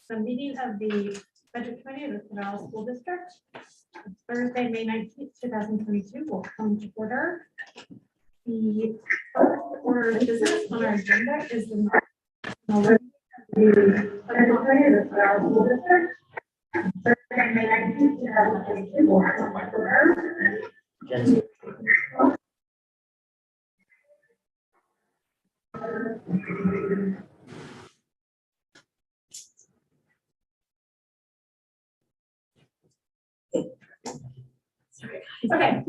The meeting of the Budget Committee of the Canal School District, Thursday, May 19th, 2022 will come to order. The first order of business on our agenda is the Budget Committee of the Canal School District, Thursday, May 19th, 2022 will come to order. Okay,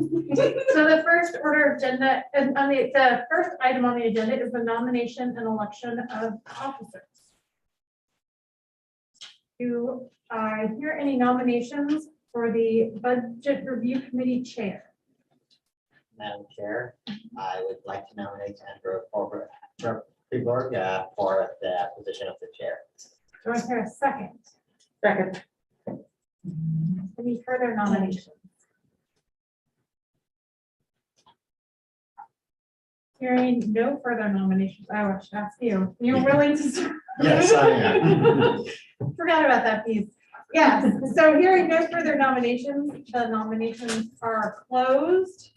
so the first order of agenda, and the first item on the agenda is the nomination and election of officers. Do I hear any nominations for the Budget Review Committee Chair? Madam Chair, I would like to nominate Andrew Freeborg for the position of the chair. Do I hear a second? Second. Any further nominations? Hearing no further nominations, I should ask you. You're willing to serve? Yes, I am. Forgot about that piece. Yes, so hearing no further nominations, the nominations are closed.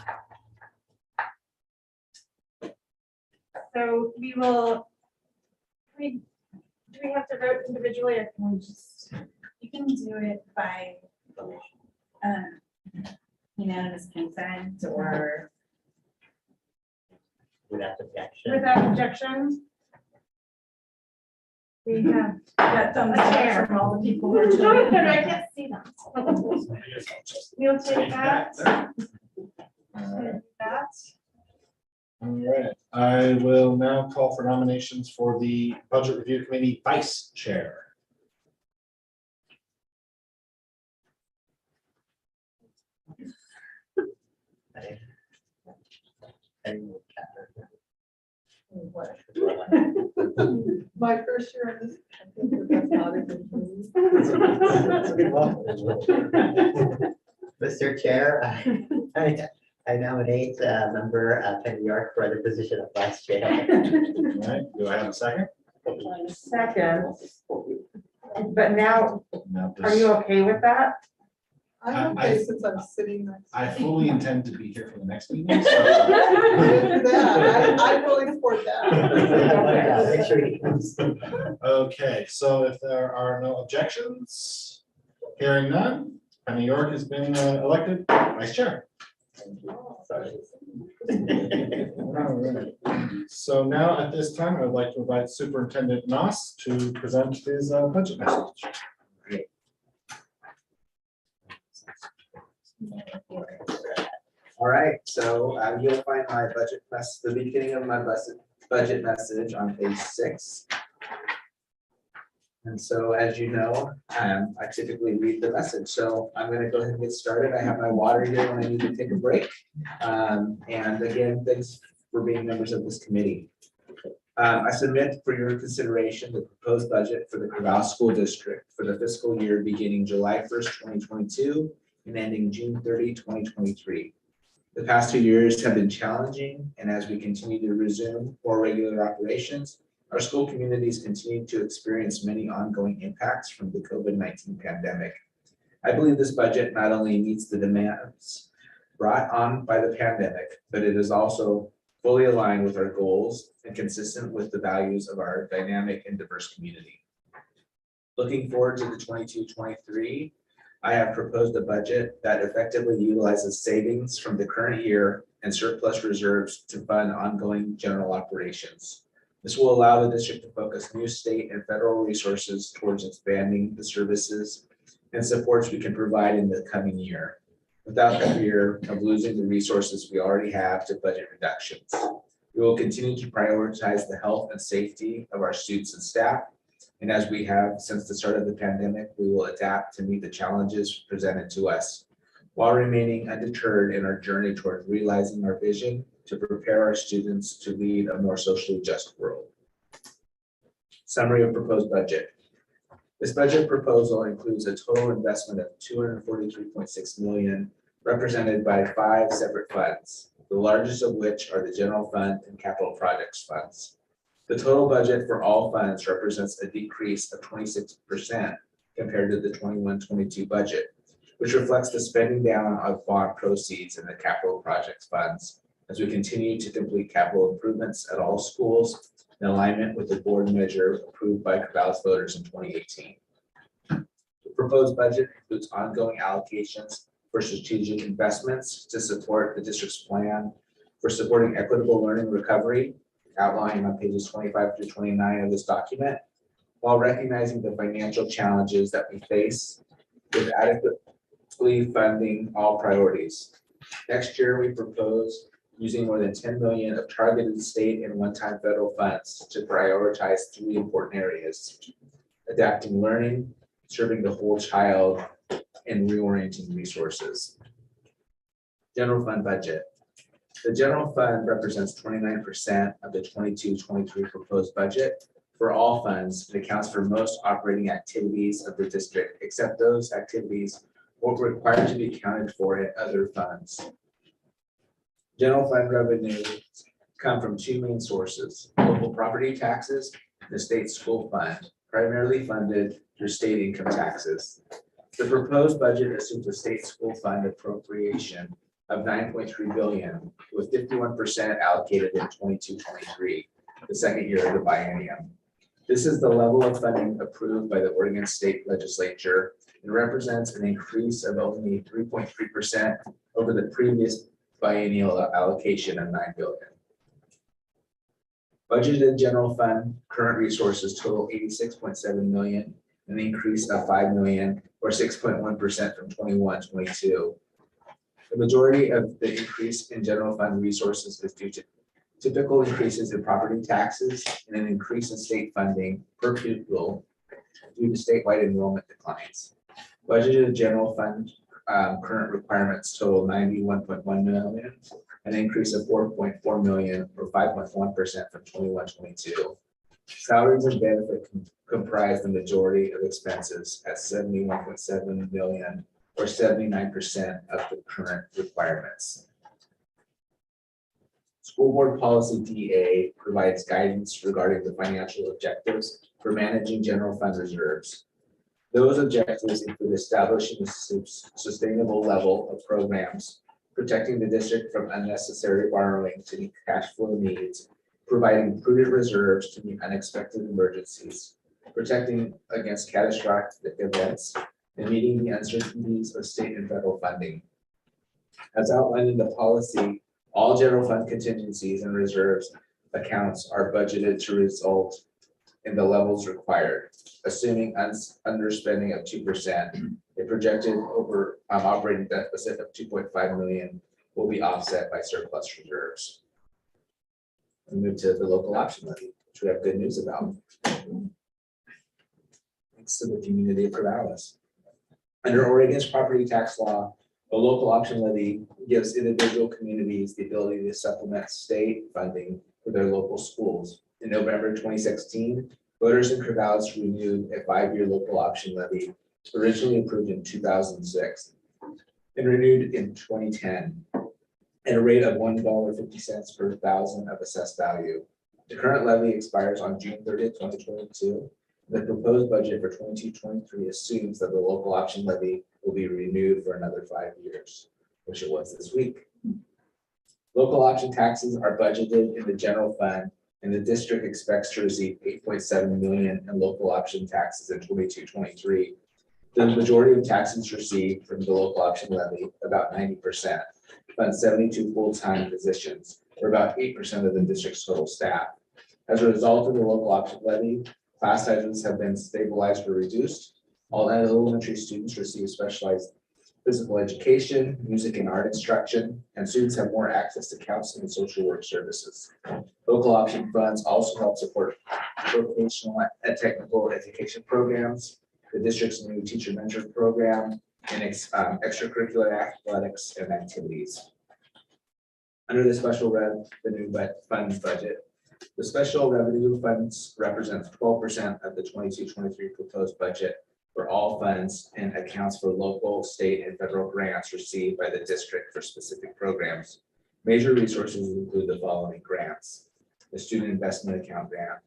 So we will, do we have to vote individually or can we just? You can do it by unanimous consent or Without objection. Without objection? We have that thumbs a up chair. from all the people. Who No, are I can't see them. We'll take that. All That. right, I will now call for nominations for the Budget Review Committee Vice Chair. My first year on this. I think that's not even true. That's a good one. Mr. Chair, I nominate member Penny York for the position of vice chair. All right, do I have a second? Second. But now, No, are you okay with that? I'm okay since I'm sitting next. I fully intend to be here for the next meeting. So. I fully support that. Make sure he comes. Okay, so if there are no objections, hearing none, Penny York has been elected Vice Chair. Alright. So now at this time, I would like to invite Superintendent Noss to present his budget message. All right, so you'll find my the beginning of my budget message on page 6. And so, as you know, I typically read the message. So I'm going to go ahead and get started. I have my water here when I need to take a break. And again, thanks for being members of this committee. I submit for your consideration the proposed budget for the Crevalle School District for the fiscal year beginning July 1st, 2022 and ending June 30, 2023. The past 2 years have been challenging, and as we continue to resume more regular operations, our school communities continue to experience many ongoing impacts from the COVID-19 pandemic. I believe this budget not only meets the demands brought on by the pandemic, but it is also fully aligned with our goals and consistent with the values of our dynamic and diverse community. Looking forward to the 22-23, I have proposed a budget that effectively utilizes savings from the current year and surplus reserves to fund ongoing general operations. This will allow the district to focus new state and federal resources towards expanding the services and supports we can provide in the coming year, without the fear of losing the resources we already have to budget reductions. We will continue to prioritize the health and safety of our students and staff. And as we have since the start of the pandemic, we will adapt to meet the challenges presented to us, while remaining undeterred in our journey toward realizing our vision to prepare our students to lead a more socially just world. Summary of proposed budget. This budget proposal includes a total investment of $243.6 million, represented by 5 separate funds, the largest of which are the general fund and capital projects funds. The total budget for all funds represents a decrease of 26% compared to the 21-22 budget, which reflects the spending down of bond proceeds in the capital projects funds as we continue to complete capital improvements at all schools in alignment with the board measure approved by Corvallis voters in 2018. The proposed budget includes ongoing allocations for strategic investments to support the district's plan for supporting equitable learning recovery, outlined on pages 25 through 29 of this document, while recognizing the financial challenges that we face with adequately funding all priorities. Next year, we propose using more than 10 million of targeted state and one-time federal funds to prioritize 3 important areas: adapting learning, serving the whole child, and reorienting resources. General fund budget. The general fund represents 29% of the 22-23 proposed budget for all funds. It accounts for most operating activities of the district, except those activities will be required to be accounted for in other funds. General fund revenues come from 2 main sources: local property taxes and the state school fund, primarily funded through state income taxes. The proposed budget assumes a state school fund appropriation of 9.3 billion, with 51% allocated in 22-23, the second year of the biennium. This is the level of funding approved by the Oregon State Legislature and represents an increase of only 3.3% over the previous biennial allocation of 9 billion. Budgeted general fund current resources total 86.7 million, an increase of 5 million or 6.1% from 21-22. The majority of the increase in general fund resources is due to typical increases in property taxes and an increase in state funding per pupil due to statewide enrollment declines. Budgeted general fund current requirements total 91.1 million, an increase of 4.4 million or 5.1% from 21-22. Salaries and benefits comprise the majority of expenses at 71.7 million or 79% of the current requirements. School Board Policy DA provides guidance regarding the financial objectives for managing general fund reserves. Those objectives include establishing a sustainable level of programs, protecting the district from unnecessary borrowing to meet cash flow needs, providing prudent reserves to meet unexpected emergencies, protecting against catastrophic events, and meeting the uncertainties of state and federal funding. As outlined in the policy, all general fund contingencies and reserves accounts are budgeted to result in the levels required, assuming underspending of 2%. A projected operating deficit of 2.5 million will be offset by surplus reserves. We move to the local option levy, which we have good news about. Thanks to the community of Corvallis. Under Oregon's property tax law, the local option levy gives individual communities the ability to supplement state funding for their local schools. In November 2016, voters in Corvallis renewed a 5-year local option levy originally approved in 2006 and renewed in 2010 at a rate of $1.50 per thousand of assessed value. The current levy expires on June 30th, 2022. The proposed budget for 22-23 assumes that the local option levy will be renewed for another 5 years, which it was this week. Local option taxes are budgeted in the general fund, and the district expects to receive 8.7 million in local option taxes in 22-23. The majority of taxes received from the local option levy, about 90%, fund 72 full-time positions, or about 8% of the district's total staff. As a result of the local option levy, class sizes have been stabilized or reduced. All elementary students receive specialized physical education, music and art instruction, and students have more access to counseling and social work services. Local option funds also help support vocational and technical education programs, the district's new teacher mentor program, and extracurricular athletics and activities. Under the special revenue funds budget, the special revenue funds represents 12% of the 22-23 proposed budget for all funds and accounts for local, state, and federal grants received by the district for specific programs. Major resources include the following grants: the Student Investment Account grant.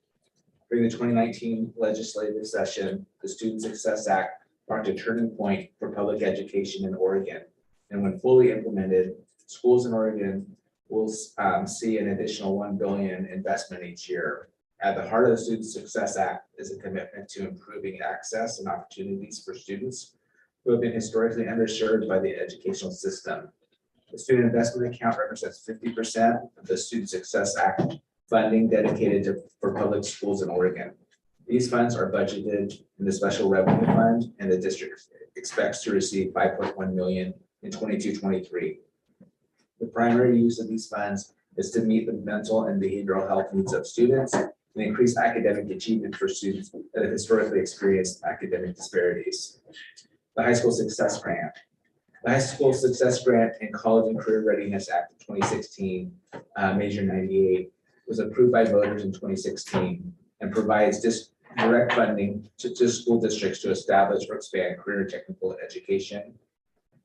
During the 2019 legislative session, the Student Success Act marked a turning point for public education in Oregon. And when fully implemented, schools in Oregon will see an additional $1 billion investment each year. At the heart of the Student Success Act is a commitment to improving access and opportunities for students who have been historically underserved by the educational system. The Student Investment Account represents 50% of the Student Success Act funding dedicated for public schools in Oregon. These funds are budgeted in the Special Revenue Fund, and the district expects to receive $5.1 million in 22-23. The primary use of these funds is to meet the mental and behavioral health needs of students and increase academic achievement for students that have historically experienced academic disparities. The High School Success Grant. The High School Success Grant and College and Career Readiness Act of 2016, Measure 98, was approved by voters in 2016 and provides direct funding to school districts to establish or expand career and technical education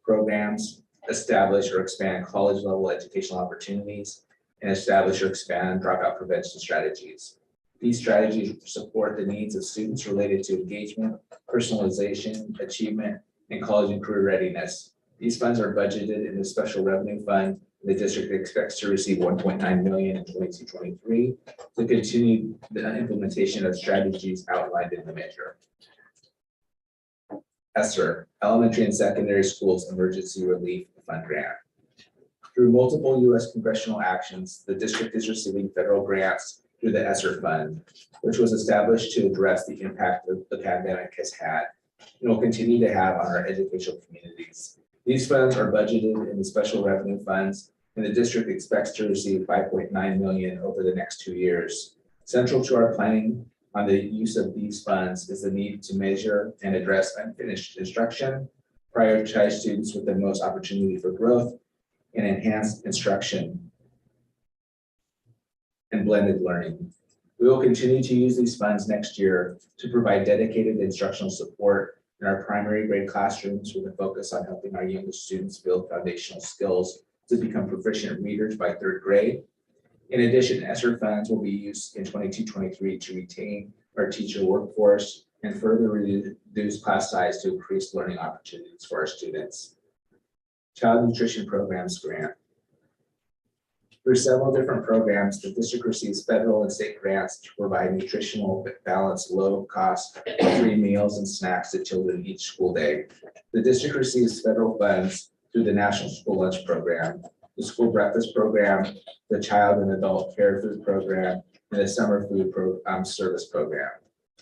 programs, establish or expand college level educational opportunities, and establish or expand dropout prevention strategies. These strategies support the needs of students related to engagement, personalization, achievement, and college and career readiness. These funds are budgeted in the Special Revenue Fund. The district expects to receive $1.9 million in 22-23 to continue the implementation of strategies outlined in the measure. ESSER, Elementary and Secondary Schools Emergency Relief Fund Grant. Through multiple U.S. congressional actions, the district is receiving federal grants through the ESSER Fund, which was established to address the impact that the pandemic has had and will continue to have on our educational communities. These funds are budgeted in the Special Revenue Funds, and the district expects to receive $5.9 million over the next 2 years. Central to our planning on the use of these funds is the need to measure and address unfinished instruction, prioritize students with the most opportunity for growth, and enhance instruction and blended learning. We will continue to use these funds next year to provide dedicated instructional support in our primary grade classrooms with a focus on helping our youngest students build foundational skills to become proficient readers by 3rd grade. In addition, ESSER funds will be used in 22-23 to retain our teacher workforce and further reduce class size to increase learning opportunities for our students. Child Nutrition Programs Grant. Through several different programs, the district receives federal and state grants to provide nutritional balanced, low-cost, free meals and snacks to children each school day. The district receives federal funds through the National School Lunch Program, the School Breakfast Program, the Child and Adult Care Food Program, and the Summer Food Service Program.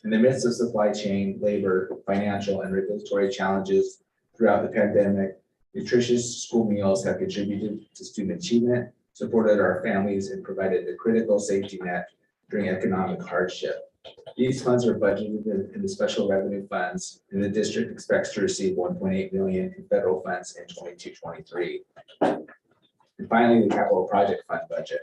In the midst of supply chain, labor, financial, and regulatory challenges throughout the pandemic, nutritious school meals have contributed to student achievement, supported our families, and provided a critical safety net during economic hardship. These funds are budgeted in the Special Revenue Funds, and the district expects to receive $1.8 million in federal funds in 22-23. And finally, the Capital Project Fund budget.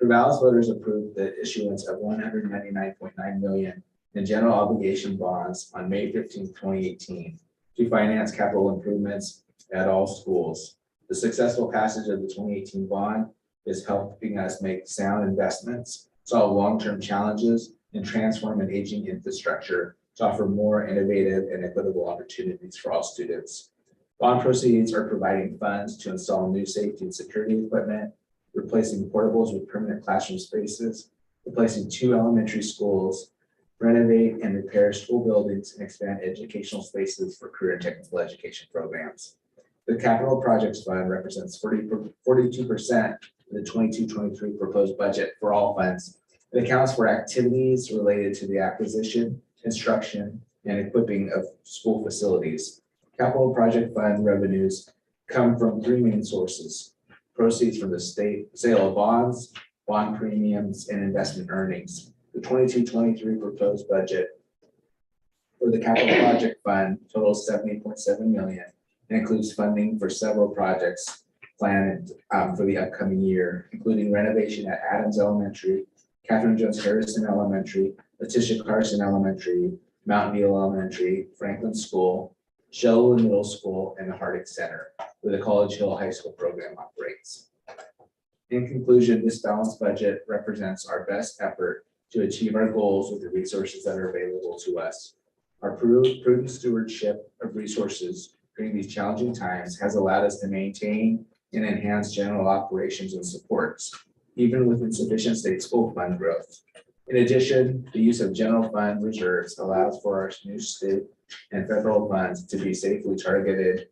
Corvallis voters approved the issuance of $199.9 million in general obligation bonds on May 15, 2018 to finance capital improvements at all schools. The successful passage of the 2018 bond is helping us make sound investments, solve long-term challenges, and transform an aging infrastructure to offer more innovative and equitable opportunities for all students. Bond proceeds are providing funds to install new safety and security equipment, replacing portables with permanent classroom spaces, replacing 2 elementary schools, renovate and repair school buildings, and expand educational spaces for career and technical education programs. The Capital Projects Fund represents 42% of the 22-23 proposed budget for all funds. It accounts for activities related to the acquisition, construction, and equipping of school facilities. Capital Project Fund revenues come from 3 main sources: proceeds from the state sale of bonds, bond premiums, and investment earnings. The 22-23 proposed budget for the Capital Project Fund totals $70.7 million and includes funding for several projects planned for the upcoming year, including renovation at Adams Elementary, Catherine Jones Harrison Elementary, Letitia Carson Elementary, Mount View Elementary, Franklin School, Shelwood Middle School, and the Harding Center, where the College Hill High School program operates. In conclusion, this balanced budget represents our best effort to achieve our goals with the resources that are available to us. Our prudent stewardship of resources during these challenging times has allowed us to maintain and enhance general operations and supports, even with insufficient state school fund growth. In addition, the use of general fund reserves allows for our new state and federal funds to be safely targeted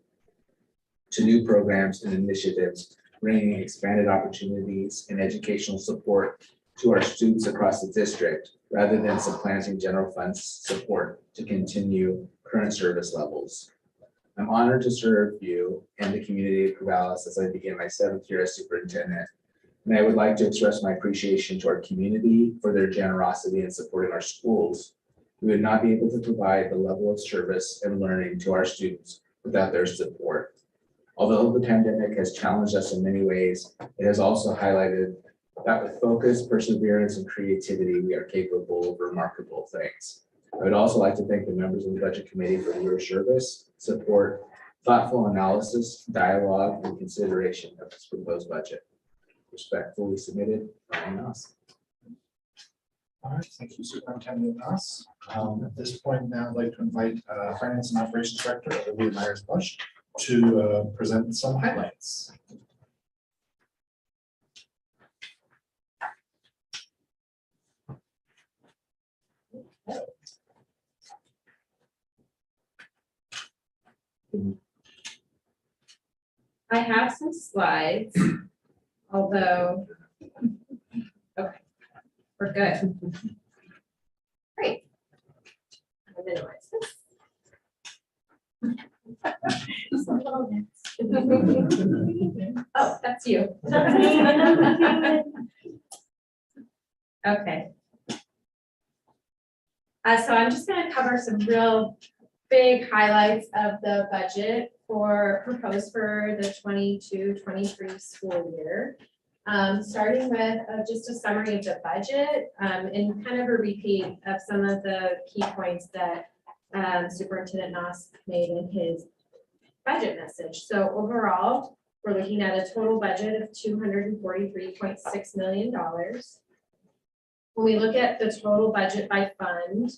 to new programs and initiatives, bringing expanded opportunities and educational support to our students across the district, rather than supplanting general fund support to continue current service levels. I'm honored to serve you and the community of Corvallis as I begin my 7th year as superintendent. And I would like to express my appreciation to our community for their generosity in supporting our schools. We would not be able to provide the level of service and learning to our students without their support. Although the pandemic has challenged us in many ways, it has also highlighted that with focus, perseverance, and creativity, we are capable of remarkable things. I would also like to thank the members of the Budget Committee for your service, support, thoughtful analysis, dialogue, and consideration of this proposed budget. Respectfully submitted, Ryan Noss. All right, thank you, Superintendent Noss. At this point now, I'd like to invite Finance and Operations Director Olivia Myers-Bush to present some highlights. I have some slides, although, okay, we're good. Great. I'll minimize this. Oh, that's you. Okay. So I'm just going to cover some real big highlights of the budget proposed for the 22-23 school year. Starting with just a summary of the budget and kind of a repeat of some of the key points that Superintendent Noss made in his budget message. So overall, we're looking at a total budget of $243.6 million. When we look at the total budget by fund,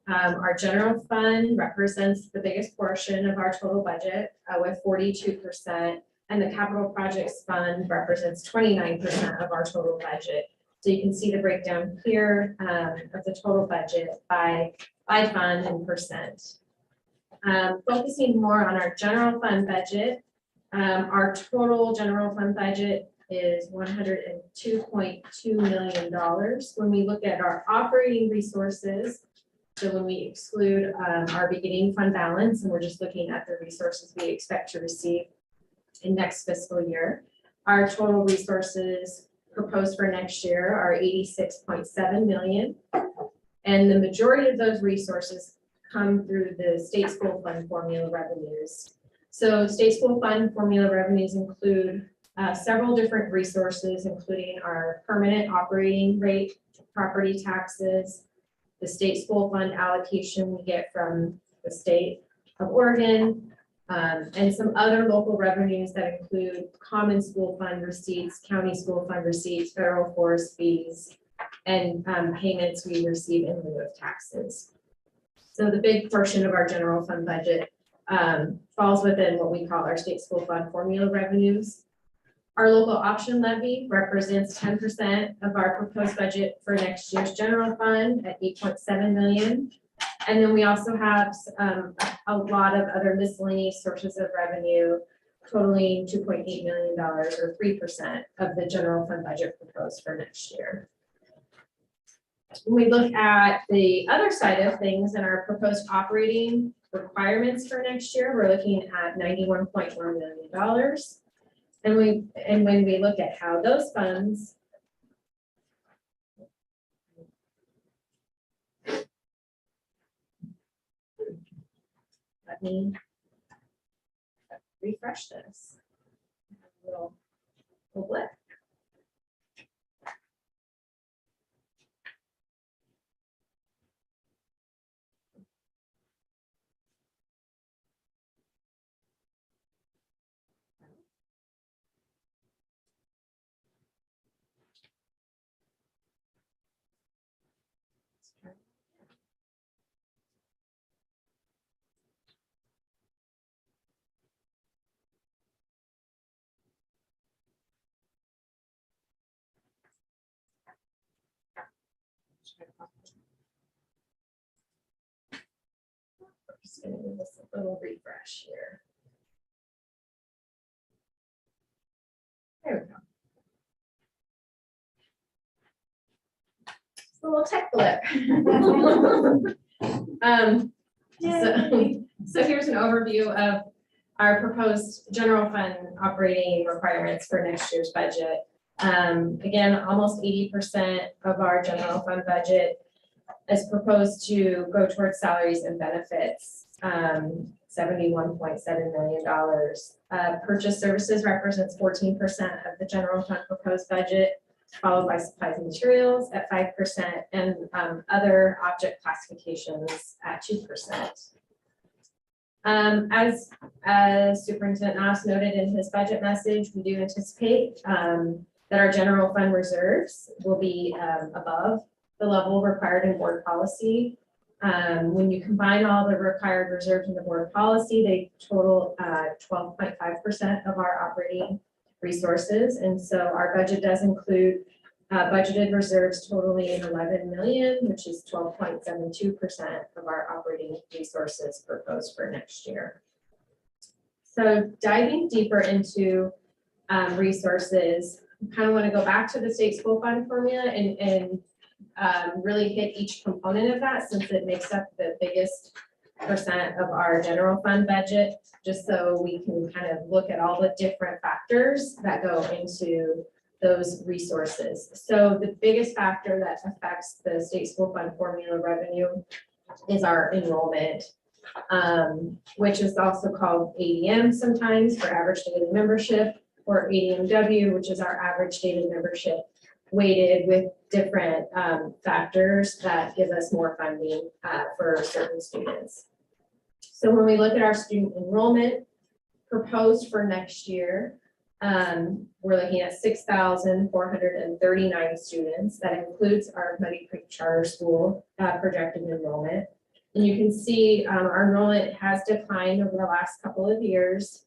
our general fund represents the biggest portion of our total budget with 42%, and the capital projects fund represents 29% of our total budget. So you can see the breakdown here of the total budget by fund and percent. Focusing more on our general fund budget, our total general fund budget is $102.2 million. When we look at our operating resources, so when we exclude our beginning fund balance, and we're just looking at the resources we expect to receive in next fiscal year, our total resources proposed for next year are $86.7 million. And the majority of those resources come through the state school fund formula revenues. So state school fund formula revenues include several different resources, including our permanent operating rate, property taxes, the state school fund allocation we get from the state of Oregon, and some other local revenues that include common school fund receipts, county school fund receipts, federal forest fees, and payments we receive in lieu of taxes. So the big portion of our general fund budget falls within what we call our state school fund formula revenues. Our local option levy represents 10% of our proposed budget for next year's general fund at $8.7 million. And then we also have a lot of other miscellaneous sources of revenue totaling $2.8 million or 3% of the general fund budget proposed for next year. When we look at the other side of things and our proposed operating requirements for next year, we're looking at $91.1 million. And when we look at how those funds let me refresh this. A little blip. Just gonna give this a little refresh here. There we go. It's a little tech blip. So here's an overview of our proposed general fund operating requirements for next year's budget. Again, almost 80% of our general fund budget is proposed to go towards salaries and benefits, $71.7 million. Purchase services represents 14% of the general fund proposed budget, followed by supplies and materials at 5%, and other object classifications at 2%. As Superintendent Noss noted in his budget message, we do anticipate that our general fund reserves will be above the level required in board policy. When you combine all the required reserves in the board policy, they total 12.5% of our operating resources. And so our budget does include budgeted reserves totaling 11 million, which is 12.72% of our operating resources proposed for next year. So diving deeper into resources, I kind of want to go back to the state school fund formula and really hit each component of that, since it makes up the biggest percent of our general fund budget, just so we can kind of look at all the different factors that go into those resources. So the biggest factor that affects the state school fund formula revenue is our enrollment, which is also called ADM sometimes, for average daily membership, or ADMW, which is our average daily membership, weighted with different factors that give us more funding for certain students. So when we look at our student enrollment proposed for next year, we're looking at 6,439 students. That includes our Muddy Creek Charter School projected enrollment. And you can see our enrollment has declined over the last couple of years,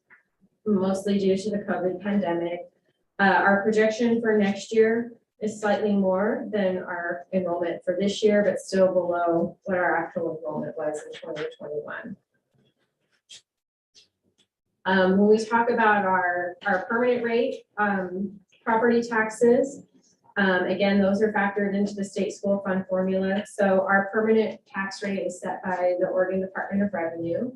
mostly due to the COVID pandemic. Our projection for next year is slightly more than our enrollment for this year, but still below what our actual enrollment was in 2021. When we talk about our permanent rate property taxes, again, those are factored into the state school fund formula. So our permanent tax rate is set by the Oregon Department of Revenue.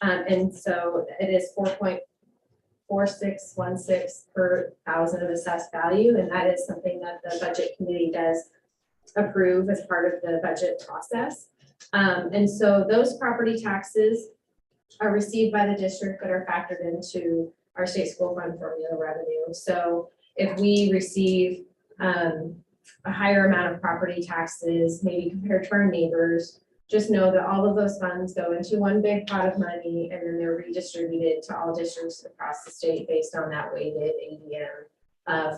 And so it is 4.4616 per thousand of assessed value. And that is something that the budget committee does approve as part of the budget process. And so those property taxes are received by the district but are factored into our state school fund formula revenue. So if we receive a higher amount of property taxes, maybe compared to our neighbors, just know that all of those funds go into one big pot of money and then they're redistributed to all districts across the state based on that weighted ADM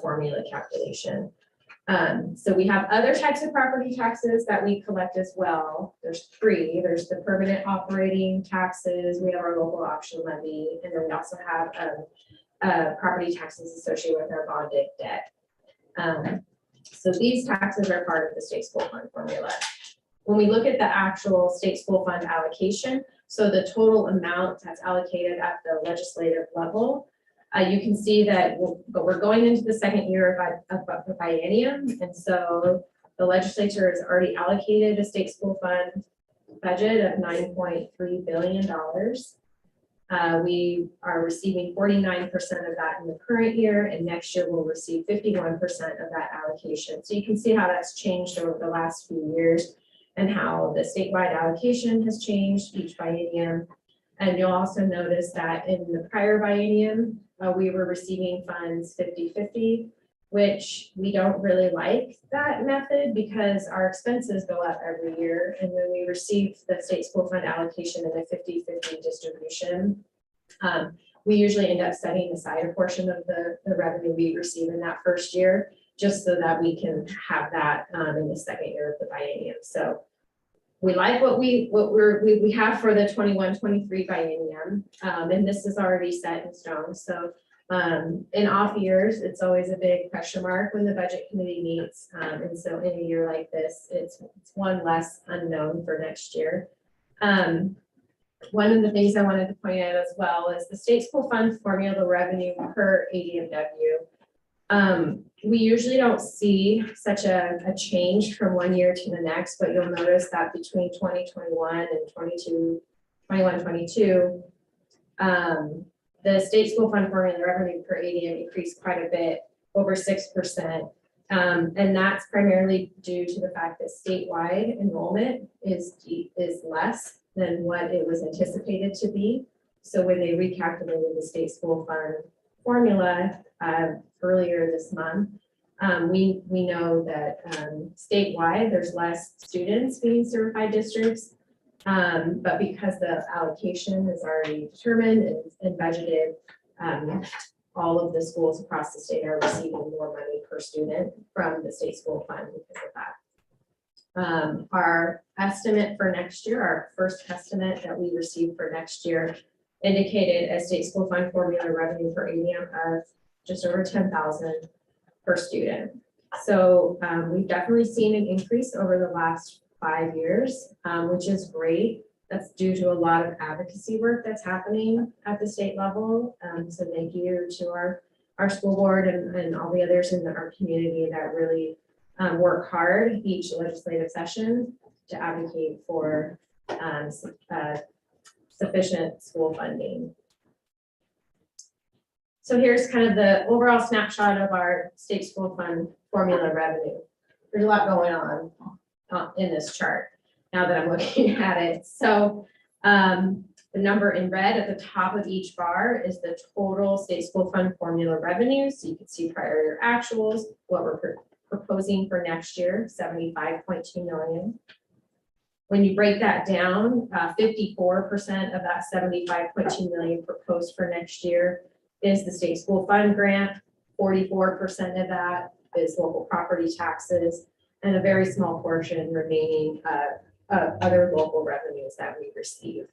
formula calculation. So we have other types of property taxes that we collect as well. There's three. There's the permanent operating taxes, we have our local option levy, and then we also have property taxes associated with our bonded debt. So these taxes are part of the state school fund formula. When we look at the actual state school fund allocation, so the total amount that's allocated at the legislative level, you can see that we're going into the second year of the biennium. And so the legislature has already allocated a state school fund budget of $9.3 billion. We are receiving 49% of that in the current year, and next year we'll receive 51% of that allocation. So you can see how that's changed over the last few years and how the statewide allocation has changed each biennium. And you'll also notice that in the prior biennium, we were receiving funds 50-50, which we don't really like that method because our expenses go up every year. And when we receive the state school fund allocation in a 50-50 distribution, we usually end up setting aside a portion of the revenue we receive in that first year, just so that we can have that in the second year of the biennium. So we like what we have for the 21-23 biennium, and this is already set in stone. So In off years, it's always a big question mark when the budget committee meets. And so in a year like this, it's one less unknown for next year. One of the things I wanted to point out as well is the state school fund formula revenue per ADMW. We usually don't see such a change from one year to the next, but you'll notice that between 2021 and 22, the state school fund formula revenue per ADM increased quite a bit, over 6%. And that's primarily due to the fact that statewide enrollment is less than what it was anticipated to be. So when they recalculated the state school fund formula earlier this month, we know that statewide there's less students being certified districts, but because the allocation is already determined and budgeted, all of the schools across the state are receiving more money per student from the state school fund because of that. Our estimate for next year, our first estimate that we received for next year indicated a state school fund formula revenue per ADM of just over 10,000 per student. So we've definitely seen an increase over the last 5 years, which is great. That's due to a lot of advocacy work that's happening at the state level. So thank you to our school board and all the others in our community that really work hard each legislative session to advocate for sufficient school funding. So here's kind of the overall snapshot of our state school fund formula revenue. There's a lot going on in this chart now that I'm looking at it. So the number in red at the top of each bar is the total state school fund formula revenue. So you can see prior year actuals, what we're proposing for next year, 75.2 million. When you break that down, 54% of that 75.2 million proposed for next year is the state school fund grant. 44% of that is local property taxes, and a very small portion remaining other local revenues that we receive.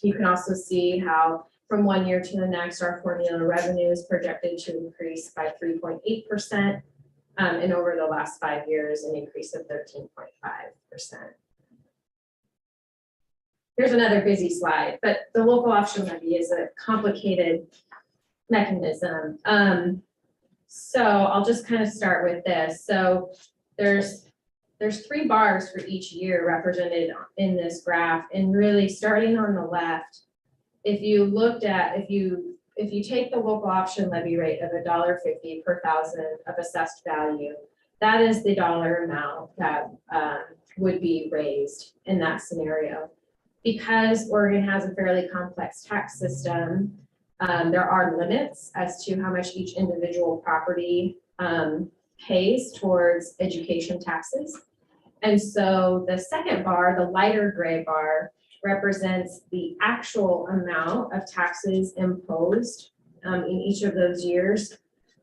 You can also see how from one year to the next, our formula revenue is projected to increase by 3.8%, and over the last 5 years, an increase of 13.5%. Here's another busy slide, but the local option levy is a complicated mechanism. So I'll just kind of start with this. So there's 3 bars for each year represented in this graph, and really starting on the left, if you take the local option levy rate of $1.50 per thousand of assessed value, that is the dollar amount that would be raised in that scenario. Because Oregon has a fairly complex tax system, there are limits as to how much each individual property pays towards education taxes. And so the second bar, the lighter gray bar, represents the actual amount of taxes imposed in each of those years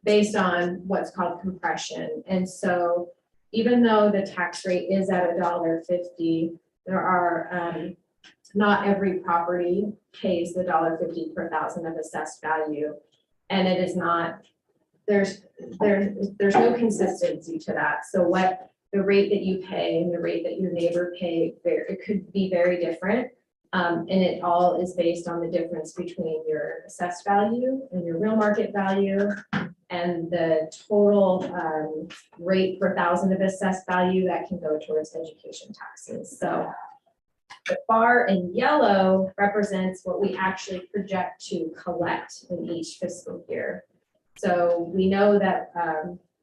based on what's called compression. And so even though the tax rate is at $1.50, there are not every property pays the $1.50 per thousand of assessed value. And it is not, there's no consistency to that. So what the rate that you pay and the rate that your neighbor pay, it could be very different. And it all is based on the difference between your assessed value and your real market value and the total rate per thousand of assessed value that can go towards education taxes. So the bar in yellow represents what we actually project to collect in each fiscal year. So we know that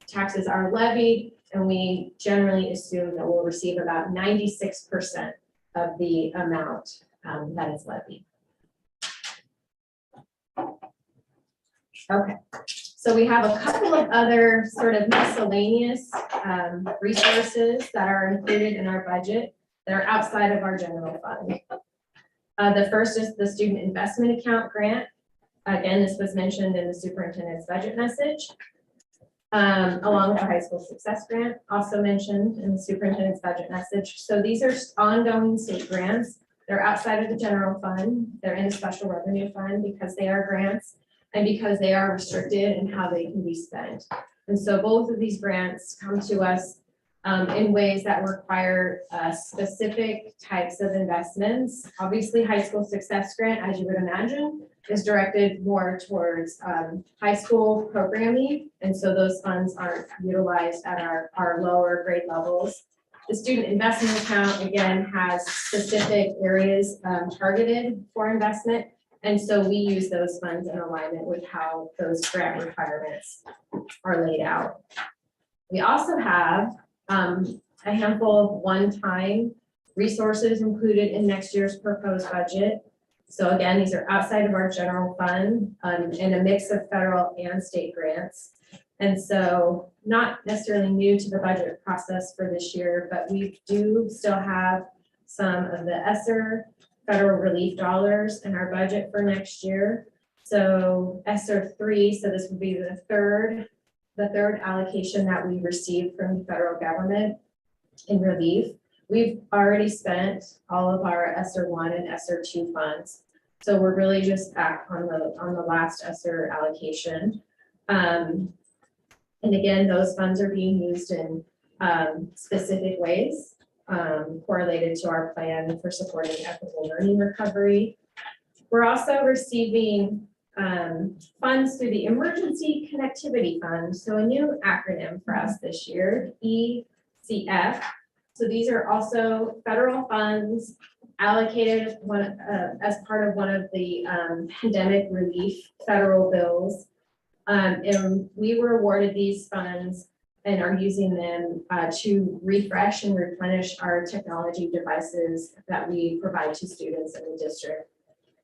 taxes are levied, and we generally assume that we'll receive about 96% of the amount that is levied. Okay, so we have a couple of other sort of miscellaneous resources that are included in our budget that are outside of our general fund. The first is the student investment account grant. Again, this was mentioned in the superintendent's budget message, along with the high school success grant, also mentioned in the superintendent's budget message. So these are ongoing state grants. They're outside of the general fund. They're in a special revenue fund because they are grants. and because they are restricted in how they can be spent. And so both of these grants come to us in ways that require specific types of investments. Obviously, High School Success Grant, as you would imagine, is directed more towards high school programming. And so those funds aren't utilized at our lower grade levels. The Student Investment Account, again, has specific areas targeted for investment. And so we use those funds in alignment with how those grant requirements are laid out. We also have a handful of one-time resources included in next year's proposed budget. So again, these are outside of our general fund and a mix of federal and state grants. And so not necessarily new to the budget process for this year, but we do still have some of the ESSER federal relief dollars in our budget for next year. So ESSER 3, so this would be the third allocation that we received from the federal government in relief. We've already spent all of our ESSER 1 and ESSER 2 funds. So we're really just back on the last ESSER allocation. And again, those funds are being used in specific ways correlated to our plan for supporting equitable learning recovery. We're also receiving funds through the Emergency Connectivity Fund. So a new acronym for us this year, ECF. So these are also federal funds allocated as part of one of the pandemic relief federal bills. And we were awarded these funds and are using them to refresh and replenish our technology devices that we provide to students in the district.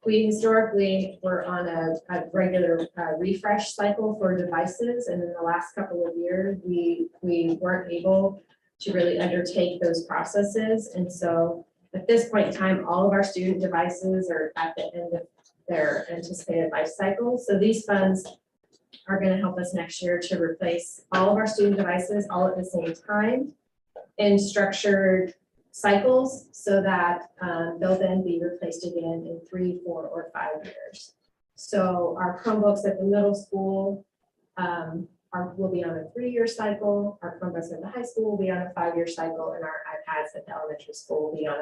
We historically were on a regular refresh cycle for devices, and in the last couple of years, we weren't able to really undertake those processes. And so at this point in time, all of our student devices are at the end of their anticipated life cycle. So these funds are going to help us next year to replace all of our student devices all at the same time in structured cycles so that they'll then be replaced again in 3, 4, or 5 years. So our Chromebooks at the middle school will be on a 3-year cycle. Our Chromebooks at the high school will be on a 5-year cycle, and our iPads at the elementary school will be on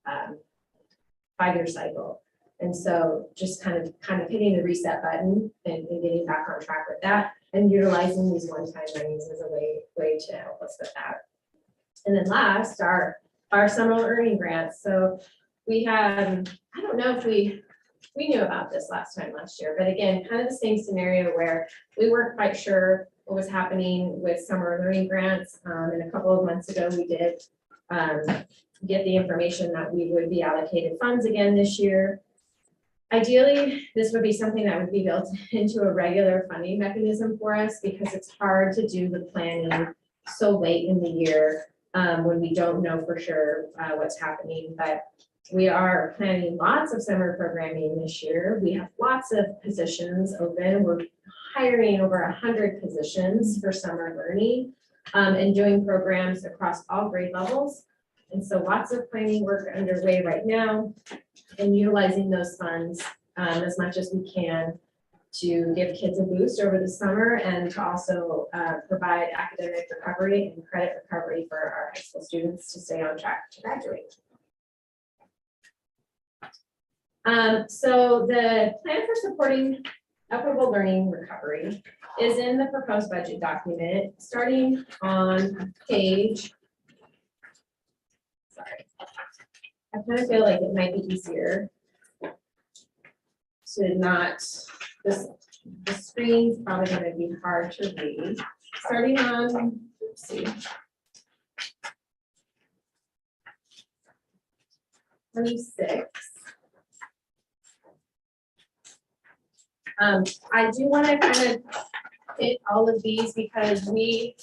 a 5-year cycle. And so just kind of hitting the reset button and getting back on track with that and utilizing these one-time monies as a way to help us with that. And then last, our summer learning grants. So we had, I don't know if we knew about this last year, but again, kind of the same scenario where we weren't quite sure what was happening with summer learning grants. And a couple of months ago, we did get the information that we would be allocated funds again this year. Ideally, this would be something that would be built into a regular funding mechanism for us because it's hard to do the planning so late in the year when we don't know for sure what's happening. But we are planning lots of summer programming this year. We have lots of positions open. We're hiring over 100 positions for summer learning and doing programs across all grade levels. And so lots of planning work underway right now and utilizing those funds as much as we can to give kids a boost over the summer and to also provide academic recovery and credit recovery for our high school students to stay on track to graduate. So the plan for supporting equitable learning recovery is in the proposed budget document, starting on page, sorry, I kind of feel like it might be easier to not, the screen's probably going to be hard to read. Starting on, let's see, 26. I do want to kind of hit all of these because we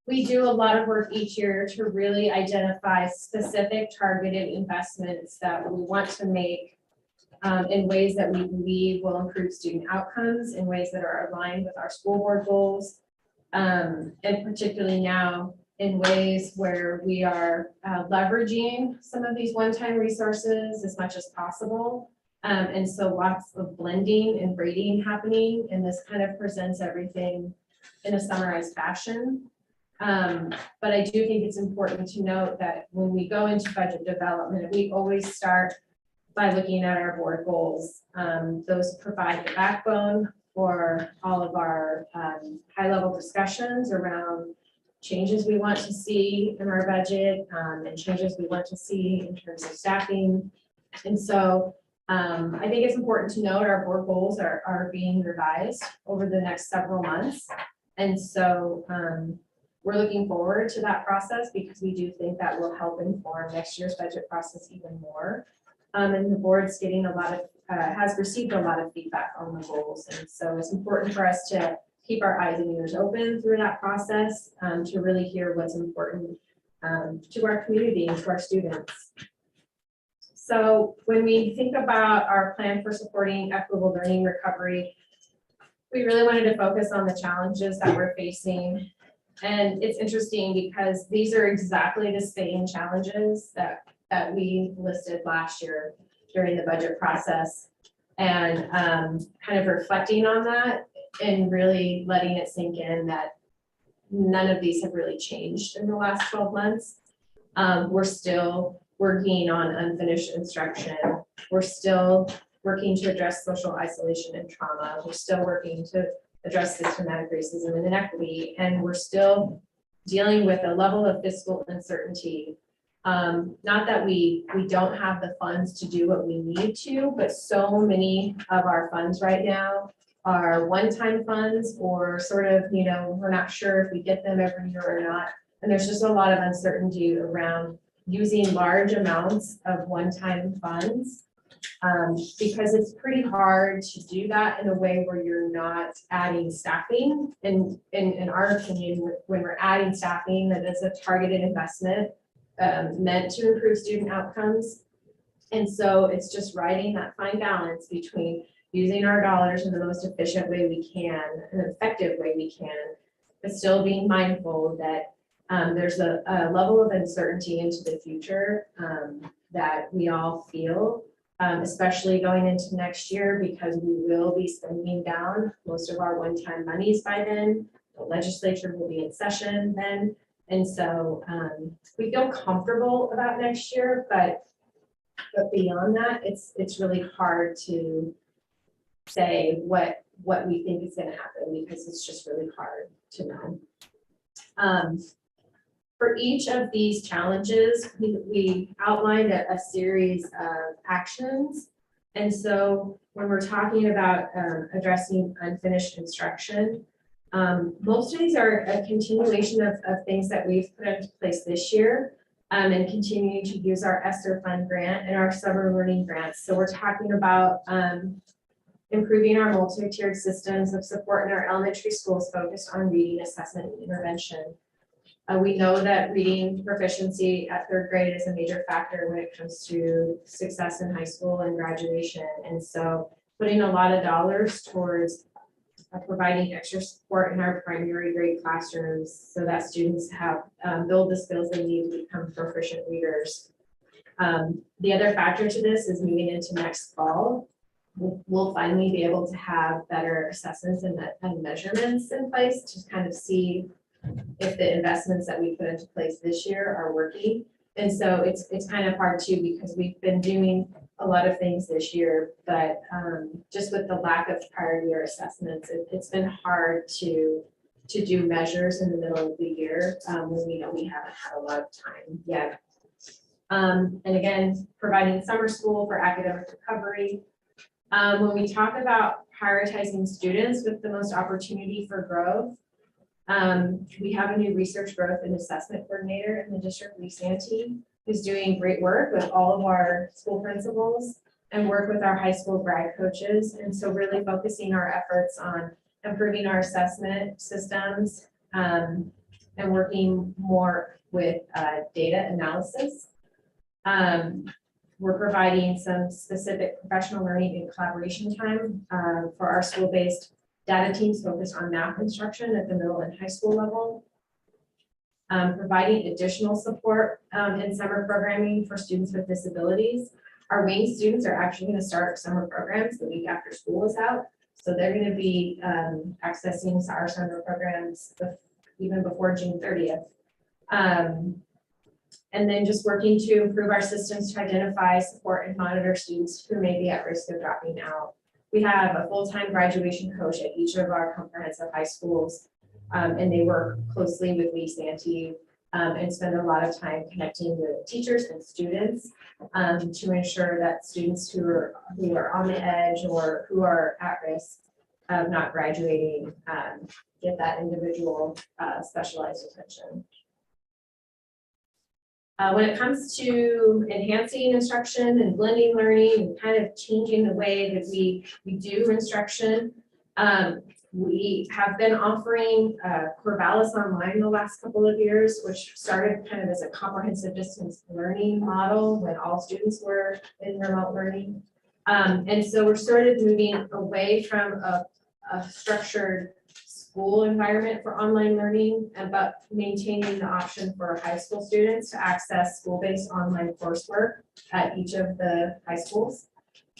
do a lot of work each year to really identify specific targeted investments that we want to make in ways that we believe will improve student outcomes, in ways that are aligned with our school board goals, and particularly now in ways where we are leveraging some of these one-time resources as much as possible. And so lots of blending and braiding happening, and this kind of presents everything in a summarized fashion. But I do think it's important to note that when we go into budget development, we always start by looking at our board goals. Those provide the backbone for all of our high-level discussions around changes we want to see in our budget, and changes we want to see in terms of staffing. And so I think it's important to note our board goals are being revised over the next several months. And so we're looking forward to that process because we do think that will help inform next year's budget process even more. And the board's getting a lot of, has received a lot of feedback on the goals. And so it's important for us to keep our eyes and ears open through that process, to really hear what's important to our community and to our students. So when we think about our plan for supporting equitable learning recovery, we really wanted to focus on the challenges that we're facing. And it's interesting because these are exactly the same challenges that we listed last year during the budget process. And kind of reflecting on that and really letting it sink in that none of these have really changed in the last 12 months. We're still working on unfinished instruction. We're still working to address social isolation and trauma. We're still working to address systematic racism and inequity. And we're still dealing with a level of fiscal uncertainty. Not that we don't have the funds to do what we need to, but so many of our funds right now are one-time funds or sort of, we're not sure if we get them every year or not. And there's just a lot of uncertainty around using large amounts of one-time funds, because it's pretty hard to do that in a way where you're not adding staffing. And in our opinion, when we're adding staffing, that is a targeted investment meant to improve student outcomes. And so it's just riding that fine balance between using our dollars in the most efficient way we can, an effective way we can, but still being mindful that there's a level of uncertainty into the future that we all feel, especially going into next year, because we will be spending down most of our one-time monies by then. The legislature will be in session then. And so we feel comfortable about next year, but beyond that, it's really hard to say what we think is going to happen because it's just really hard to know. For each of these challenges, we outlined a series of actions. And so when we're talking about addressing unfinished instruction, most of these are a continuation of things that we've put into place this year, and continuing to use our ESSER fund grant and our summer learning grants. So we're talking about improving our multi-tiered systems of support in our elementary schools focused on reading, assessment, and intervention. We know that reading proficiency at 3rd grade is a major factor when it comes to success in high school and graduation. And so putting a lot of dollars towards providing extra support in our primary grade classrooms so that students have build the skills they need to become proficient readers. The other factor to this is moving into next fall. We'll finally be able to have better assessments and measurements in place to kind of see if the investments that we put into place this year are working. And so it's kind of hard too, because we've been doing a lot of things this year, but just with the lack of prior year assessments, it's been hard to do measures in the middle of the year when we know we haven't had a lot of time yet. And again, providing summer school for academic recovery. When we talk about prioritizing students with the most opportunity for growth, we have a new research growth and assessment coordinator in the district, Lee Santee, who's doing great work with all of our school principals and work with our high school grad coaches. And so really focusing our efforts on improving our assessment systems and working more with data analysis. We're providing some specific professional learning and collaboration time for our school-based data teams focused on math instruction at the middle and high school level. Providing additional support in summer programming for students with disabilities. Our Wing students are actually gonna start summer programs the week after school is out. So they're gonna be accessing our summer programs even before June 30th. And then just working to improve our systems to identify, support, and monitor students who may be at risk of dropping out. We have a full-time graduation coach at each of our comprehensive high schools, and they work closely with Lee Santee and spend a lot of time connecting with teachers and students to ensure that students who are on the edge or who are at risk of not graduating get that individual specialized attention. When it comes to enhancing instruction and blending learning and kind of changing the way that we do instruction, we have been offering Corvallis online the last couple of years, which started kind of as a comprehensive distance learning model when all students were in remote learning. And so we're sort of moving away from a structured school environment for online learning, but maintaining the option for high school students to access school-based online coursework at each of the high schools.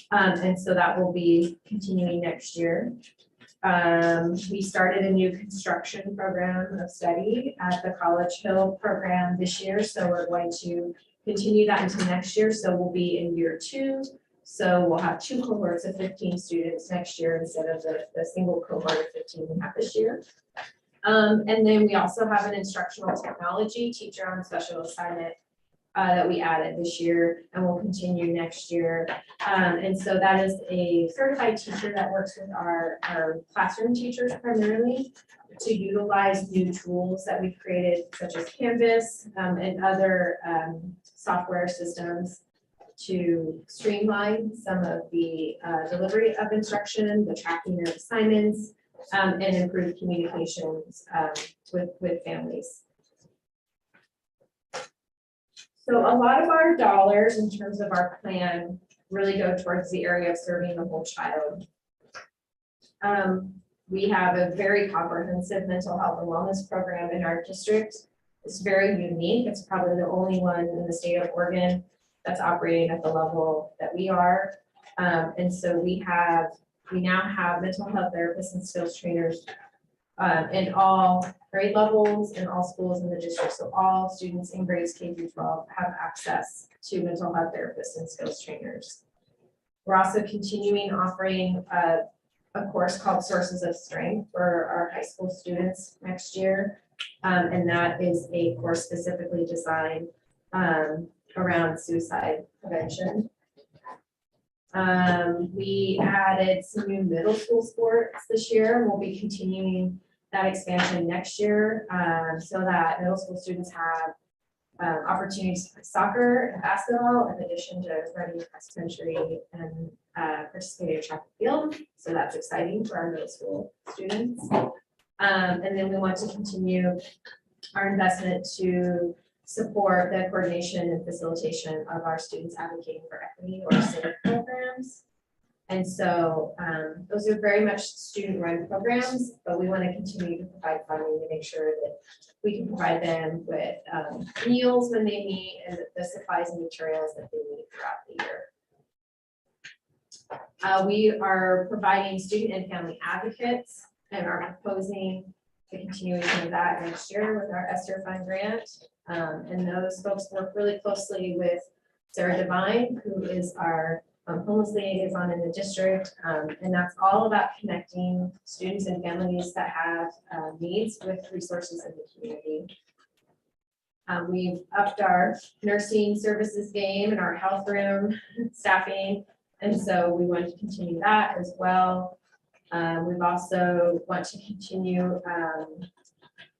And so that will be continuing next year. We started a new construction program of study at the College Hill program this year. So we're going to continue that into next year. So we'll be in year 2. So we'll have 2 cohorts of 15 students next year instead of the single cohort of 15 we have this year. And then we also have an instructional technology teacher on special assignment that we added this year and will continue next year. And so that is a certified teacher that works with our classroom teachers primarily to utilize new tools that we've created, such as Canvas and other software systems to streamline some of the delivery of instruction, the tracking of assignments, and improve communications with families. So a lot of our dollars in terms of our plan really go towards the area of serving the whole child. We have a very comprehensive mental health and wellness program in our district. It's very unique. It's probably the only one in the state of Oregon that's operating at the level that we are. And so we now have mental health therapists and skills trainers in all grade levels in all schools in the district. So all students in grades K through 12 have access to mental health therapists and skills trainers. We're also continuing offering a course called Sources of Strength for our high school students next year. And that is a course specifically designed around suicide prevention. We added some new middle school sports this year, and we'll be continuing that expansion next year so that middle school students have opportunities for soccer and basketball in addition to running cross country and participating in track and field. So that's exciting for our middle school students. And then we want to continue our investment to support the coordination and facilitation of our students advocating for equity or SAFE programs. And so those are very much student-run programs, but we want to continue to provide funding to make sure that we can provide them with meals when they need and the supplies and materials that they need throughout the year. We are providing student and family advocates and are proposing the continuation of that next year with our ESSER Fund grant. And those folks work really closely with Sarah Devine, who is our homeless liaison in the district. And that's all about connecting students and families that have needs with resources in the community. We've upped our nursing services game and our health room staffing. And so we want to continue that as well. We've also want to continue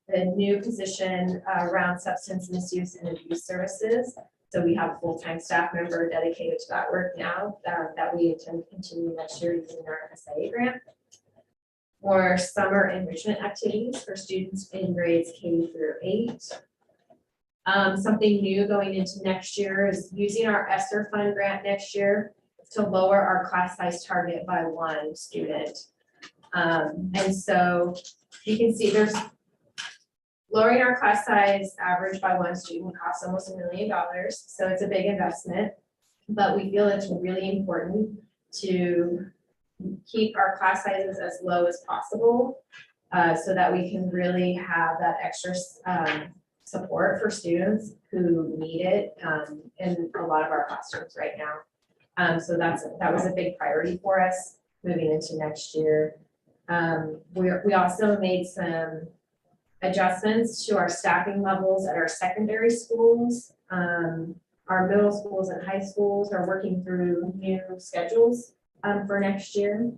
the new position around substance misuse and abuse services. So we have a full-time staff member dedicated to that work now that we intend to continue next year using our SIA grant. More summer enrichment activities for students in grades K through 8. Something new going into next year is using our ESSER Fund grant next year to lower our class size target by 1 student. And so you can see there's lowering our class size average by 1 student costs almost $1 million. So it's a big investment. but we feel it's really important to keep our class sizes as low as possible, so that we can really have that extra support for students who need it in a lot of our classrooms right now. So that was a big priority for us moving into next year. We also made some adjustments to our staffing levels at our secondary schools. Our middle schools and high schools are working through new schedules for next year.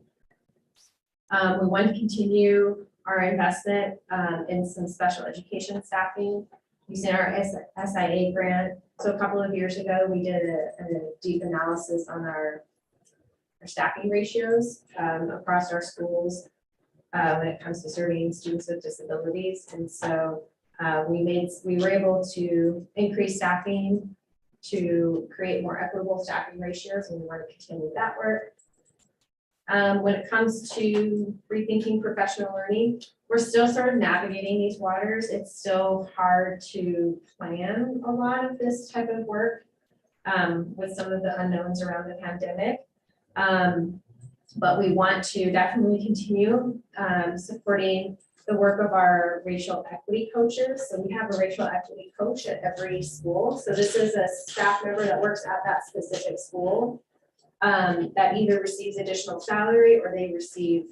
We want to continue our investment in some special education staffing using our SIA grant. So a couple of years ago, we did a deep analysis on our staffing ratios across our schools when it comes to serving students with disabilities. And so we were able to increase staffing to create more equitable staffing ratios, and we want to continue that work. When it comes to rethinking professional learning, we're still sort of navigating these waters. It's still hard to plan a lot of this type of work with some of the unknowns around the pandemic. But we want to definitely continue supporting the work of our racial equity coaches. So we have a racial equity coach at every school. So this is a staff member that works at that specific school that either receives additional salary or they receive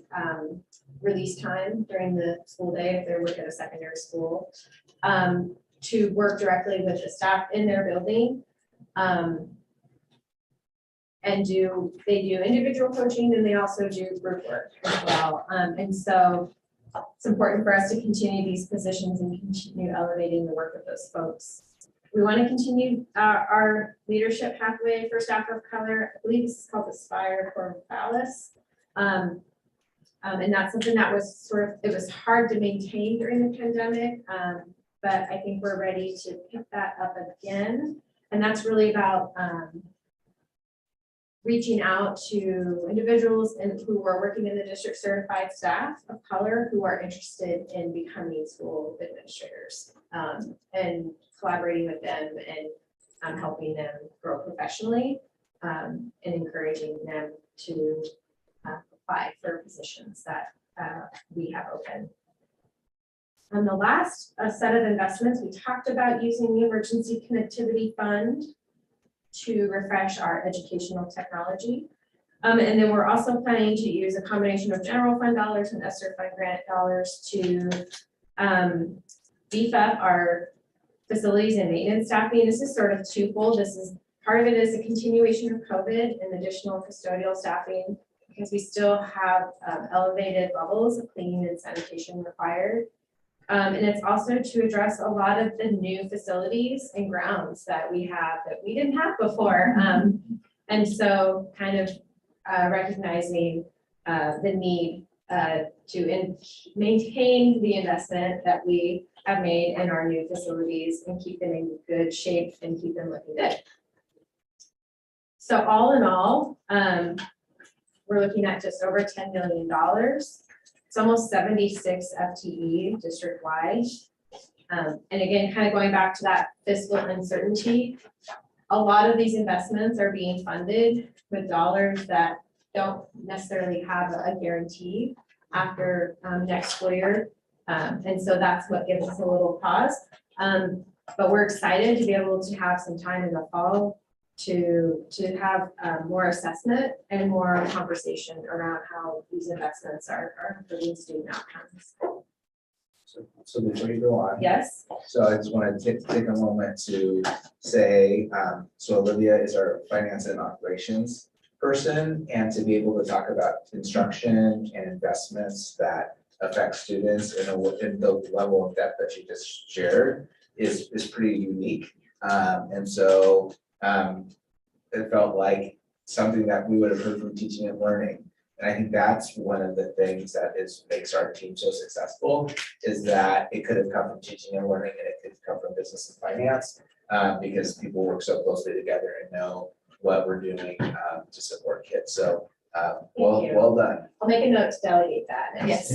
release time during the school day if they work at a secondary school to work directly with the staff in their building. And they do individual coaching, and they also do group work as well. And so it's important for us to continue these positions and continue elevating the work of those folks. We want to continue our leadership pathway for staff of color. I believe this is called Aspire for Phallus. And that's something that was it was hard to maintain during the pandemic, but I think we're ready to pick that up again. And that's really about reaching out to individuals who are working in the district certified staff of color who are interested in becoming school administrators and collaborating with them and helping them grow professionally and encouraging them to apply for positions that we have open. On the last set of investments, we talked about using the Emergency Connectivity Fund to refresh our educational technology. And then we're also planning to use a combination of general fund dollars and ESSER fund grant dollars to beef up our facilities and maintenance staffing. This is sort of twofold. Part of it is a continuation of COVID and additional custodial staffing because we still have elevated levels of cleaning and sanitation required. And it's also to address a lot of the new facilities and grounds that we have that we didn't have before. And so kind of recognizing the need to maintain the investment that we have made in our new facilities and keep them in good shape and keep them looking good. So all in all, we're looking at just over $10 million. It's almost 76 FTE district-wide. And again, kind of going back to that fiscal uncertainty, a lot of these investments are being funded with dollars that don't necessarily have a guarantee after next school year. And so that's what gives us a little pause. But we're excited to be able to have some time in the fall to have more assessment and more conversation around how these investments are improving student outcomes. So before you go on. Yes. So I just want to take a moment to say, so Olivia is our finance and operations person, and to be able to talk about instruction and investments that affect students in the level of depth that you just shared is pretty unique. And so it felt like something that we would have heard from teaching and learning. And I think that's one of the things that makes our team so successful, is that it could have come from teaching and learning, and it could come from business and finance, because people work so closely together and know what we're doing to support kids. So well done. I'll make a note to delegate that. Yes.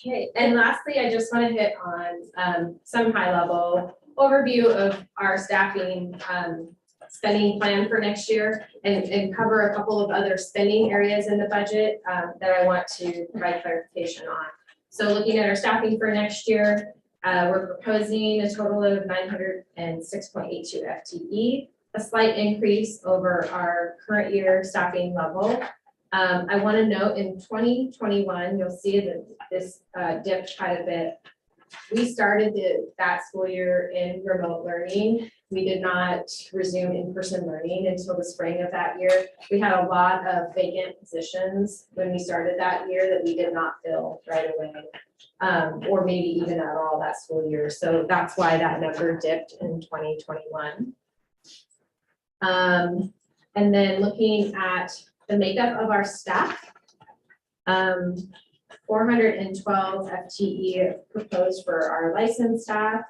Okay, And lastly, I just want to hit on some high-level overview of our staffing spending plan for next year and cover a couple of other spending areas in the budget that I want to provide clarification on. So looking at our staffing for next year, we're proposing a total of 906.82 FTE, a slight increase over our current year staffing level. I want to note in 2021, you'll see that this dipped quite a bit. We started that school year in remote learning. We did not resume in-person learning until the spring of that year. We had a lot of vacant positions when we started that year that we did not fill right away, or maybe even at all that school year. So that's why that number dipped in 2021. And then looking at the makeup of our staff, 412 FTE proposed for our licensed staff,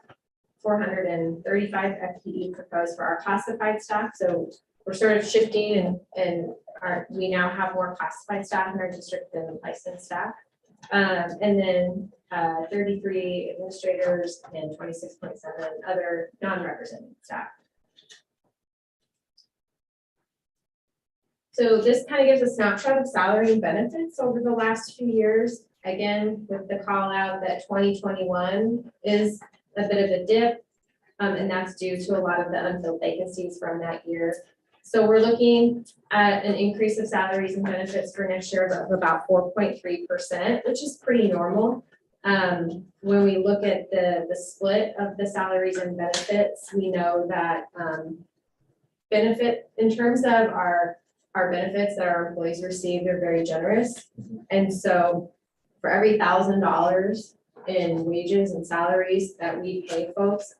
435 FTE proposed for our classified staff. So we're sort of shifting and we now have more classified staff in our district than licensed staff. And then 33 administrators and 26.7 other non-represented staff. So this kind of gives a snapshot of salary and benefits over the last few years. Again, with the call out that 2021 is a bit of a dip, and that's due to a lot of the unfilled vacancies from that year. So we're looking at an increase of salaries and benefits for next year of about 4.3%, which is pretty normal. When we look at the split of the salaries and benefits, we know that benefit in terms of our benefits that our employees receive, they're very generous. And so for every $1,000 in wages and salaries that we pay folks,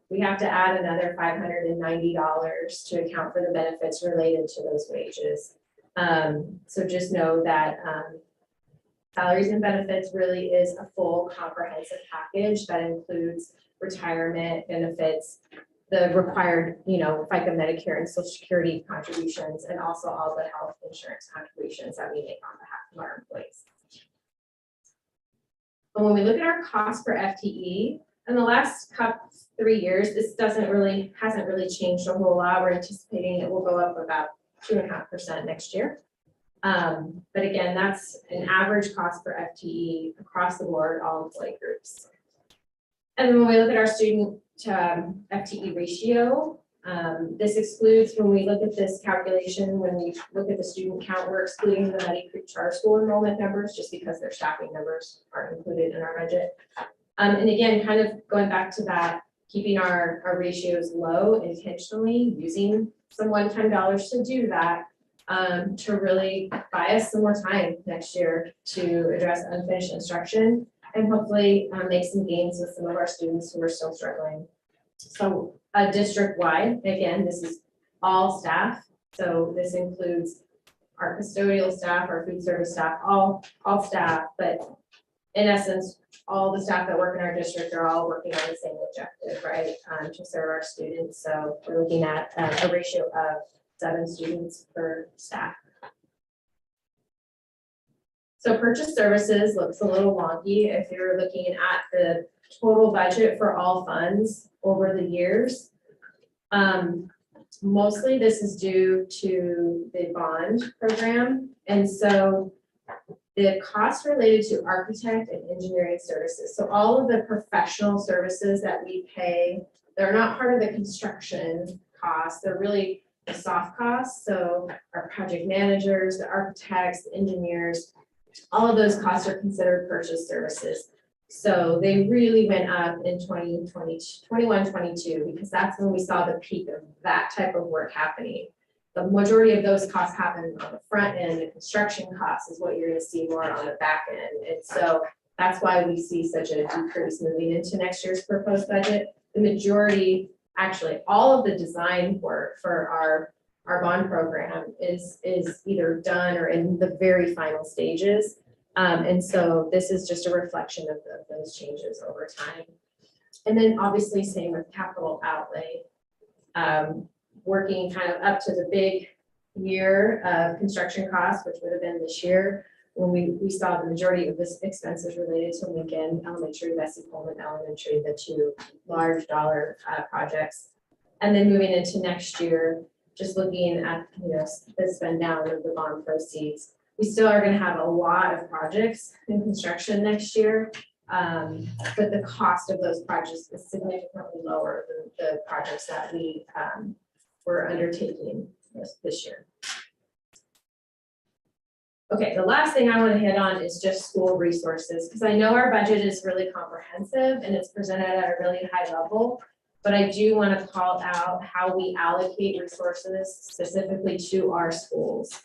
we have to add another $590 to account for the benefits related to those wages. So just know that salaries and benefits really is a full comprehensive package that includes retirement benefits, the required, FICA, Medicare, and Social Security contributions, and also all the health insurance contributions that we make on behalf of our employees. But when we look at our cost per FTE, in the last 3 years, this hasn't really changed a whole lot. We're anticipating it will go up about 2.5% next year. But again, that's an average cost per FTE across the board, all employee groups. And then when we look at our student to FTE ratio, this excludes, when we look at this calculation, when we look at the student count, we're excluding the Muddy Creek Charter School enrollment numbers just because their staffing numbers aren't included in our budget. And again, kind of going back to that, keeping our ratios low intentionally, using some one-time dollars to do that, to really buy us some more time next year to address unfinished instruction and hopefully make some gains with some of our students who are still struggling. So district-wide, again, this is all staff. So this includes our custodial staff, our food service staff, all staff, but in essence, all the staff that work in our district are all working on the same objective, right? To serve our students. So we're looking at a ratio of 7 students per staff. So purchase services looks a little wonky if you're looking at the total budget for all funds over the years. Mostly this is due to the bond program. And so the costs related to architect and engineering services. So all of the professional services that we pay, they're not part of the construction costs. They're really the soft costs. So our project managers, the architects, the engineers, all of those costs are considered purchase services. So they really went up in 2021-22 because that's when we saw the peak of that type of work happening. The majority of those costs happen on the front end. The construction costs is what you're going to see more on the back end. And so that's why we see such a decrease moving into next year's proposed budget. The majority, actually all of the design work for our bond program is either done or in the very final stages. And so this is just a reflection of those changes over time. And then obviously same with capital outlay. Working kind of up to the big year of construction costs, which would have been this year. when we saw the majority of this expenses related to Lincoln Elementary, Bessie Coleman Elementary, the two large dollar projects. And then moving into next year, just looking at, the spend down of the bond proceeds. We still are gonna have a lot of projects in construction next year. But the cost of those projects is significantly lower than the projects that we were undertaking this year. Okay, the last thing I want to hit on is just school resources, because I know our budget is really comprehensive and it's presented at a really high level. But I do want to call out how we allocate resources specifically to our schools.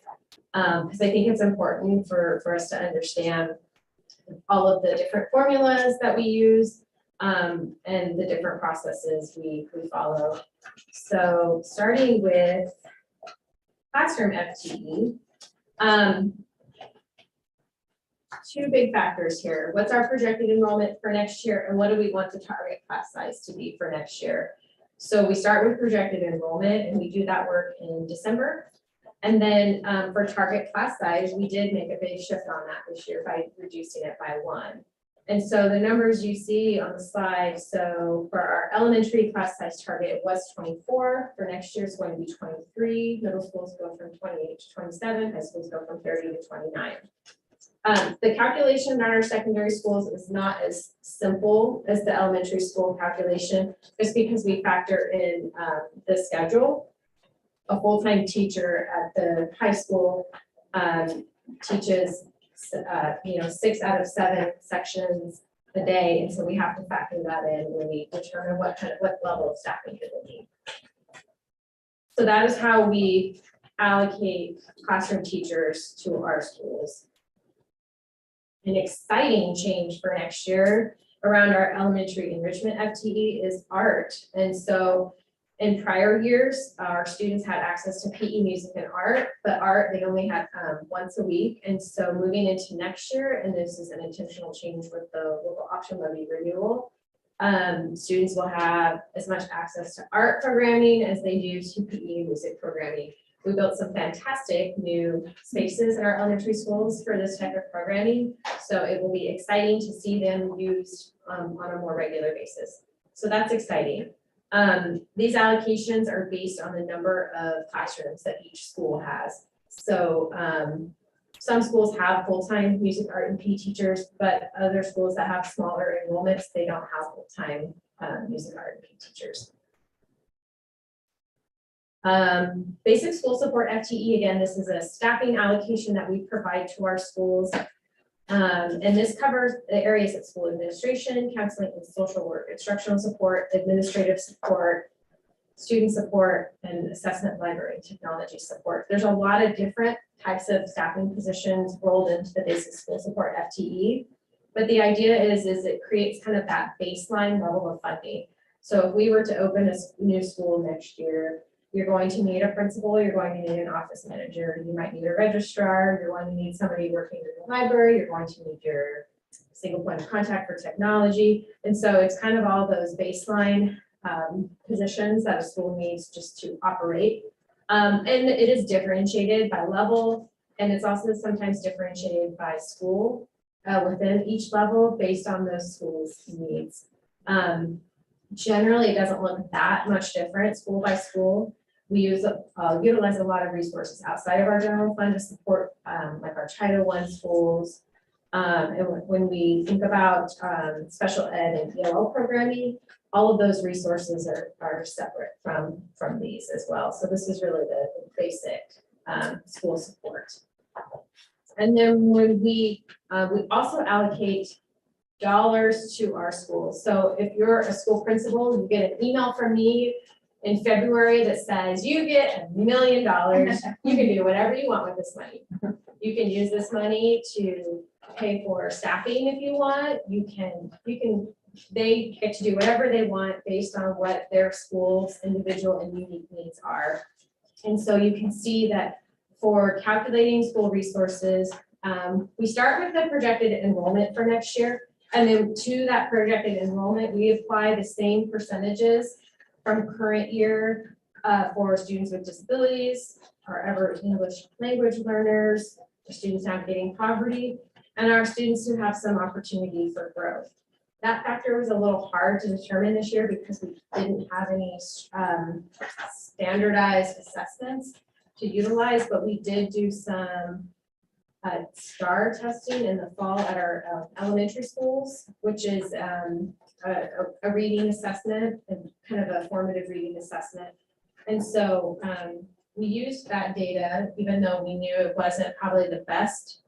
Because I think it's important for us to understand all of the different formulas that we use and the different processes we follow. So starting with classroom FTE, two big factors here. What's our projected enrollment for next year, and what do we want the target class size to be for next year? So we start with projected enrollment, and we do that work in December. And then for target class size, we did make a big shift on that this year by reducing it by 1. And so the numbers you see on the slide, so for our elementary class size target was 24. For next year, it's going to be 23. Middle schools go from 28 to 27. High schools go from 30 to 29. The calculation on our secondary schools is not as simple as the elementary school calculation, just because we factor in the schedule. A full-time teacher at the high school teaches, 6 out of 7 sections a day, and so we have to factor that in when we determine what level of staffing it will need. So that is how we allocate classroom teachers to our schools. An exciting change for next year around our elementary enrichment FTE is art. And so in prior years, our students had access to PE, music, and art, but art they only had once a week. And so moving into next year, and this is an intentional change with the local option levy renewal, students will have as much access to art programming as they do to PE music programming. We built some fantastic new spaces in our elementary schools for this type of programming. So it will be exciting to see them used on a more regular basis. So that's exciting. These allocations are based on the number of classrooms that each school has. So some schools have full-time music, art, and PE teachers, but other schools that have smaller enrollments, they don't have full-time music, art, and PE teachers. Basic school support FTE, again, this is a staffing allocation that we provide to our schools. And this covers the areas of school administration, counseling and social work, instructional support, administrative support, student support, and assessment, library, and technology support. There's a lot of different types of staffing positions rolled into the basic school support FTE. But the idea is it creates kind of that baseline level of funding. So if we were to open a new school next year, you're going to need a principal, you're going to need an office manager, you might need a registrar, you're going to need somebody working in the library, you're going to need your single point of contact for technology. And so it's kind of all those baseline positions that a school needs just to operate. And it is differentiated by level, and it's also sometimes differentiated by school within each level based on those schools' needs. Generally, it doesn't look that much different school by school. We utilize a lot of resources outside of our general fund to support like our Title I schools. And when we think about special ed and ELL programming, all of those resources are separate from these as well. So this is really the basic school support. And then when we also allocate dollars to our schools. So if you're a school principal, you get an email from me in February that says you get $1 million. You can do whatever you want with this money. You can use this money to pay for staffing if you want. They get to do whatever they want based on what their school's individual and unique needs are. And so you can see that for calculating school resources, we start with the projected enrollment for next year. And then to that projected enrollment, we apply the same percentages from current year for students with disabilities, our ever English language learners, our students navigating poverty, and our students who have some opportunity for growth. That factor was a little hard to determine this year because we didn't have any standardized assessments to utilize, but we did do some STAR testing in the fall at our elementary schools, which is a reading assessment and kind of a formative reading assessment. And so we used that data, even though we knew it wasn't probably the best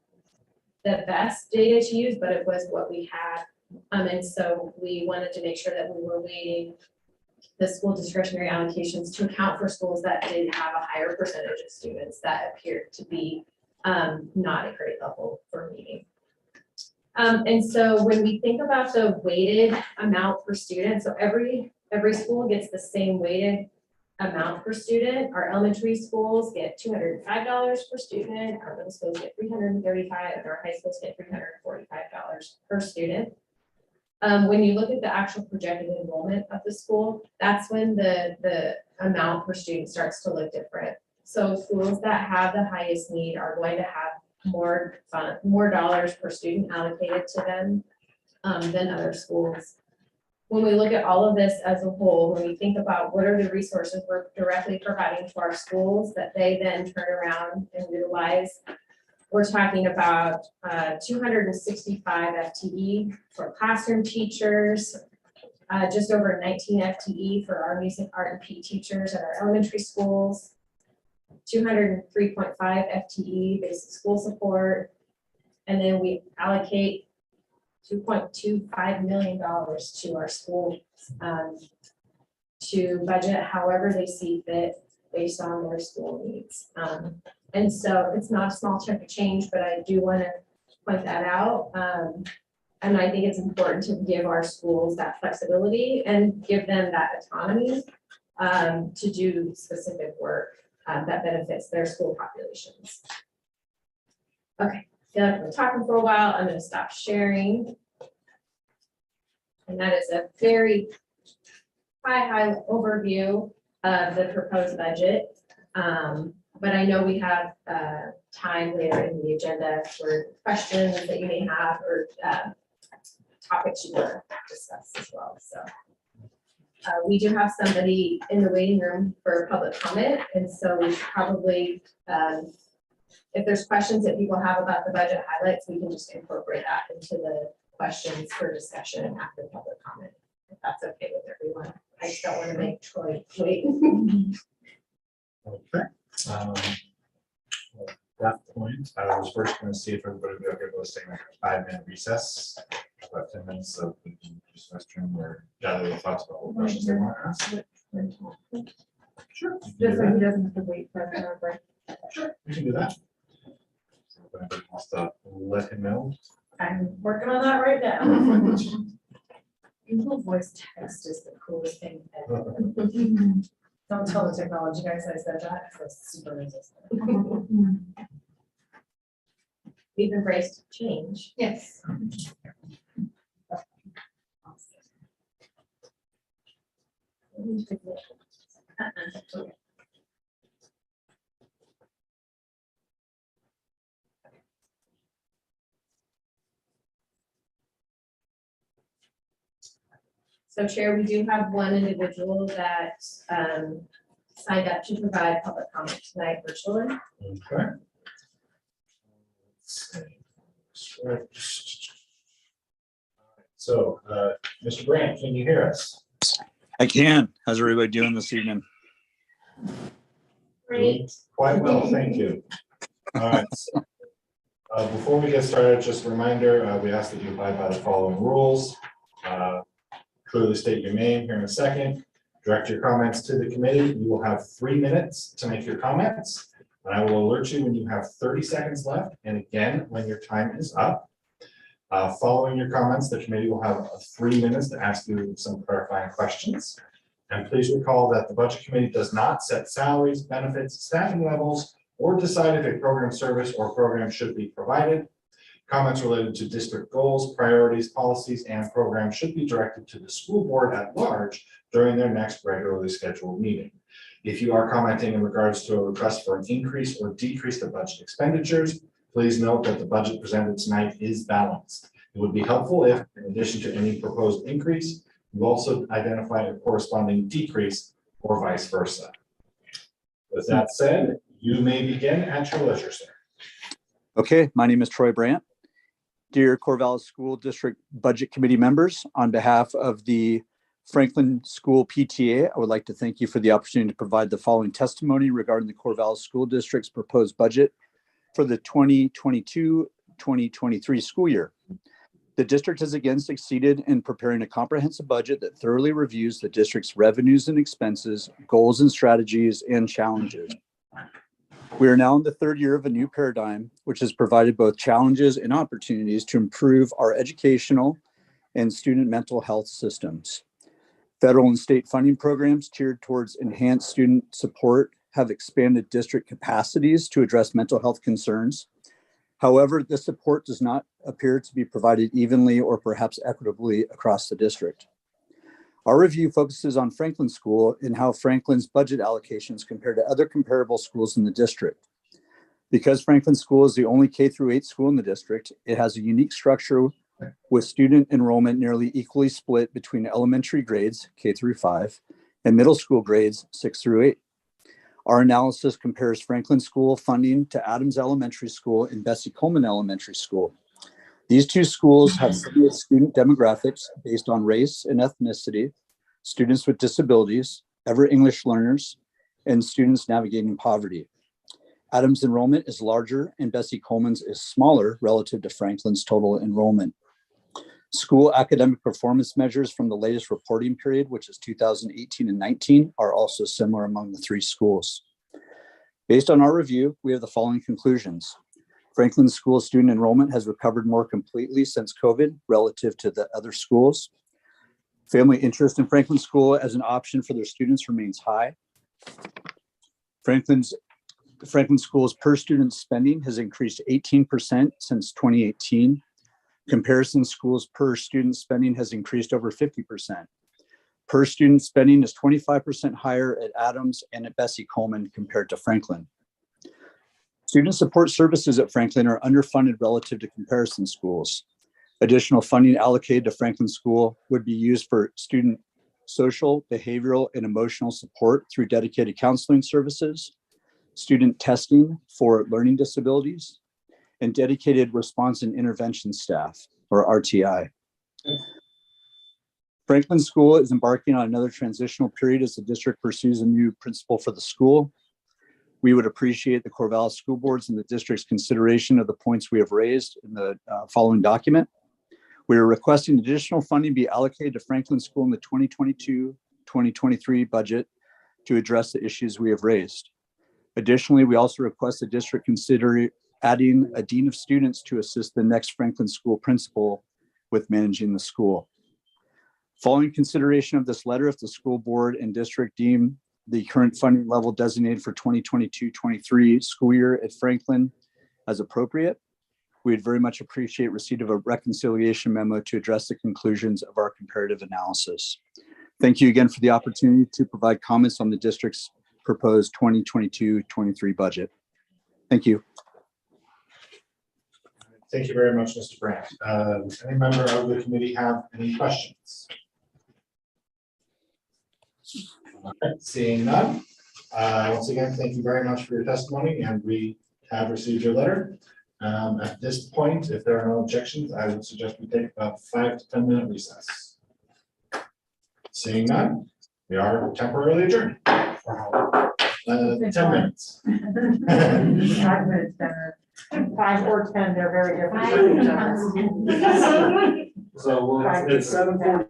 data to use, but it was what we had. And so we wanted to make sure that we were weighting the school discretionary allocations to account for schools that did have a higher percentage of students that appeared to be not a great level for meeting. And so when we think about the weighted amount per student, so every school gets the same weighted amount per student. Our elementary schools get $205 per student, our middle schools get $335, and our high schools get $345 per student. When you look at the actual projected enrollment of the school, that's when the amount per student starts to look different. So schools that have the highest need are going to have more dollars per student allocated to them than other schools. When we look at all of this as a whole, when we think about what are the resources we're directly providing to our schools that they then turn around and utilize, we're talking about 265 FTE for classroom teachers, just over 19 FTE for our music, art, and PE teachers at our elementary schools, 203.5 FTE basic school support, and then we allocate $2.25 million to our schools to budget however they see fit based on their school needs. And so it's not a small chunk of change, but I do want to point that out. And I think it's important to give our schools that flexibility and give them that autonomy to do specific work that benefits their school populations. Okay, I feel like we're talking for a while. I'm going to stop sharing. And that is a very high overview of the proposed budget. But I know we have time later in the agenda for questions that you may have or topics you want to discuss as well. So we do have somebody in the waiting room for public comment. And so we should probably, if there's questions that people have about the budget highlights, we can just incorporate that into the questions for discussion after public comment, if that's okay with everyone. I just don't want to make Troy wait. Okay. At that point, I was first going to see if everybody would be okay with us taking like a 5-minute recess, about 10 minutes of just restroom or gather the thoughts about what questions they want to ask. Sure. you can do Just so that. he doesn't have to wait for our break. Sure, we can do that. So if anybody wants to let him know. I'm working on that right now. Google voice text is the coolest thing ever. Don't tell the technology guys I said that, because it's super resistant. We've embraced change. Yes. So Chair, we do have one individual that signed up to provide public comment tonight virtually. Okay. Let's see. So, Mr. Brandt, can you hear us? I can. How's everybody doing this evening? Great. Quite well, thank you. All right. Before we get started, just a reminder, we ask that you abide by the following rules. Clearly state your name here in a second. Direct your comments to the committee. You will have 3 minutes to make your comments. And I will alert you when you have 30 seconds left, and again, when your time is up. Following your comments, the committee will have 3 minutes to ask you some clarifying questions. And please recall that the budget committee does not set salaries, benefits, staffing levels, or decide if a program service or program should be provided. Comments related to district goals, priorities, policies, and programs should be directed to the school board at large during their next regularly scheduled meeting. If you are commenting in regards to a request for an increase or decrease of budget expenditures, Please note that the budget presented tonight is balanced. It would be helpful if, in addition to any proposed increase, you also identify a corresponding decrease or vice versa. With that said, you may begin at your leisure, sir. Okay, my name is Troy Brandt. Dear Corvallis School District Budget Committee members, on behalf of the Franklin School PTA, I would like to thank you for the opportunity to provide the following testimony regarding the Corvallis School District's proposed budget for the 2022-2023 school year. The district has again succeeded in preparing a comprehensive budget that thoroughly reviews the district's revenues and expenses, goals and strategies, and challenges. We are now in the third year of a new paradigm, which has provided both challenges and opportunities to improve our educational and student mental health systems. Federal and state funding programs tiered towards enhanced student support have expanded district capacities to address mental health concerns. However, this support does not appear to be provided evenly or perhaps equitably across the district. Our review focuses on Franklin School and how Franklin's budget allocations compare to other comparable schools in the district. Because Franklin School is the only K-8 school in the district, it has a unique structure with student enrollment nearly equally split between elementary grades, K-5, and middle school grades, 6-8. Our analysis compares Franklin School funding to Adams Elementary School and Bessie Coleman Elementary School. These two schools have similar student demographics based on race and ethnicity, students with disabilities, ever English learners, and students navigating poverty. Adams' enrollment is larger and Bessie Coleman's is smaller relative to Franklin's total enrollment. School academic performance measures from the latest reporting period, which is 2018 and 19, are also similar among the three schools. Based on our review, we have the following conclusions. Franklin School student enrollment has recovered more completely since COVID relative to the other schools. Family interest in Franklin School as an option for their students remains high. Franklin School's per student spending has increased 18% since 2018. Comparison schools per student spending has increased over 50%. Per student spending is 25% higher at Adams and at Bessie Coleman compared to Franklin. Student support services at Franklin are underfunded relative to comparison schools. Additional funding allocated to Franklin School would be used for student social, behavioral, and emotional support through dedicated counseling services, student testing for learning disabilities, and dedicated response and intervention staff, or RTI. Franklin School is embarking on another transitional period as the district pursues a new principal for the school. We would appreciate the Corvallis School Board's and the district's consideration of the points we have raised in the following document. We are requesting additional funding be allocated to Franklin School in the 2022-2023 budget to address the issues we have raised. Additionally, we also request the district consider adding a dean of students to assist the next Franklin School principal with managing the school. Following consideration of this letter, if the school board and district deem the current funding level designated for 2022-23 school year at Franklin as appropriate, we'd very much appreciate receipt of a reconciliation memo to address the conclusions of our comparative analysis. Thank you again for the opportunity to provide comments on the district's proposed 2022-23 budget. Thank you. Thank you very much, Mr. Brandt. Any member of the committee have any questions? All right, seeing none. Once again, thank you very much for your testimony, and we have received your letter. At this point, if there are no objections, I would suggest we take about 5 to 10 minute recess. Seeing none, we are temporarily adjourned. 10 minutes. 5 minutes better. 5 or 10, they're very different. from each other. So it's 7:40.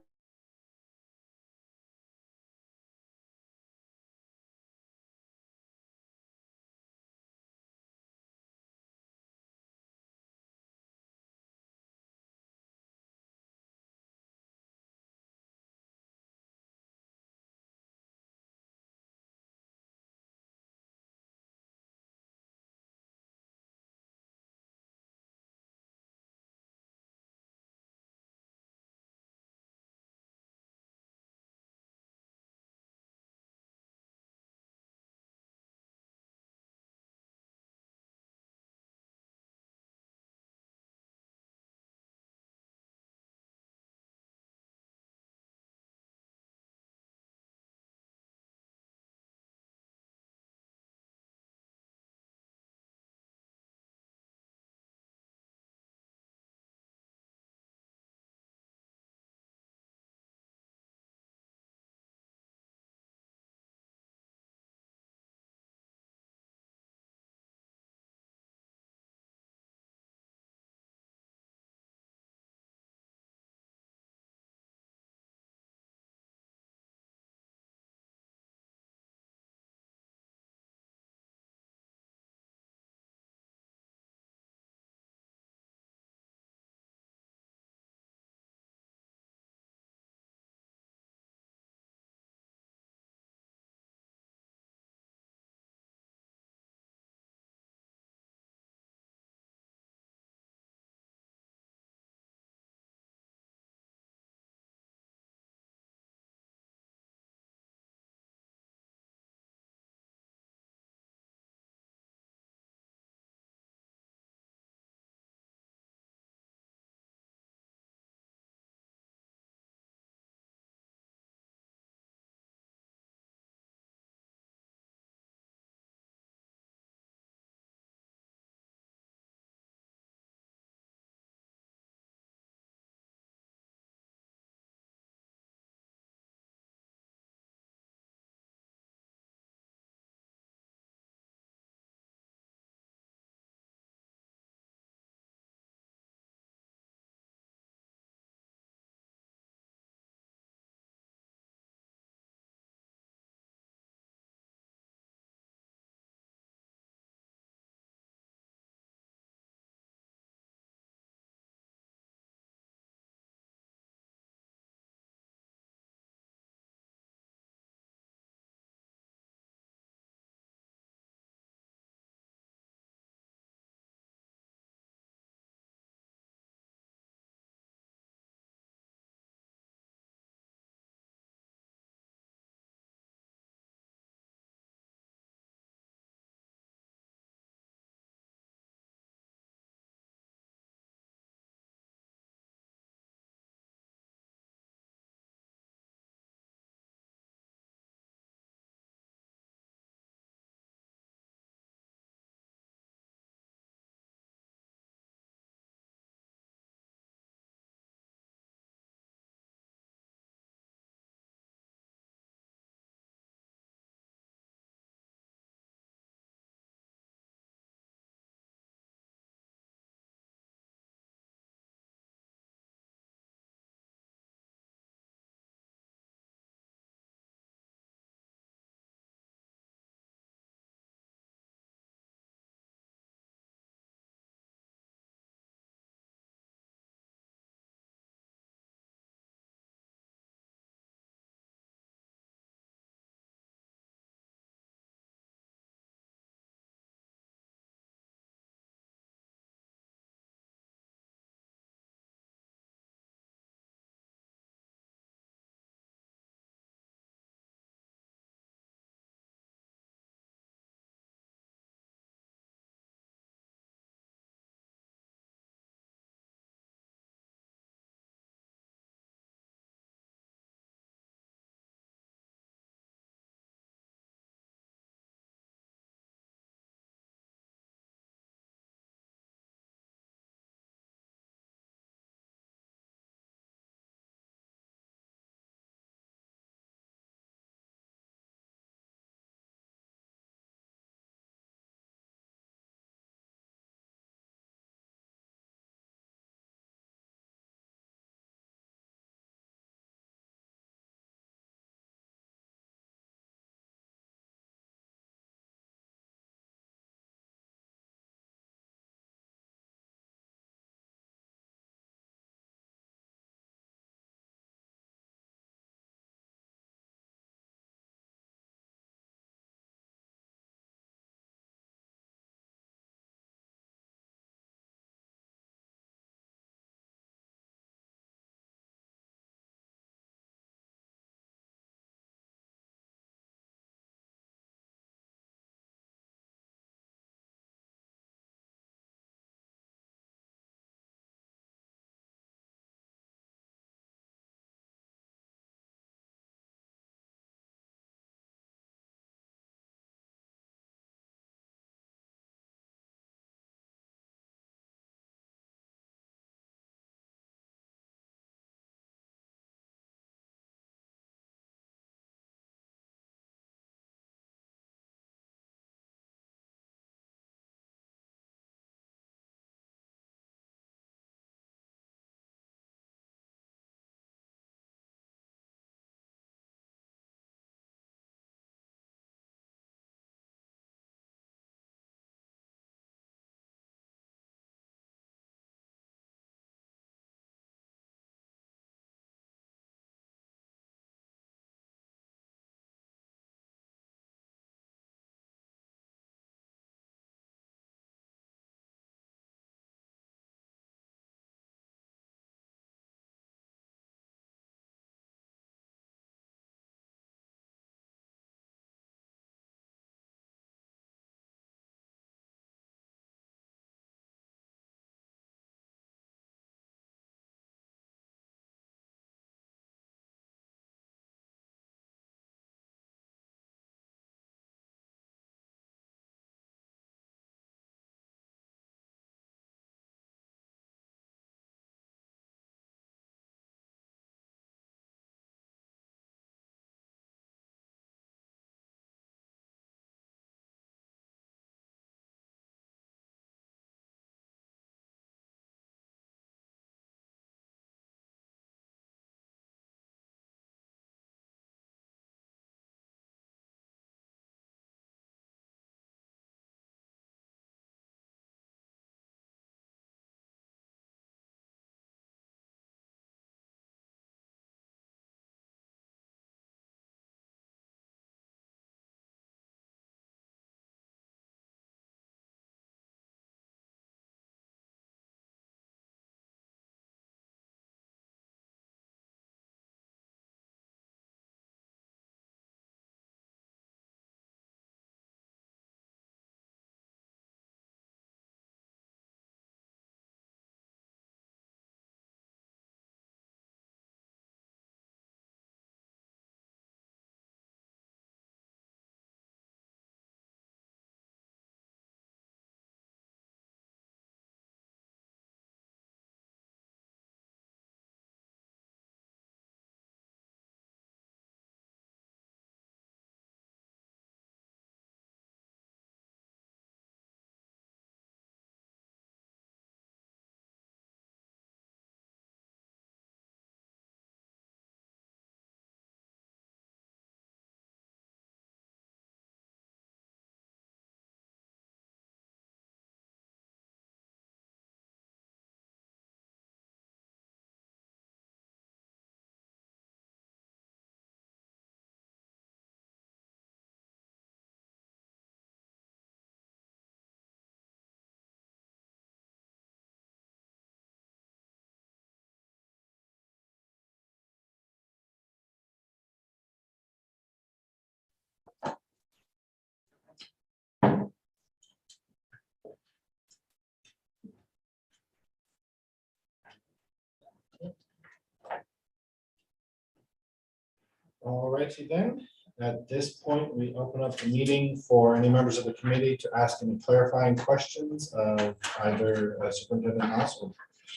All righty then. At this point, we open up the meeting for any members of the committee to ask any clarifying questions of either Superintendent Haas or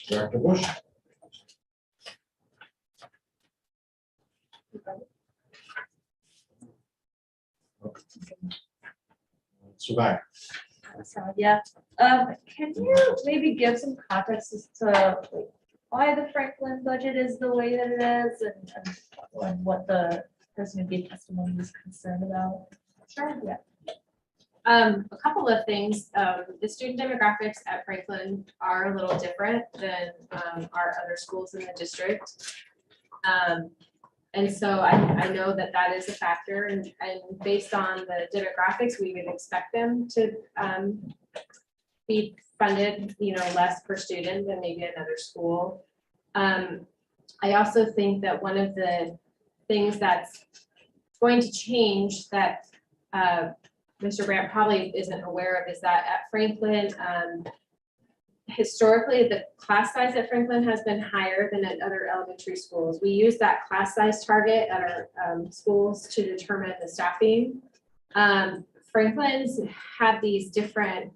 Director Bush. Survive. So, yeah, can you maybe give some context as to like, why the Franklin budget is the way that it is and what the person who gave testimony was concerned about? Sure. Yeah. A couple of things. The student demographics at Franklin are a little different than our other schools in the district. And so I know that that is a factor, and based on the demographics, we would expect them to be funded, less per student than maybe another school. I also think that one of the things that's going to change that Mr. Brandt probably isn't aware of is that at Franklin, historically, the class size at Franklin has been higher than at other elementary schools. We use that class size target at our schools to determine the staffing. Franklin's had these different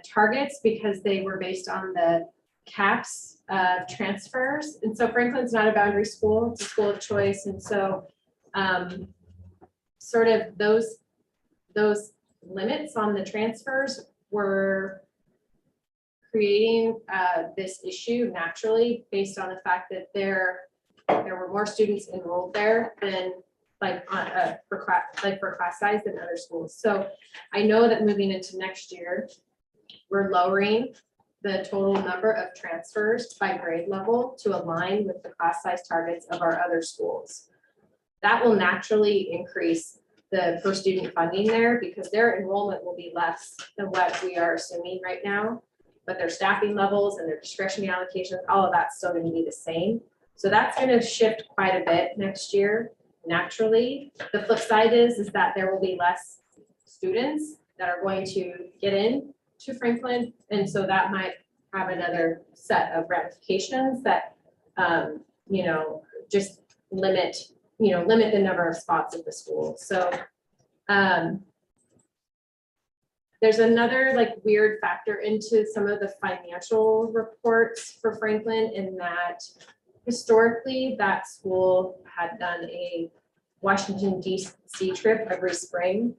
targets because they were based on the caps of transfers. And so Franklin's not a boundary school, it's a school of choice. And so sort of those limits on the transfers were creating this issue naturally based on the fact that there were more students enrolled there than for class size than other schools. So I know that moving into next year, we're lowering the total number of transfers by grade level to align with the class size targets of our other schools. That will naturally increase the per student funding there because their enrollment will be less than what we are assuming right now, but their staffing levels and their discretionary allocations, all of that's still going to be the same. So that's going to shift quite a bit next year naturally. The flip side is that there will be less students that are going to get in to Franklin. And so that might have another set of ramifications that, just limit the number of spots at the school. So there's another weird factor into some of the financial reports for Franklin in that historically that school had done a Washington DC trip every spring.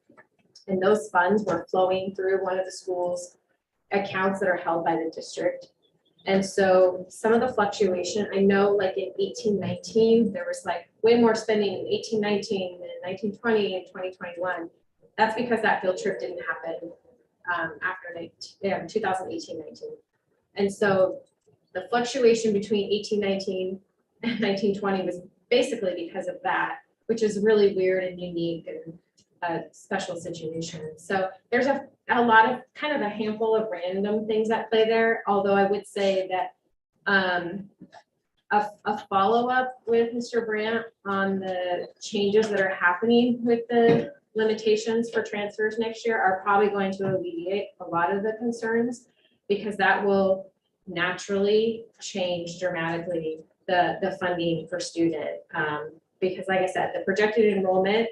And those funds were flowing through one of the school's accounts that are held by the district. And so some of the fluctuation, I know in 1819, there was way more spending in 1819 than 1920 and 2021. That's because that field trip didn't happen after 2018-19. And so the fluctuation between 1819 and 1920 was basically because of that, which is really weird and unique and a special situation. So there's a lot of kind of a handful of random things that play there, although I would say that a follow-up with Mr. Brandt on the changes that are happening with the limitations for transfers next year are probably going to alleviate a lot of the concerns because that will naturally change dramatically the funding per student. Because like I said, the projected enrollment,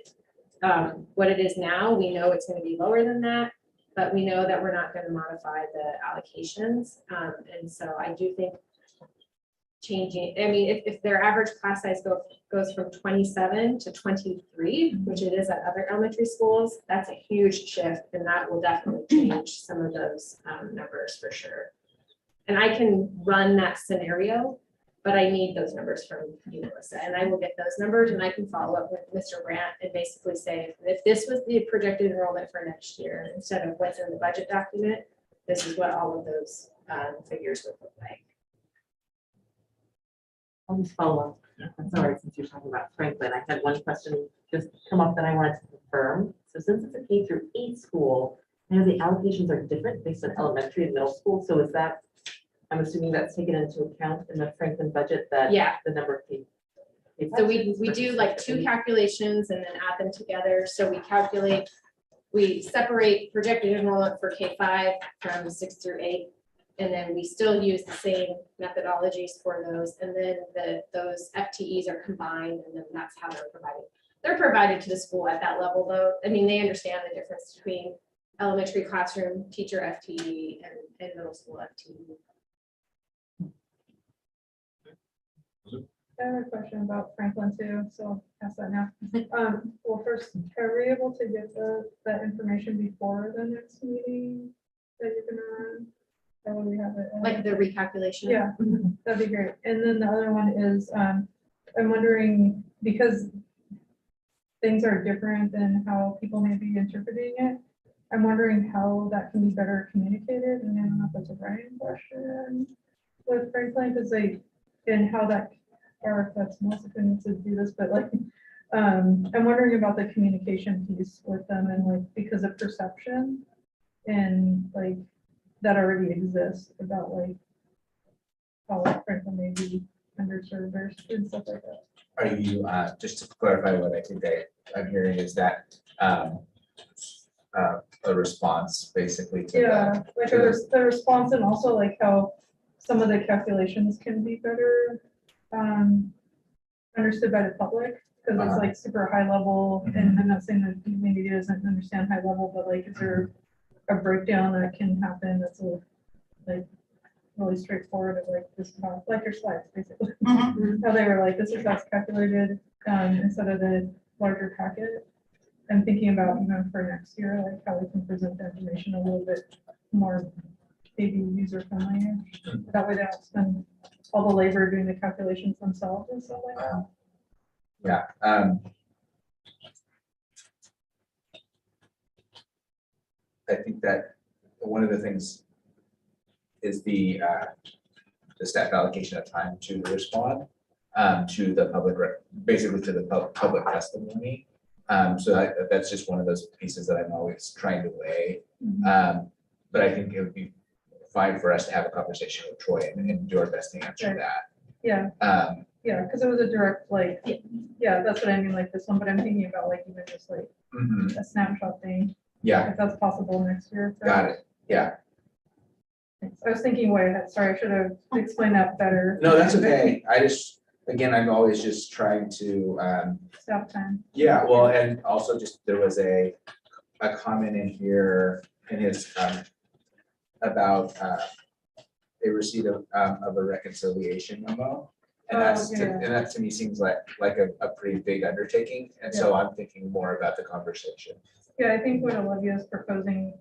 what it is now, we know it's going to be lower than that, but we know that we're not going to modify the allocations. And so I do think changing, if their average class size goes from 27 to 23, which it is at other elementary schools, that's a huge shift, and that will definitely change some of those numbers for sure. And I can run that scenario, but I need those numbers from you, Melissa, and I will get those numbers and I can follow up with Mr. Brandt and basically say, if this was the projected enrollment for next year, instead of what's in the budget document, this is what all of those figures would look like. I'll just follow up. I'm sorry, since you're talking about Franklin, I had one question just come up that I wanted to confirm. So since it's a K-8 school, I know the allocations are different based on elementary and middle school. So is that, I'm assuming that's taken into account in the Franklin budget that the number of K-5 So we do two calculations and then add them together. So we separate projected enrollment for K-5 from 6 through 8. And then we still use the same methodologies for those, and then those FTEs are combined, and then that's how they're provided. They're provided to the school at that level, though. I mean, they understand the difference between elementary classroom teacher FTE and middle school FTE. I have a question about Franklin too, so I'll ask that now. Well, first, are we able to get that information before the next meeting that you're gonna run? Or will we have it? Like the recalculation. Yeah, that'd be great. And then the other one is, I'm wondering, because things are different than how people may be interpreting it, I'm wondering how that can be better communicated, and I don't know if that's a writing question with Franklin, because and how that, or if that's Melissa who needs to do this, but like, I'm wondering about the communication piece with them, and like, because of perception and like, that already exists about like, how Franklin may be underserved or and stuff like that. Are you, just to clarify what I think I'm hearing is that a response basically to Yeah, like the response, and also like how some of the calculations can be better understood by the public, because it's like super high level, and I'm not saying that the community doesn't understand high level, but like, is there a breakdown that can happen that's like really straightforward, of like this, like your slides, basically. How they were like, this is how it's calculated, instead of the larger packet. I'm thinking about even for next year, like how we can present the information a little bit more maybe user friendly. That way they don't spend all the labor doing the calculations themselves and stuff like that. Yeah. I think that one of the things is the staff allocation of time to respond to the public, basically to the public testimony. So that's just one of those pieces that I'm always trying to weigh. But I think it would be fine for us to have a conversation with Troy and do our best to answer that. Yeah. Yeah, because it was a direct, like, yeah, that's what I mean, like this one, but I'm thinking about like even just like a snapshot thing. Yeah. If that's possible next year. Got it. Yeah. I was thinking way ahead. Sorry, I should have explained that better. No, that's okay. I just, again, I'm always just trying to, Stop time. yeah, well, and also just, there was a comment in here in his, about a receipt of a reconciliation memo. And that's, and that to me seems like a pretty big undertaking. And so I'm thinking more about the conversation. Yeah, I think what Olivia is providing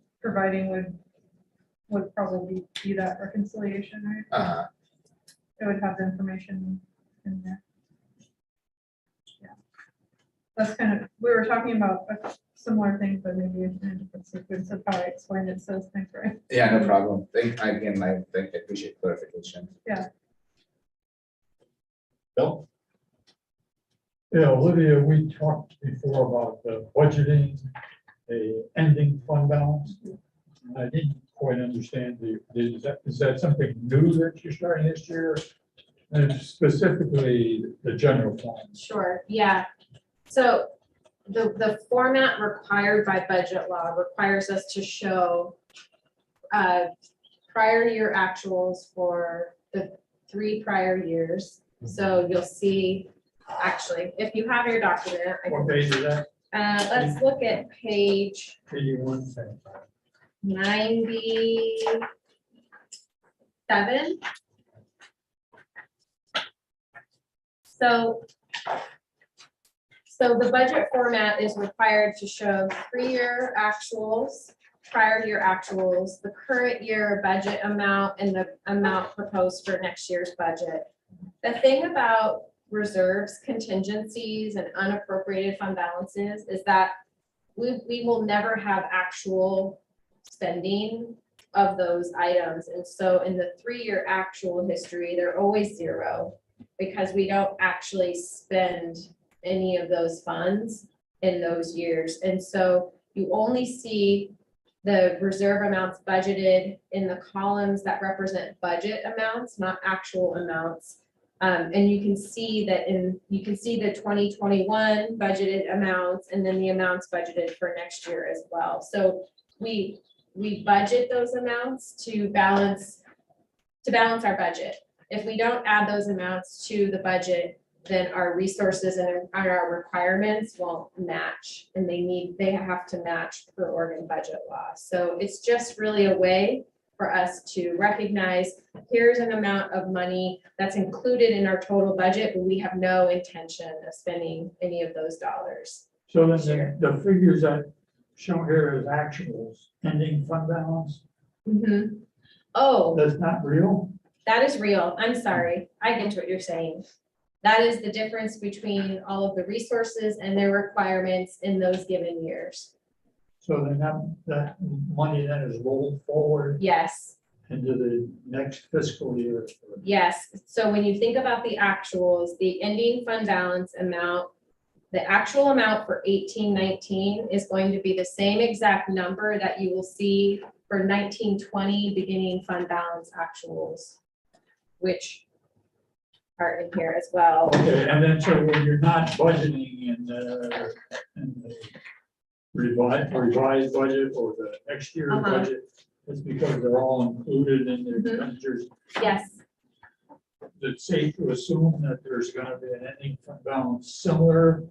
would probably be that reconciliation, right? It would have the information in there. Yeah. That's kind of, we were talking about a similar thing, but maybe in a different sequence of how I explained it, so thanks, right? Yeah, no problem. Again, I appreciate clarification. Yeah. Bill? Yeah, Olivia, we talked before about the budgeting, the ending fund balance. I didn't quite understand is that something new that you're starting this year? And specifically the general fund. Sure, yeah. So the format required by budget law requires us to show prior year actuals for the 3 prior years. So you'll see, actually, if you have your document. What page is that? Let's look at page 81. 97. So the budget format is required to show 3-year actuals, prior year actuals, the current year budget amount, and the amount proposed for next year's budget. The thing about reserves, contingencies, and unappropriated fund balances is that we will never have actual spending of those items. And so in the 3-year actual history, they're always 0 because we don't actually spend any of those funds in those years. And so you only see the reserve amounts budgeted in the columns that represent budget amounts, not actual amounts. And you can see that you can see the 2021 budgeted amounts and then the amounts budgeted for next year as well. So we budget those amounts to balance to balance our budget. If we don't add those amounts to the budget, then our resources and our requirements won't match, and they have to match per Oregon budget law. So it's just really a way for us to recognize, here's an amount of money that's included in our total budget, but we have no intention of spending any of those dollars. So then the figures that shown here as actuals, ending fund balance, Oh, that's not real? that is real. I'm sorry. I get what you're saying. That is the difference between all of the resources and their requirements in those given years. So then that money then is rolled forward Yes, into the next fiscal year. yes. So when you think about the actuals, the ending fund balance amount, the actual amount for 18-19 is going to be the same exact number that you will see for 19-20 beginning fund balance actuals, which are in here as well. Okay, and then so when you're not budgeting in the revised budget or the next year's Uh-huh. budget, it's because they're all included in the Mhm. expenditures. Yes, Is it safe to assume that there's gonna be an ending fund balance similar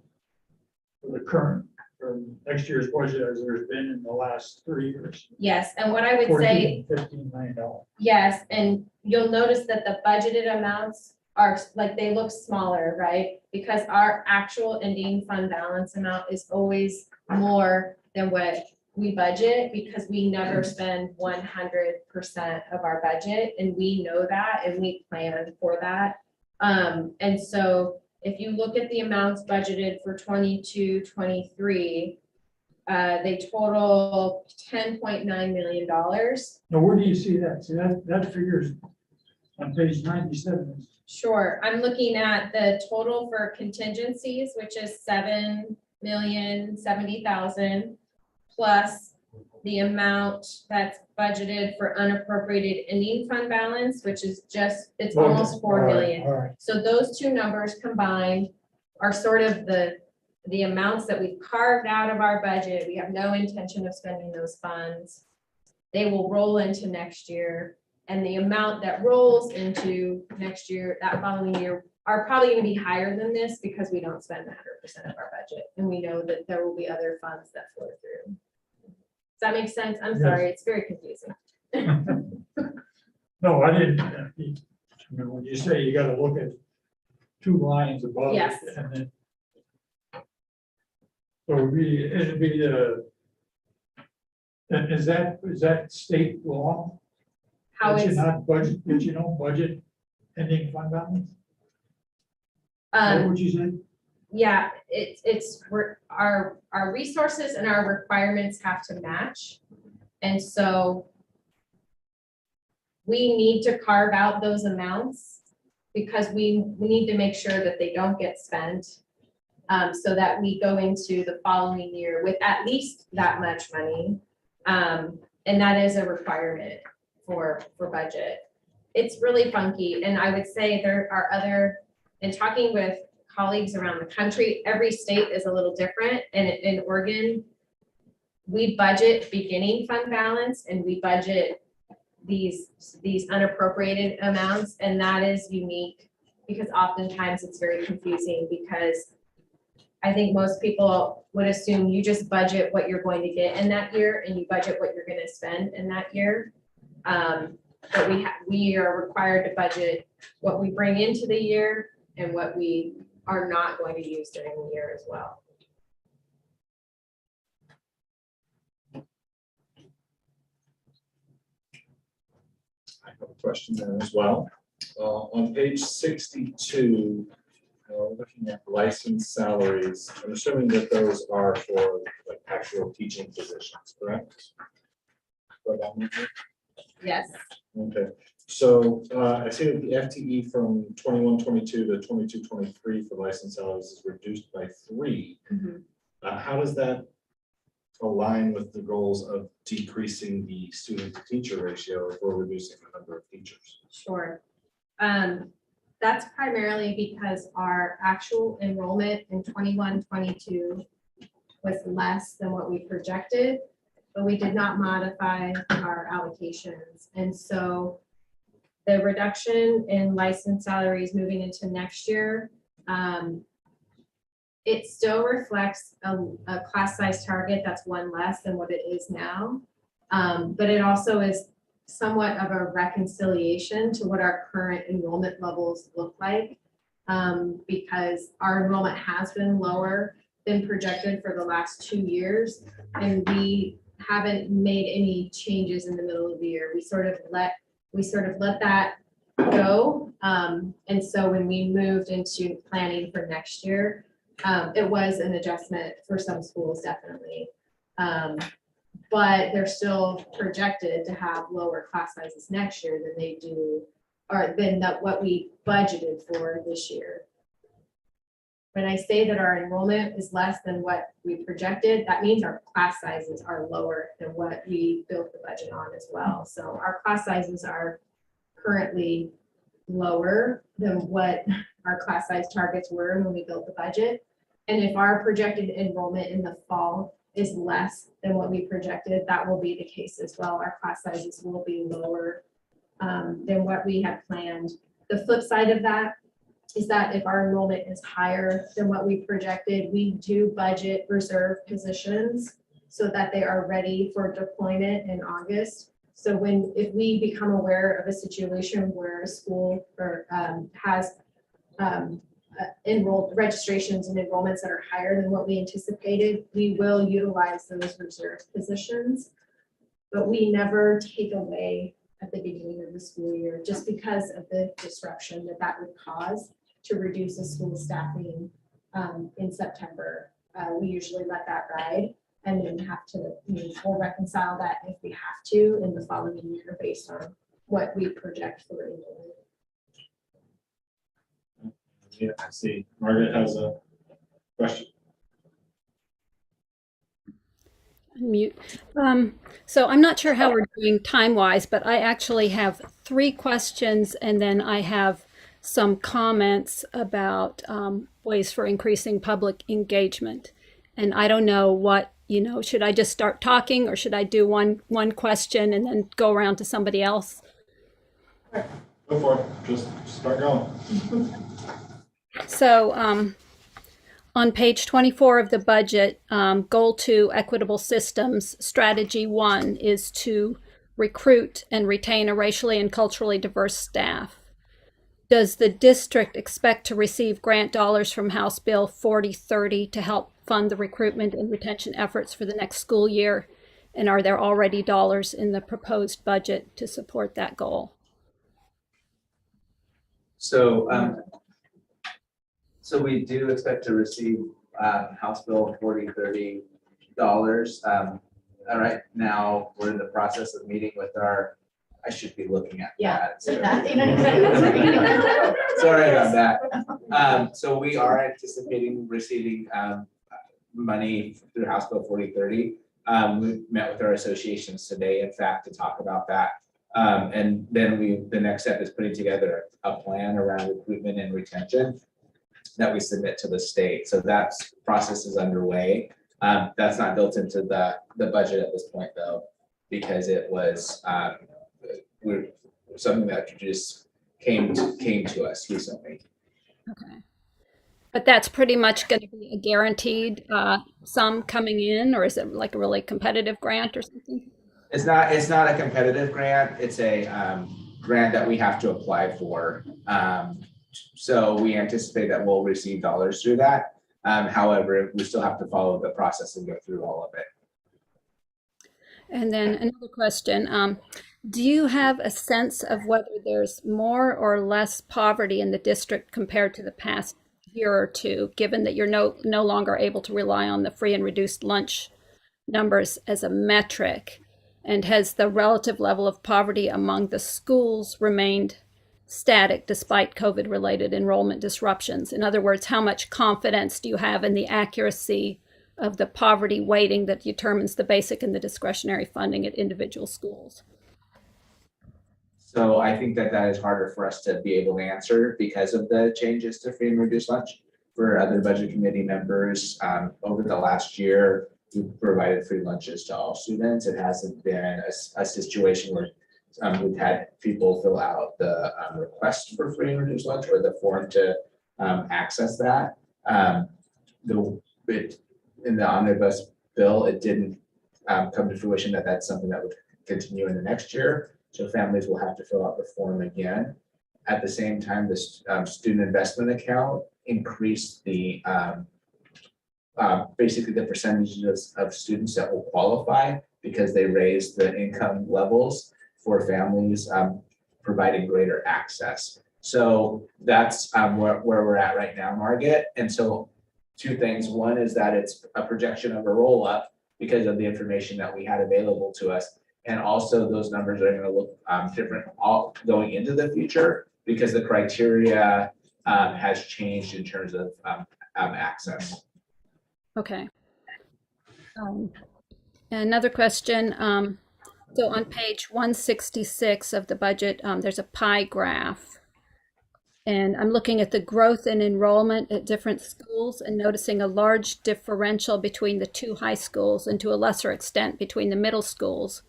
to the current, or next year's budget as there's been in the last 3 years? yes. And what I would say, 15 million dollars. yes, and you'll notice that the budgeted amounts are like, they look smaller, right? Because our actual ending fund balance amount is always more than what we budget, because we never spend 100% of our budget, and we know that, and we plan for that. And so if you look at the amounts budgeted for 22-23, they total $10.9 million. Now, where do you see that? See, that figure's on page 97. Sure, I'm looking at the total for contingencies, which is $7,070,000 plus the amount that's budgeted for unappropriated ending fund balance, which is just, it's almost 4 million. All right. So those two numbers combined are sort of the amounts that we've carved out of our budget. We have no intention of spending those funds. They will roll into next year. And the amount that rolls into next year, that following year, are probably gonna be higher than this because we don't spend 100% of our budget. And we know that there will be other funds that flow through. Does that make sense? I'm Yes. sorry, it's very confusing. No, I didn't. I mean, when you say you gotta look at 2 lines above it, Yes. and then. So it'd be the. And is that state law? How That you is, not budget, that you don't budget ending fund balance? Is that what you said? yeah, our resources and our requirements have to match. And so we need to carve out those amounts because we need to make sure that they don't get spent. So that we go into the following year with at least that much money. And that is a requirement for budget. It's really funky. And I would say there are other, in talking with colleagues around the country, every state is a little different. And in Oregon, we budget beginning fund balance and we budget these unappropriated amounts. And that is unique because oftentimes it's very confusing because I think most people would assume you just budget what you're going to get in that year and you budget what you're going to spend in that year. But we are required to budget what we bring into the year and what we are not going to use during the year as well. I have a question there as well. On page 62, looking at license salaries, I'm assuming that those are for like actual teaching positions, correct? Yes. Okay, so I see that the FTE from 21-22 to 22-23 for license salaries is reduced by 3. Mhm. How does that align with the goals of decreasing the student to teacher ratio if we're reducing the number of teachers? Sure. That's primarily because our actual enrollment in 21-22 was less than what we projected, but we did not modify our allocations. And so the reduction in license salaries moving into next year, it still reflects a class size target that's one less than what it is now. But it also is somewhat of a reconciliation to what our current enrollment levels look like. Because our enrollment has been lower than projected for the last 2 years, and we haven't made any changes in the middle of the year. We sort of let that go. And so when we moved into planning for next year, it was an adjustment for some schools, definitely. But they're still projected to have lower class sizes next year than they do, or than what we budgeted for this year. When I say that our enrollment is less than what we projected, that means our class sizes are lower than what we built the budget on as well. So our class sizes are currently lower than what our class size targets were when we built the budget. And if our projected enrollment in the fall is less than what we projected, that will be the case as well. Our class sizes will be lower than what we had planned. The flip side of that is that if our enrollment is higher than what we projected, we do budget reserve positions so that they are ready for deployment in August. So if we become aware of a situation where a school has enrolled registrations and enrollments that are higher than what we anticipated, we will utilize those reserve positions. But we never take away at the beginning of the school year, just because of the disruption that would cause to reduce the school staffing in September. We usually let that ride and then we'll reconcile that if we have to in the following year based on what we project for enrollment. Yeah, I see. Margaret has a question. Mute. So I'm not sure how we're doing time-wise, but I actually have 3 questions, and then I have some comments about ways for increasing public engagement. And I don't know what, should I just start talking, or should I do one question and then go around to somebody else? Go for it. Just start going. So on page 24 of the budget, goal 2, equitable systems, strategy 1 is to recruit and retain a racially and culturally diverse staff. Does the district expect to receive grant dollars from House Bill 4030 to help fund the recruitment and retention efforts for the next school year? And are there already dollars in the proposed budget to support that goal? So, so we do expect to receive House Bill 4030 dollars. All right, now we're in the process of meeting with I should be looking at that. So. Sorry about that. So we are anticipating receiving money through House Bill 4030. We met with our associations today, in fact, to talk about that. And then the next step is putting together a plan around recruitment and retention that we submit to the state. So that process is underway. That's not built into the budget at this point, though, because it was something that just came to us recently. Okay. But that's pretty much going to be a guaranteed sum coming in, or is it like a really competitive grant or something? It's not a competitive grant. It's a grant that we have to apply for. So we anticipate that we'll receive dollars through that. However, we still have to follow the process and go through all of it. And then another question. Do you have a sense of whether there's more or less poverty in the district compared to the past year or two, given that you're no longer able to rely on the free and reduced lunch numbers as a metric? And has the relative level of poverty among the schools remained static despite COVID-related enrollment disruptions? In other words, how much confidence do you have in the accuracy of the poverty weighting that determines the basic and the discretionary funding at individual schools? So I think that is harder for us to be able to answer because of the changes to free and reduced lunch. For other budget committee members, over the last year, we've provided free lunches to all students. It hasn't been a situation where we've had people fill out the request for free and reduced lunch or the form to access that. In the omnibus bill, it didn't come to fruition that that's something that would continue in the next year. So families will have to fill out the form again. At the same time, this student investment account increased the basically the percentages of students that will qualify because they raised the income levels for families, providing greater access. So that's where we're at right now, Margaret. And so two things. One is that it's a projection of a roll up because of the information that we had available to us. And also those numbers are going to look different all going into the future because the criteria has changed in terms of access. Okay. Another question. So on page 166 of the budget, there's a pie graph. And I'm looking at the growth in enrollment at different schools and noticing a large differential between the two high schools and to a lesser extent between the middle schools.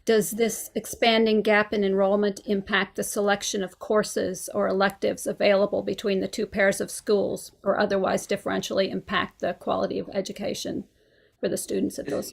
Does this expanding gap in enrollment impact the selection of courses or electives available between the two pairs of schools or otherwise differentially impact the quality of education for the students at those?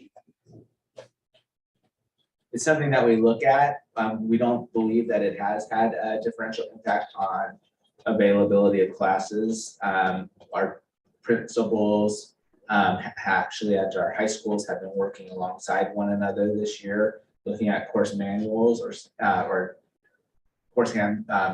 It's something that we look at. We don't believe that it has had a differential impact on availability of classes. Our principals actually at our high schools have been working alongside one another this year, looking at course manuals or course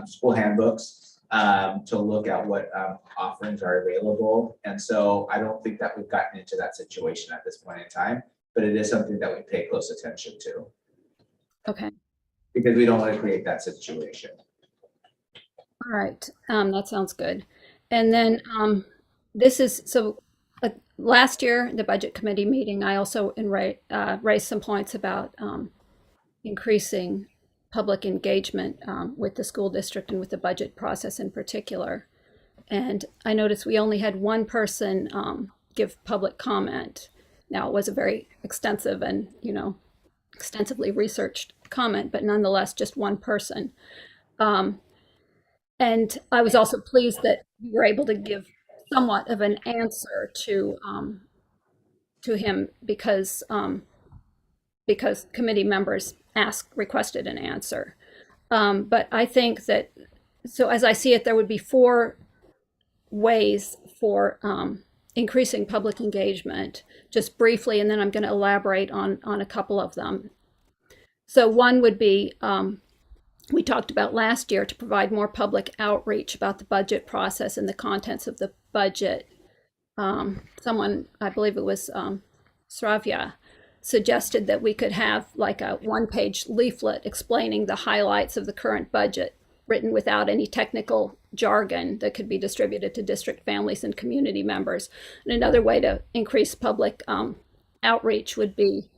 school handbooks to look at what offerings are available. And so I don't think that we've gotten into that situation at this point in time, but it is something that we pay close attention to. Okay. Because we don't want to create that situation. All right. That sounds good. And then this is, so last year, the budget committee meeting, I also raised some points about increasing public engagement with the school district and with the budget process in particular. And I noticed we only had one person give public comment. Now, it was a very extensive and, extensively researched comment, but nonetheless, just one person. And I was also pleased that we were able to give somewhat of an answer to him because committee members requested an answer. But I think that, so as I see it, there would be 4 ways for increasing public engagement, just briefly, and then I'm going to elaborate on a couple of them. So one would be, we talked about last year, to provide more public outreach about the budget process and the contents of the budget. Someone, I believe it was Sravya, suggested that we could have like a 1-page leaflet explaining the highlights of the current budget, written without any technical jargon, that could be distributed to district families and community members. And another way to increase public outreach would be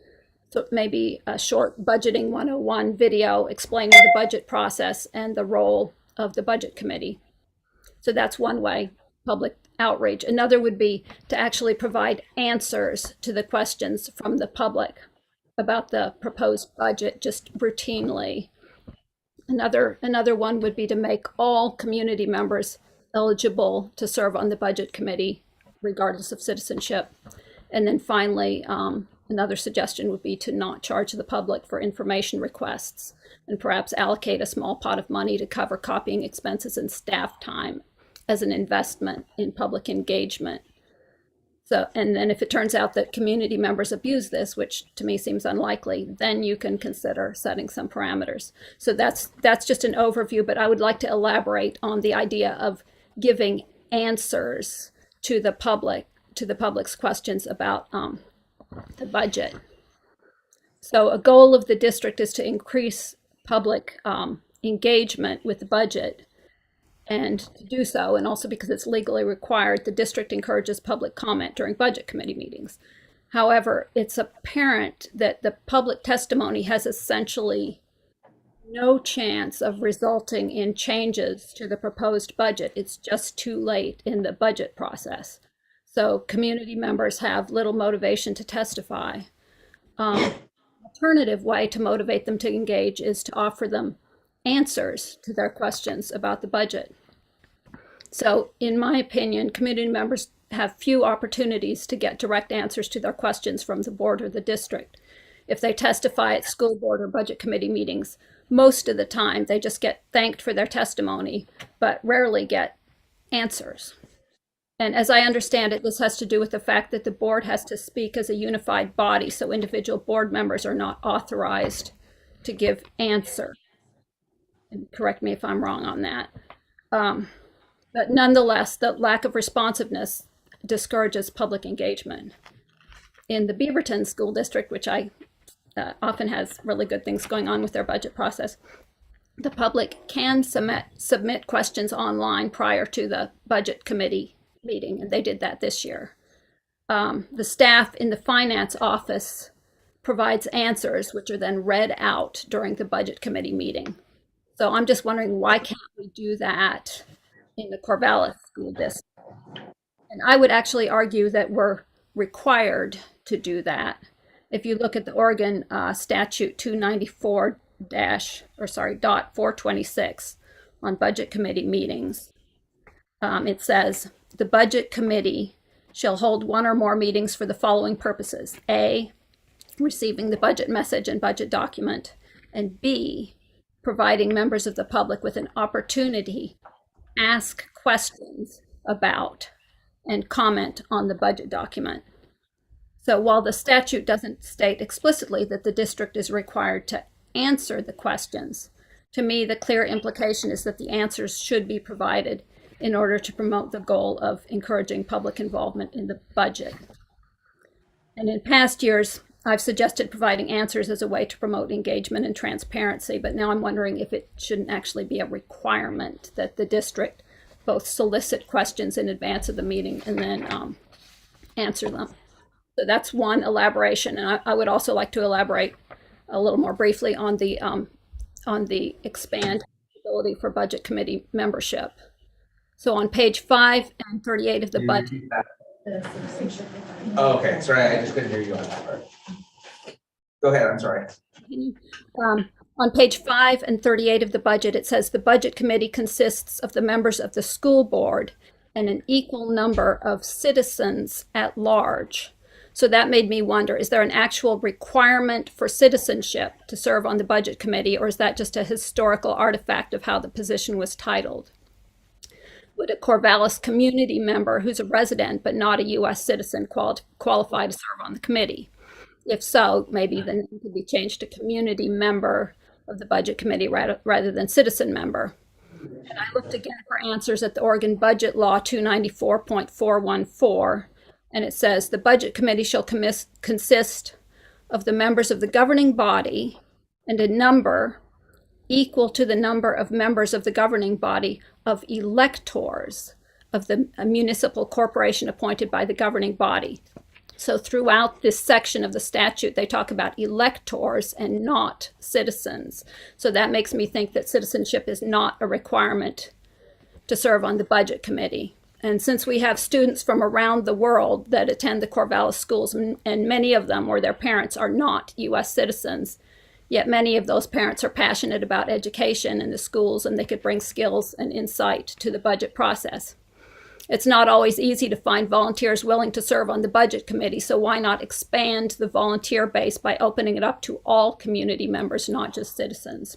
maybe a short budgeting 101 video explaining the budget process and the role of the budget committee. So that's one way, public outreach. Another would be to actually provide answers to the questions from the public about the proposed budget just routinely. Another one would be to make all community members eligible to serve on the budget committee, regardless of citizenship. And then finally, another suggestion would be to not charge the public for information requests and perhaps allocate a small pot of money to cover copying expenses and staff time as an investment in public engagement. So, and then if it turns out that community members abuse this, which to me seems unlikely, then you can consider setting some parameters. So that's just an overview, but I would like to elaborate on the idea of giving answers to the public's questions about the budget. So a goal of the district is to increase public engagement with the budget. And to do so, and also because it's legally required, the district encourages public comment during budget committee meetings. However, it's apparent that the public testimony has essentially no chance of resulting in changes to the proposed budget. It's just too late in the budget process. So community members have little motivation to testify. alternative way to motivate them to engage is to offer them answers to their questions about the budget. So in my opinion, community members have few opportunities to get direct answers to their questions from the board or the district. If they testify at school board or budget committee meetings, most of the time they just get thanked for their testimony, but rarely get answers. And as I understand it, this has to do with the fact that the board has to speak as a unified body, so individual board members are not authorized to give answer. And correct me if I'm wrong on that. But nonetheless, the lack of responsiveness discourages public engagement. In the Beaverton School District, which I often has really good things going on with their budget process, the public can submit questions online prior to the budget committee meeting, and they did that this year. The staff in the finance office provides answers, which are then read out during the budget committee meeting. So I'm just wondering, why can't we do that in the Corvallis School District? And I would actually argue that we're required to do that. If you look at the Oregon statute 294-426 on budget committee meetings, it says the budget committee shall hold one or more meetings for the following purposes: A, receiving the budget message and budget document, and B, providing members of the public with an opportunity to ask questions about and comment on the budget document. So while the statute doesn't state explicitly that the district is required to answer the questions, to me, the clear implication is that the answers should be provided in order to promote the goal of encouraging public involvement in the budget. And in past years, I've suggested providing answers as a way to promote engagement and transparency, but now I'm wondering if it shouldn't actually be a requirement that the district both solicit questions in advance of the meeting and then answer them. So that's one elaboration, and I would also like to elaborate a little more briefly on the expand ability for budget committee membership. So on page 5 and 38 of the budget. Oh, okay, sorry, I just couldn't hear you on that part. Go ahead, I'm sorry. On page 5 and 38 of the budget, it says the budget committee consists of the members of the school board and an equal number of citizens at large. So that made me wonder, is there an actual requirement for citizenship to serve on the budget committee, or is that just a historical artifact of how the position was titled? Would a Corvallis community member who's a resident but not a U.S. citizen qualify to serve on the committee? If so, maybe the name could be changed to community member of the budget committee rather than citizen member. And I looked again for answers at the Oregon Budget Law 294.414, and it says the budget committee shall consist of the members of the governing body and a number equal to the number of members of the governing body of electors of the municipal corporation appointed by the governing body. So throughout this section of the statute, they talk about electors and not citizens. So that makes me think that citizenship is not a requirement to serve on the budget committee. And since we have students from around the world that attend the Corvallis schools, and many of them or their parents are not U.S. citizens, yet many of those parents are passionate about education in the schools, and they could bring skills and insight to the budget process. It's not always easy to find volunteers willing to serve on the budget committee, so why not expand the volunteer base by opening it up to all community members, not just citizens?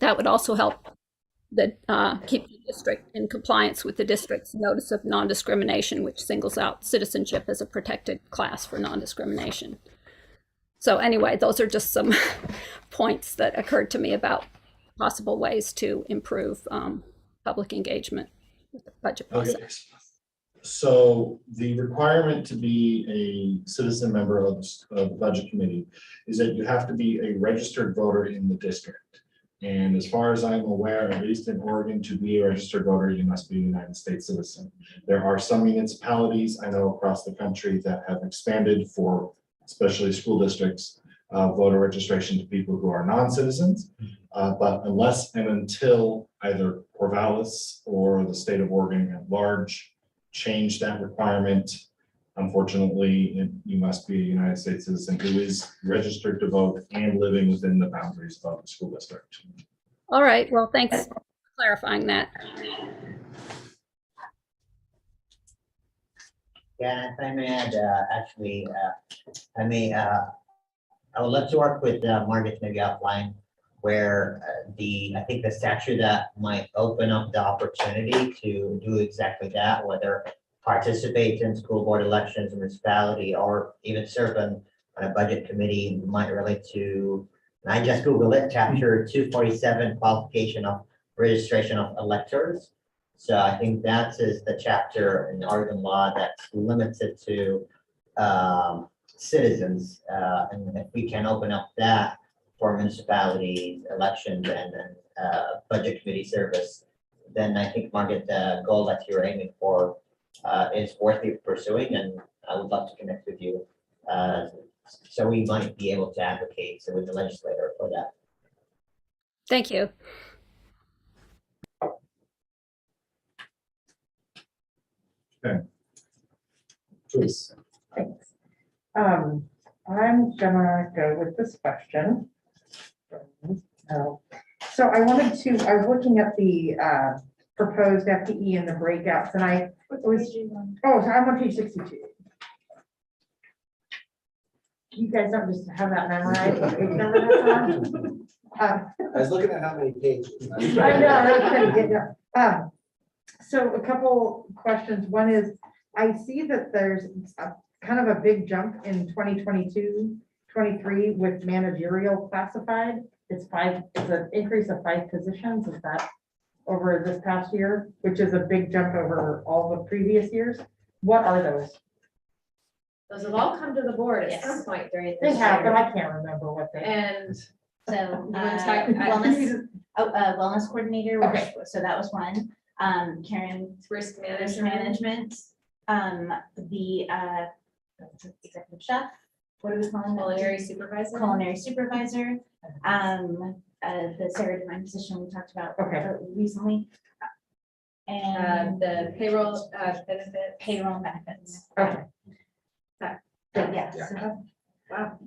That would also help keep the district in compliance with the district's notice of non-discrimination, which singles out citizenship as a protected class for non-discrimination. So anyway, those are just some points that occurred to me about possible ways to improve public engagement with the budget process. Okay. So the requirement to be a citizen member of the budget committee is that you have to be a registered voter in the district. And as far as I'm aware, at least in Oregon, to be a registered voter, you must be a United States citizen. There are some municipalities I know across the country that have expanded for, especially school districts, voter registration to people who are non-citizens. But unless and until either Corvallis or the state of Oregon at large change that requirement, Unfortunately, you must be a United States citizen who is registered to vote and living within the boundaries of the school district. All right, well, thanks for clarifying that. Yeah, if I may add, actually, I would love to work with Margaret, maybe outline where I think the statute that might open up the opportunity to do exactly that, whether participate in school board elections, municipality, or even serve on a budget committee might relate to, and I just Googled it, chapter 247, qualification of registration of electors. So I think that is the chapter in Oregon law that's limited to citizens. And if we can open up that for municipalities, elections, and budget committee service, then I think, Margaret, the goal that you're aiming for is worth pursuing, and I would love to connect with you. So we might be able to advocate with the legislator for that. Thank you. Please. Thanks. I'm gonna go with this question. So I was looking at the proposed FTE and the breakouts, and I was, so I'm on page 62. You guys don't just have that memorized. I was looking at how many pages. I know, that's gonna get there. So a couple questions. One is, I see that there's a kind of a big jump in 2022, 23 with managerial classified. It's an increase of 5 positions. Is that over this past year, which is a big jump over all the previous years? What are those? Those have all come to the board at some point during this They have, but year. I can't remember what they. And So, You wanna talk- wellness coordinator, Okay. so that was one. Karen, risk risk management, management, the executive chef, what are we calling that? culinary supervisor. Culinary supervisor, the Sarah Devine position we talked about Okay. recently. And The payroll benefit. payroll and benefits. Okay. Yeah, Yeah. so that- Wow.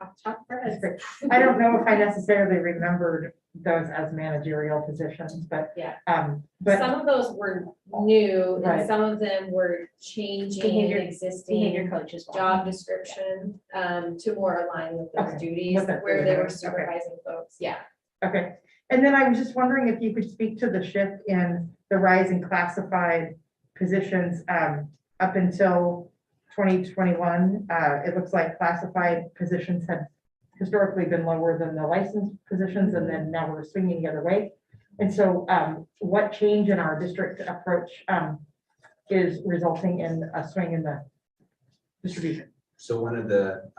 Off top of our That's heads. great. I don't know if I necessarily remembered those as managerial positions, but. Yeah. But Some of those were new, Right. and some of them were changing Behavior existing coach as well. job description to more align with those Okay. duties With the- where they were okay. supervising folks. Yeah. Okay, and then I was just wondering if you could speak to the shift in the rise in classified positions up until 2021. It looks like classified positions had historically been lower than the licensed positions, and then now we're swinging the other way. And so what change in our district approach is resulting in a swing in the distribution? So one of the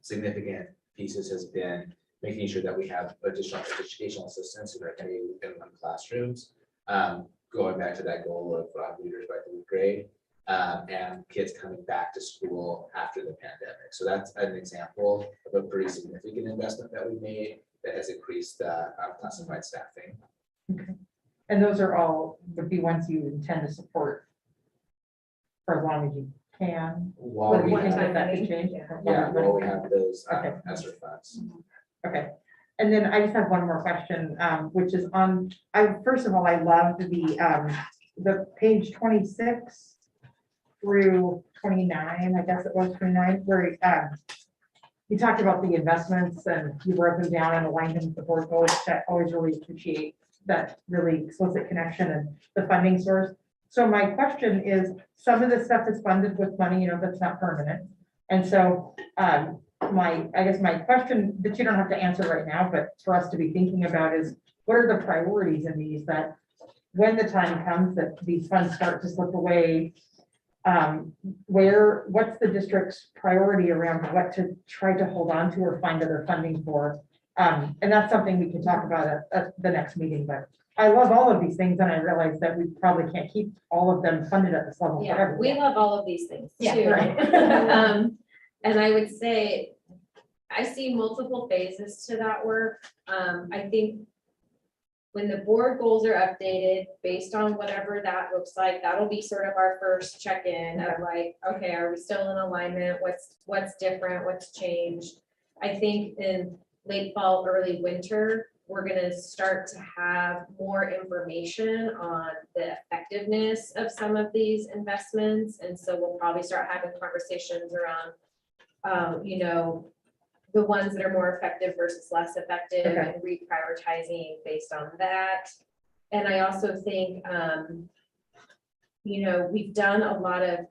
significant pieces has been making sure that we have additional educational assistants in our in classrooms. Going back to that goal of leaders by 3rd grade, and kids coming back to school after the pandemic. So that's an example of a pretty significant investment that we made that has increased our classified staffing. Okay. And those are all would be ones you intend to support for as long as you can. While What do we you think have, that could change? while we have those Okay. ESSER funds. Okay, and then I just have one more question, which is on, first of all, I loved the page 26 through 29, I guess it was 29, where you talked about the investments and you broke them down and aligned them with the board goals. I always really appreciate that really explicit connection and the funding source. So my question is, some of this stuff is funded with money, that's not permanent. And so I guess my question that you don't have to answer right now, but for us to be thinking about is, what are the priorities in these that when the time comes that these funds start to slip away, what's the district's priority around what to try to hold on to or find other funding for? And that's something we can talk about at the next meeting, but I love all of these things and I realize that we probably can't keep all of them funded at this level Yeah, forever. we love all of these things too. Yeah, right. And I would say, I see multiple phases to that work. I think when the board goals are updated, based on whatever that looks like, that'll be sort of our first check-in of like, okay, are we still in alignment? What's different? What's changed? I think in late fall, early winter, we're gonna start to have more information on the effectiveness of some of these investments. And so we'll probably start having conversations around, you know, the ones that are more effective versus less effective and reprioritizing based on that. And I also think, you know, we've done a lot of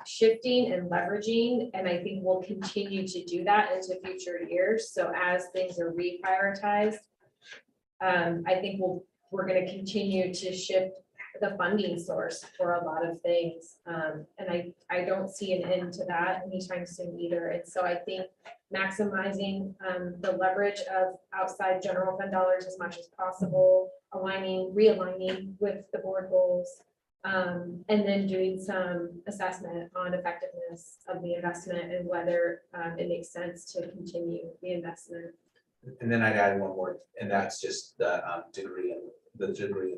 shifting and leveraging, and I think we'll continue to do that into future years. So as things are reprioritized, I think we're going to continue to shift the funding source for a lot of things. And I don't see an end to that anytime soon either. And so I think maximizing the leverage of outside general fund dollars as much as possible, realigning with the board goals, and then doing some assessment on effectiveness of the investment and whether it makes sense to continue the investment. And then I'd add one more, and that's just the degree and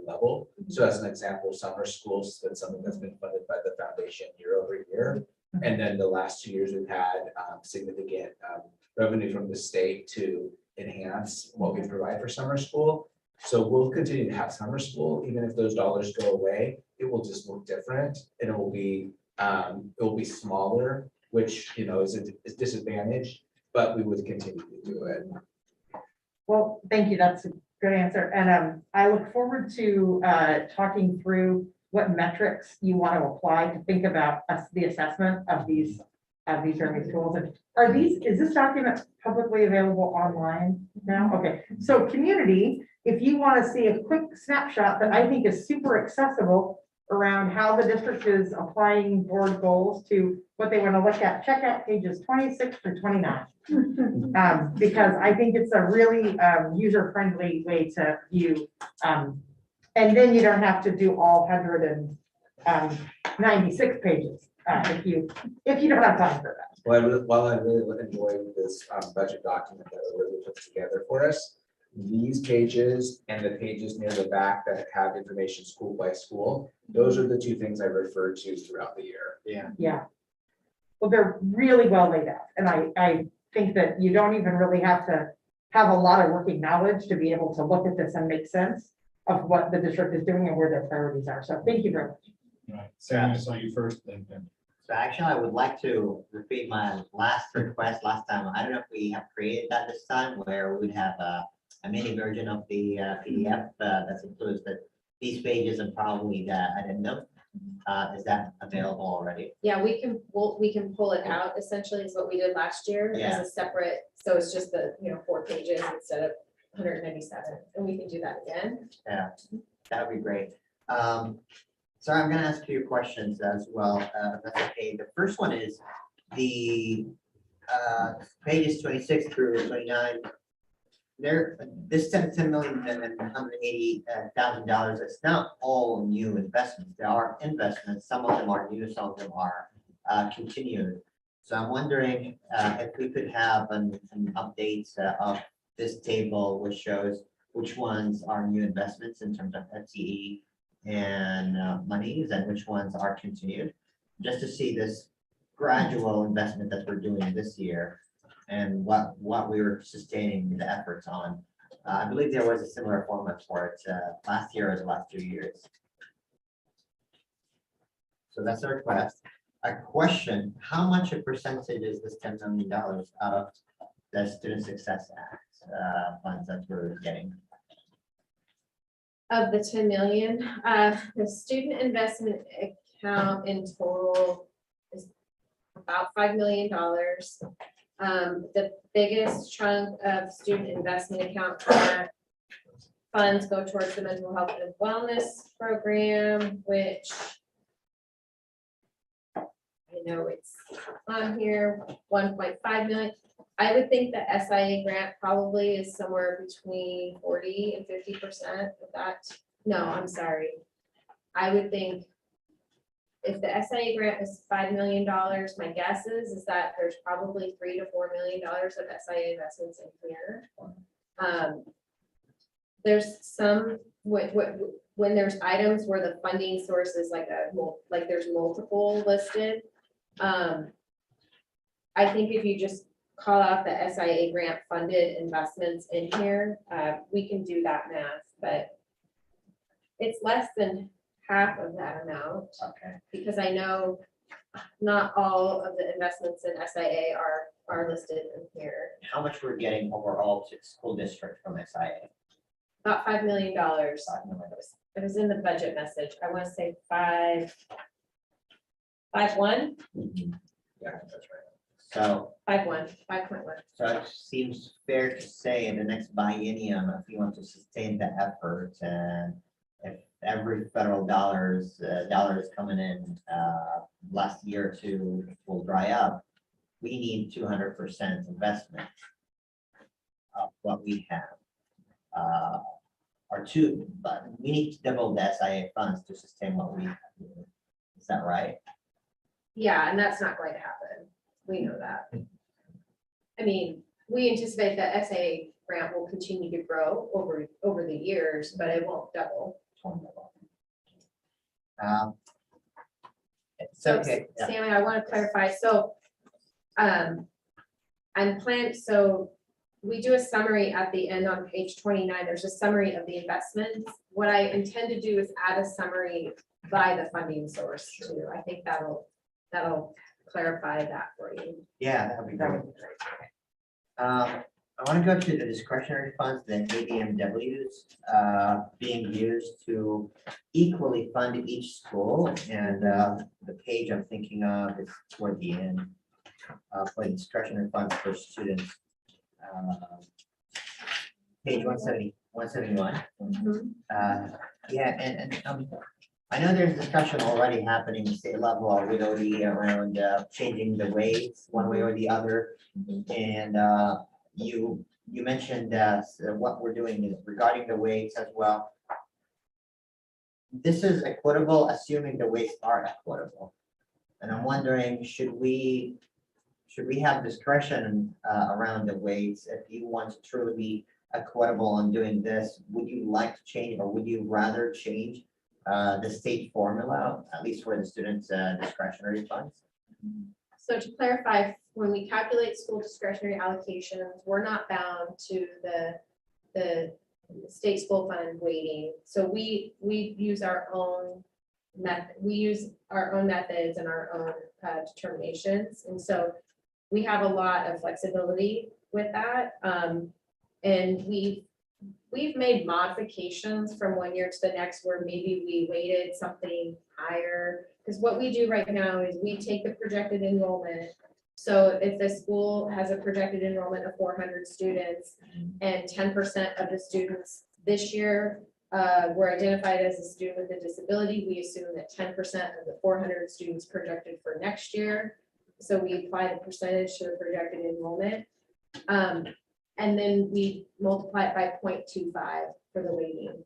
level. So as an example, summer schools, that's something that's been funded by the foundation year over year. And then the last 2 years, we've had significant revenue from the state to enhance what we provide for summer school. So we'll continue to have summer school, even if those dollars go away, it will just look different and it will be smaller, which, you know, is disadvantaged, but we would continue to do it. Well, thank you. That's a good answer. And I look forward to talking through what metrics you want to apply to think about the assessment of these various tools. And is this document publicly available online now? Okay, so community, if you want to see a quick snapshot that I think is super accessible around how the district is applying board goals to what they want to look at, check out pages 26 through 29. Because I think it's a really user-friendly way to view. And then you don't have to do all 196 pages if you don't have time for that. While I really enjoy this budget document that Olivia put together for us, these pages and the pages near the back that have information school by school, those are the two things I refer to throughout the year. Yeah. Well, they're really well laid out. And I think that you don't even really have to have a lot of working knowledge to be able to look at this and make sense of what the district is doing and where their priorities are. So thank you very much. Right, Sam, I saw you first, then. So actually, I would like to repeat my last request last time. I don't know if we have created that this time, where we would have a mini version of the PDF that includes these pages and probably the addendum. Is that available already? Yeah, we can pull it out essentially is what we did last year Yeah. as a separate, so it's just the, 4 pages instead of 197, and we can do that again. Yeah, that would be great. So I'm gonna ask you questions as well, if that's okay. The first one is the pages 26 through 29. This $10 million and $180,000, it's not all new investments. There are investments, some of them are new, some of them are continued. So I'm wondering if we could have an update of this table, which shows which ones are new investments in terms of FTE and monies, and which ones are continued, just to see this gradual investment that we're doing this year and what we were sustaining the efforts on. I believe there was a similar format for it last year or the last 2 years. So that's a request. A question: how much a percentage is this $10 million out of the Student Success Act funds that we're getting? Of the 10 million, the student investment account in total is about $5 million. The biggest chunk of student investment account funds go towards the mental health and wellness program, which I know it's on here, 1.5 million. I would think the SIA grant probably is somewhere between 40 and 50% of that. No, I'm sorry. I would think if the SIA grant is $5 million, my guess is that there's probably $3 to $4 million of SIA investments in here. there's some, when there's items where the funding source is like like there's multiple listed. I think if you just call out the SIA grant funded investments in here, we can do that math, but it's less than half of that amount, Okay. because I know not all of the investments in SIA are listed in here. How much we're getting overall to the school district from SIA? About $5 million. $5 It million. was in the budget message. I want to say 5.1. Yeah, that's right. So 5.1. So it seems fair to say in the next biennium, if you want to sustain the effort, and if every federal dollars coming in last year or two will dry up, we need 200% investment of what we have. Or two, but we need to double the SIA funds to sustain what we have. Is that right? Yeah, and that's not going to happen. We know that. I mean, we anticipate that SIA grant will continue to grow over the years, but it won't double. It's So okay. Yeah. Sammy, I want to clarify, so so we do a summary at the end on page 29, there's a summary of the investments. What I intend to do is add a summary by the funding source too. I think that'll clarify that for you. Yeah, that would be great. I want to go to the discretionary funds, the ADMWs being used to equally fund each school. And the page I'm thinking of is toward the end for the discretionary funds for students. Page 171. Yeah, and I know there's discussion already happening at state level already around changing the weights one way or the other. And you mentioned what we're doing is regarding the weights as well. This is equitable, assuming the weights are equitable. And I'm wondering, should we have discretion around the weights? If you want to truly be equitable on doing this, would you like to change, or would you rather change the state formula, at least for the students' discretionary funds? So to clarify, when we calculate school discretionary allocations, we're not bound to the state school fund weighting. So we use our own method. We use our own methods and our own determinations. And so we have a lot of flexibility with that. And we've made modifications from one year to the next where maybe we weighted something higher. Because what we do right now is we take the projected enrollment. So if the school has a projected enrollment of 400 students and 10% of the students this year were identified as a student with a disability, we assume that 10% of the 400 students projected for next year. So we apply the percentage to the projected enrollment. And then we multiply it by 0.25 for the weighting.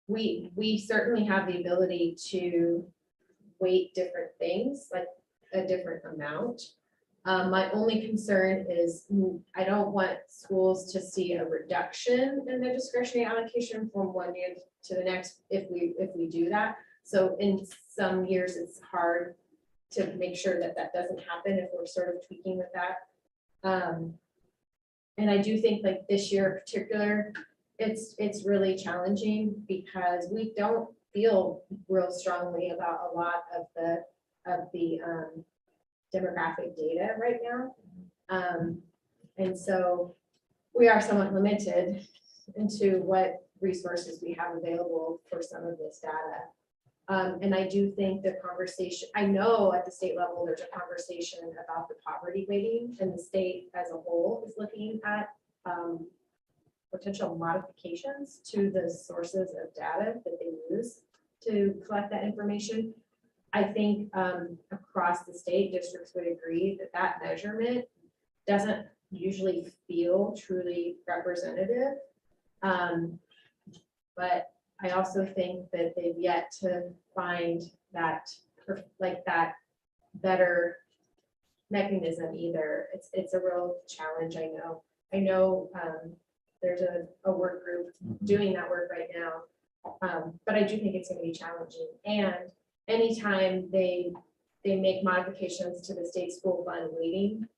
We certainly have the ability to weight different things, like a different amount. My only concern is I don't want schools to see a reduction in their discretionary allocation from one year to the next if we do that. So in some years, it's hard to make sure that that doesn't happen if we're sort of tweaking with that. And I do think like this year in particular, it's really challenging because we don't feel real strongly about a lot of the demographic data right now. And so we are somewhat limited into what resources we have available for some of this data. And I do think the conversation, I know at the state level, there's a conversation about the poverty weighting, and the state as a whole is looking at potential modifications to the sources of data that they use to collect that information. I think across the state, districts would agree that that measurement doesn't usually feel truly representative. But I also think that they've yet to find that better mechanism either. It's a real challenge. I know there's a work group doing that work right now. But I do think it's gonna be challenging, and anytime they make modifications to the state school fund weighting,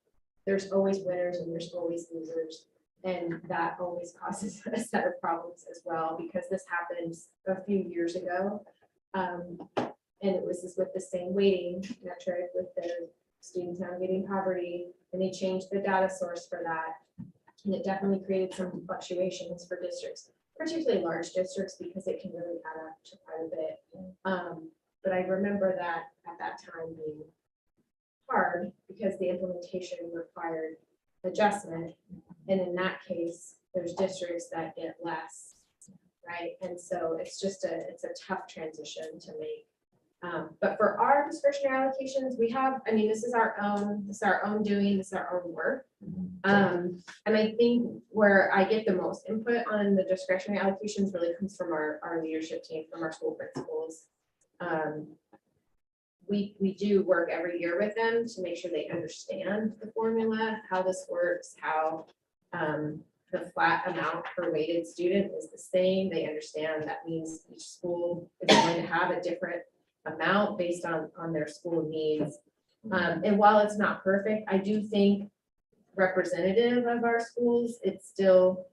there's always winners and there's always losers. And that always causes a set of problems as well, because this happened a few years ago. And it was just with the same weighting metric with the students navigating poverty, and they changed the data source for that. And it definitely created some fluctuations for districts, particularly large districts, because it can really add up to quite a bit. But I remember that at that time being hard because the implementation required adjustment. And in that case, there's districts that get less, right? And so it's a tough transition to make. But for our discretionary allocations, we have, I mean, this is our own doing, this is our own work. And I think where I get the most input on the discretionary allocations really comes from our leadership team, from our school principals. We do work every year with them to make sure they understand the formula, how this works, how the flat amount per weighted student is the same. They understand that means each school is going to have a different amount based on their school needs. And while it's not perfect, I do think representative of our schools, it still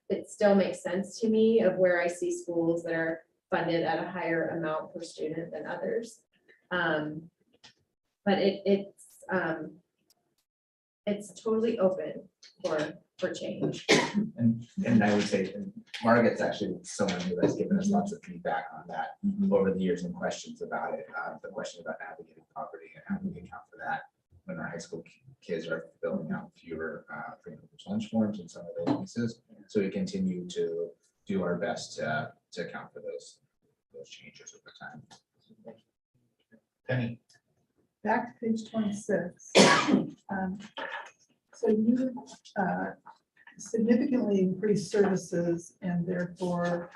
makes sense to me of where I see schools that are funded at a higher amount per student than others. But it's totally open for change. And I would say, and Margaret's actually someone who has given us lots of feedback on that over the years and questions about it. The question about navigating poverty and how do we account for that when our high school kids are filling out fewer lunch forms and some of those pieces. So we continue to do our best to account for those changes over time. Penny. Back to page 26. So you significantly increased services and therefore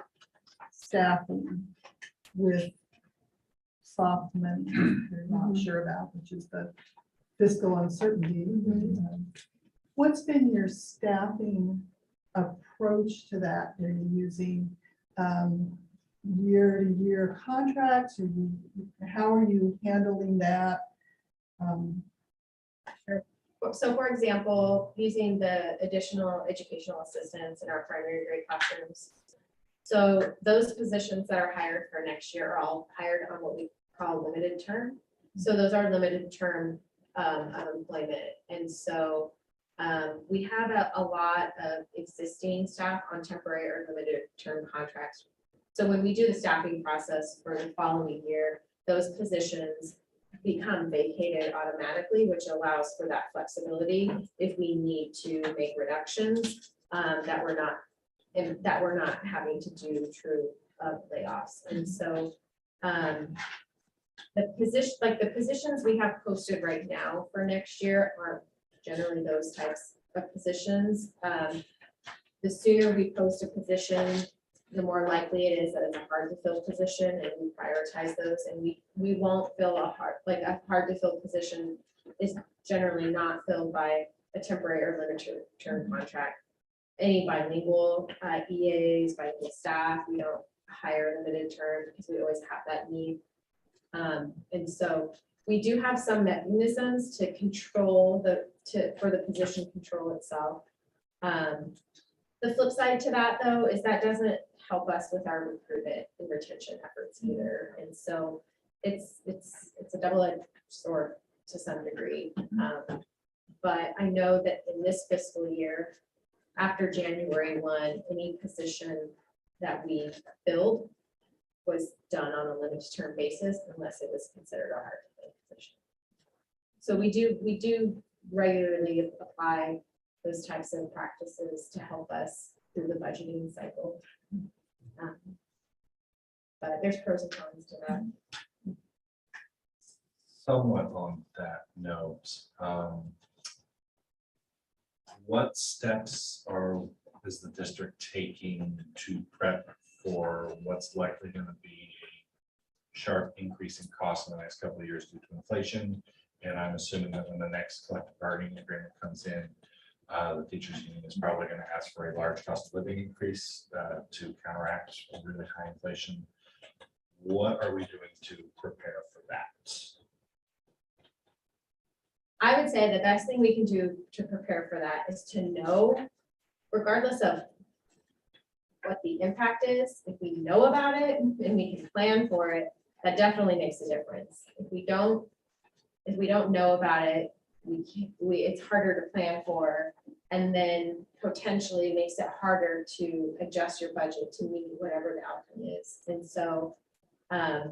staffing with soft money you're not sure about, which is the fiscal uncertainty. What's been your staffing approach to that? Are you using year-to-year contracts? Or how are you handling that? So for example, using the additional educational assistants in our primary grade classrooms. So those positions that are hired for next year are all hired on what we call limited term. So those are limited term of employment. And so we have a lot of existing staff on temporary or limited term contracts. So when we do the staffing process for the following year, those positions become vacated automatically, which allows for that flexibility if we need to make reductions that we're not having to do true layoffs. And so the positions we have posted right now for next year are generally those types of positions. The sooner we post a position, the more likely it is that it's a hard to fill position, and we prioritize those, and we won't fill a hard to fill position is generally not filled by a temporary or limited term contract. Any bilingual EAs, bilingual staff, we don't hire limited term because we always have that need. And so we do have some mechanisms to control for the position control itself. The flip side to that, though, is that doesn't help us with our recruitment and retention efforts either. And so it's a double-edged sword to some degree. But I know that in this fiscal year, after January 1, any position that we filled was done on a limited term basis unless it was considered a hard to fill position. So we do regularly apply those types of practices to help us through the budgeting cycle. But there's pros and cons to that. Somewhat on that note, what steps is the district taking to prep for what's likely going to be a sharp increase in cost in the next couple of years due to inflation? And I'm assuming that when the next collective bargaining agreement comes in, The teachers union is probably going to ask for a large cost of living increase to counteract really high inflation. What are we doing to prepare for that? I would say the best thing we can do to prepare for that is to know, regardless of what the impact is, if we know about it and we can plan for it, that definitely makes a difference. If we don't know about it, it's harder to plan for, and then potentially makes it harder to adjust your budget to meet whatever the outcome is. And so it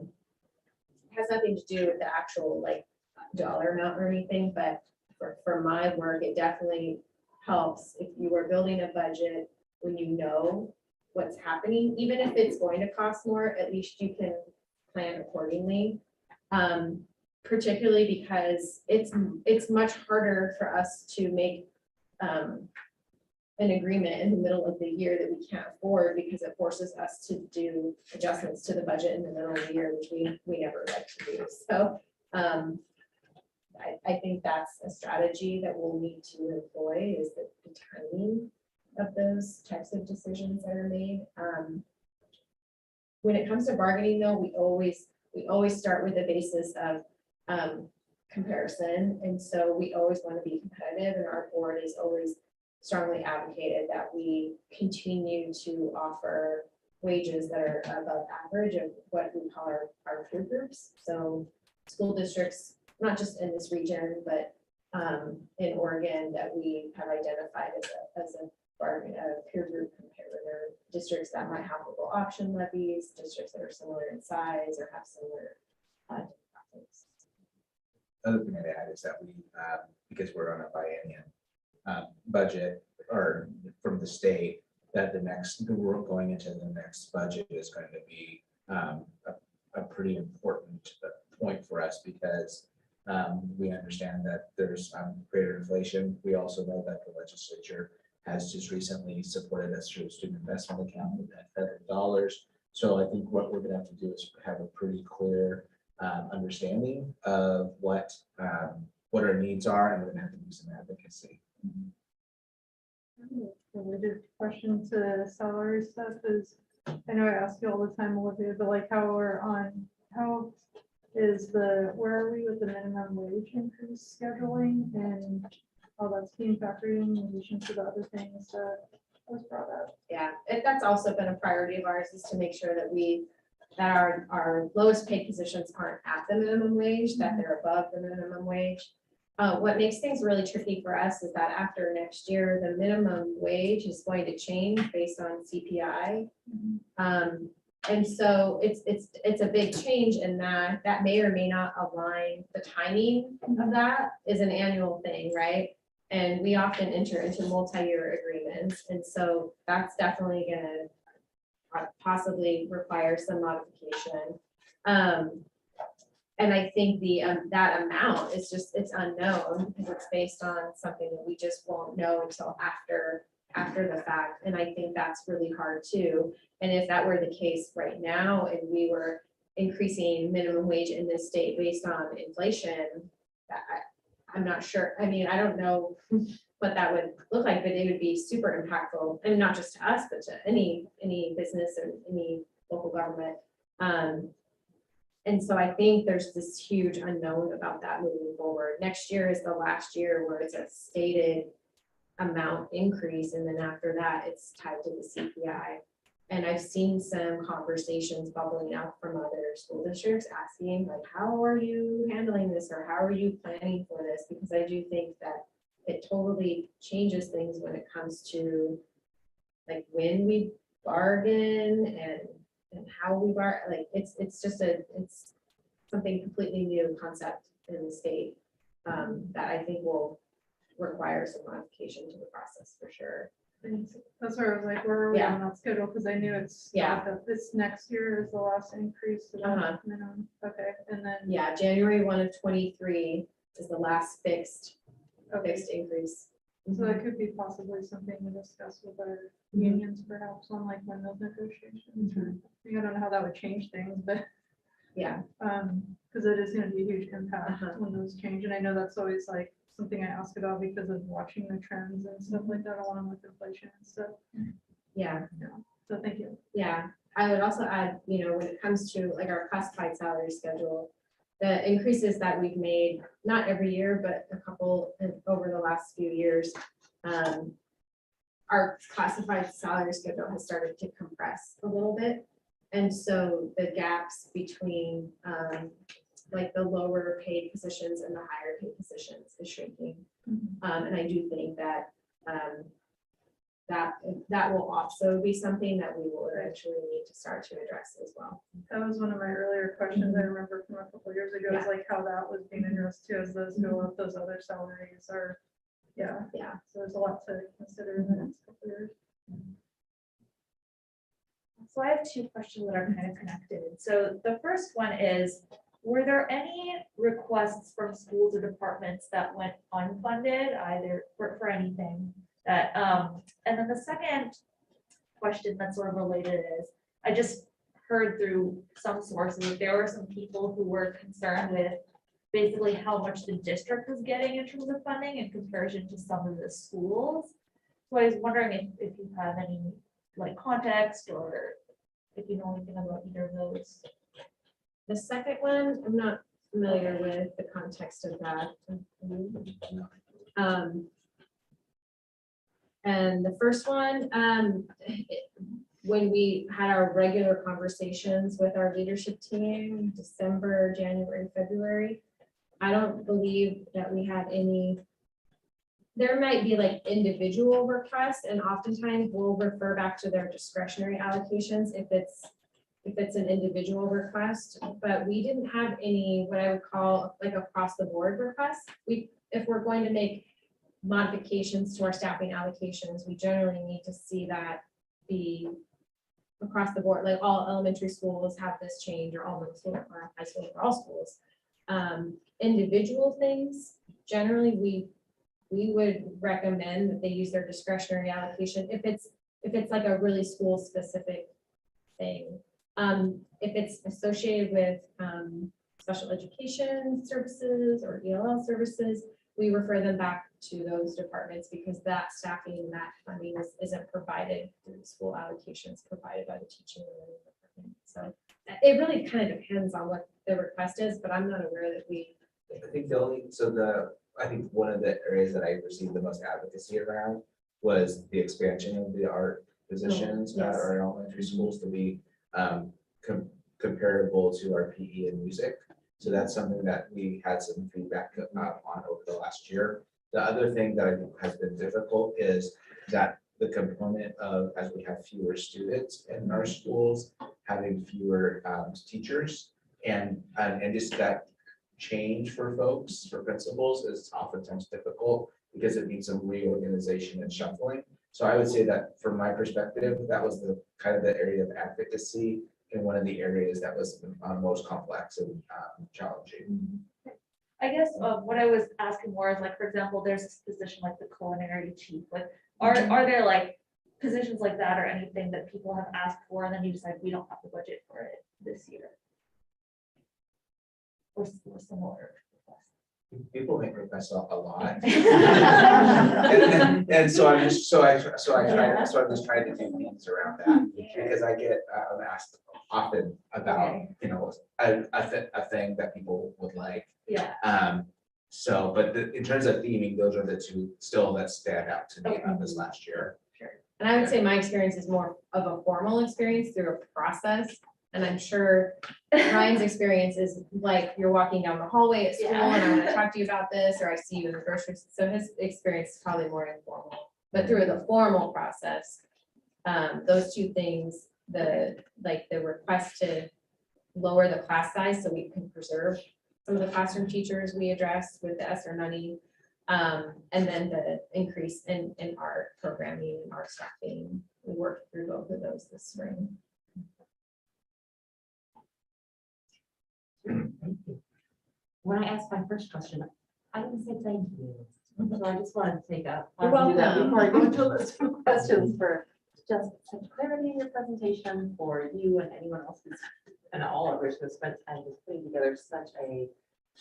has nothing to do with the actual like dollar amount or anything, but for my work, it definitely helps if you are building a budget when you know what's happening, even if it's going to cost more, at least you can plan accordingly. Particularly because it's much harder for us to make an agreement in the middle of the year that we can't afford, because it forces us to do adjustments to the budget in the middle of the year, which we never like to do. So I think that's a strategy that we'll need to employ, is the timing of those types of decisions that are made. When it comes to bargaining though, we always start with the basis of comparison. And so we always want to be competitive, and our board is always strongly advocated that we continue to offer wages that are above average of what we call our peer groups. So school districts, not just in this region, but in Oregon, that we have identified as a peer group comparator, districts that might have local option levies, districts that are similar in size or have similar demographics. Other thing I'd add is that we, because we're on a biennium budget or from the state, that we're going into the next budget is going to be a pretty important point for us, because we understand that there's greater inflation. We also know that the legislature has just recently supported us through a student investment account with that federal dollars. So I think what we're going to have to do is have a pretty clear understanding of what our needs are, and we're going to have to do some advocacy. Related question to salary stuff is, I know I ask you all the time, Olivia, but like where are we with the minimum wage increase scheduling, and how that's being factored in addition to the other things that was brought up? Yeah, that's also been a priority of ours, is to make sure that our lowest paid positions aren't at the minimum wage, that they're above the minimum wage. What makes things really tricky for us is that after next year, the minimum wage is going to change based on CPI. And so it's a big change in that may or may not align. The timing of that is an annual thing, right? And we often enter into multi-year agreements. And so that's definitely gonna possibly require some modification. And I think that amount is it's unknown, because it's based on something that we just won't know until after the fact. And I think that's really hard too. And if that were the case right now, and we were increasing minimum wage in this state based on inflation, I'm not sure. I mean, I don't know what that would look like, but it would be super impactful, and not just to us, but to any business or any local government. And so I think there's this huge unknown about that moving forward. Next year is the last year where it's a stated amount increase, and then after that, it's tied to the CPI. And I've seen some conversations bubbling up from other school districts asking, like, how are you handling this, or how are you planning for this? Because I do think that it totally changes things when it comes to like when we bargain and how we bargain. Like it's something completely new concept in the state that I think will require some modification to the process for sure. That's where I was like, where are we Yeah. on that schedule? Because I knew it's this next year is the last increase to the minimum. Okay, and then January 1 of 23 is the last fixed increase. so that could be possibly something to discuss with our unions, perhaps on like when those negotiations. I don't know how that would change things, but yeah. because it is gonna be a huge impact when those change, and I know that's always like something I ask about because of watching the trends and stuff like that along with inflation and stuff. Yeah, So thank you. yeah. I would also add, you know, when it comes to like our classified salary schedule, the increases that we've made, not every year, but a couple over the last few years, our classified salary schedule has started to compress a little bit. And so the gaps between like the lower paid positions and the higher paid positions is shrinking. And I do think that that will also be something that we will eventually need to start to address as well. That was one of my earlier questions I remember from a couple of years ago, is like how that was being addressed too, as those go up, those other salaries are, yeah. So there's a lot to consider in the next couple of years. So I have two questions that are kind of connected. So the first one is, were there any requests from schools or departments that went unfunded, either for anything that, and then the second question that's sort of related is, I just heard through some sources that there were some people who were concerned with basically how much the district was getting in terms of funding in comparison to some of the schools. So I was wondering if you have any like context, or if you know anything about either of those. The second one, I'm not familiar with the context of that. And the first one, when we had our regular conversations with our leadership team, December, January, February, I don't believe that we had any. There might be like individual requests, and oftentimes we'll refer back to their discretionary allocations if it's an individual request, but we didn't have any, what I would call like across the board requests. If we're going to make modifications to our staffing allocations, we generally need to see that be across the board, like all elementary schools have this change, or all middle school or high school, or all schools. Individual things, generally we would recommend that they use their discretionary allocation if it's like a really school specific thing. If it's associated with special education services or ELL services, we refer them back to those departments, because that staffing and that funding isn't provided through the school allocations provided by the teaching and learning department. So it really kind of depends on what the request is, but I'm not aware that we. I think I think one of the areas that I received the most advocacy around was the expansion of the art positions at our elementary schools to be comparable to our PE and music. So that's something that we had some feedback on over the last year. The other thing that I think has been difficult is that the component of, as we have fewer students in our schools, having fewer teachers, and just that change for folks, for principals, is oftentimes difficult because it needs some reorganization and shuffling. So I would say that from my perspective, that was the kind of the area of advocacy, and one of the areas that was most complex and challenging. I guess what I was asking more is, like, for example, there's this position like the culinary chief. Like, are there like positions like that or anything that people have asked for, and then you decide we don't have the budget for it this year? Or similar requests? People make requests a lot. and so I'm just I'm just trying to do things around that, because I get asked often about, you know, a thing that people would like. Yeah. So, but in terms of theming, those are the two still that stand out to me about this last year. And I would say my experience is more of a formal experience through a process. And I'm sure Ryan's experience is like you're walking down the hallway at school and I want to talk to you about this, or I see you in the grocery store. So his experience is probably more informal, but through the formal process, those two things, the request to lower the class size so we can preserve some of the classroom teachers we addressed with the ESSER money, and then the increase in art programming and art staffing. We worked through both of those this spring. When I asked my first question, I didn't say thank you. So I just wanted to take a. You're do that welcome. Before I go into those two questions, for just such clarity in your presentation for you and anyone else who's and all of us have spent time just putting together such a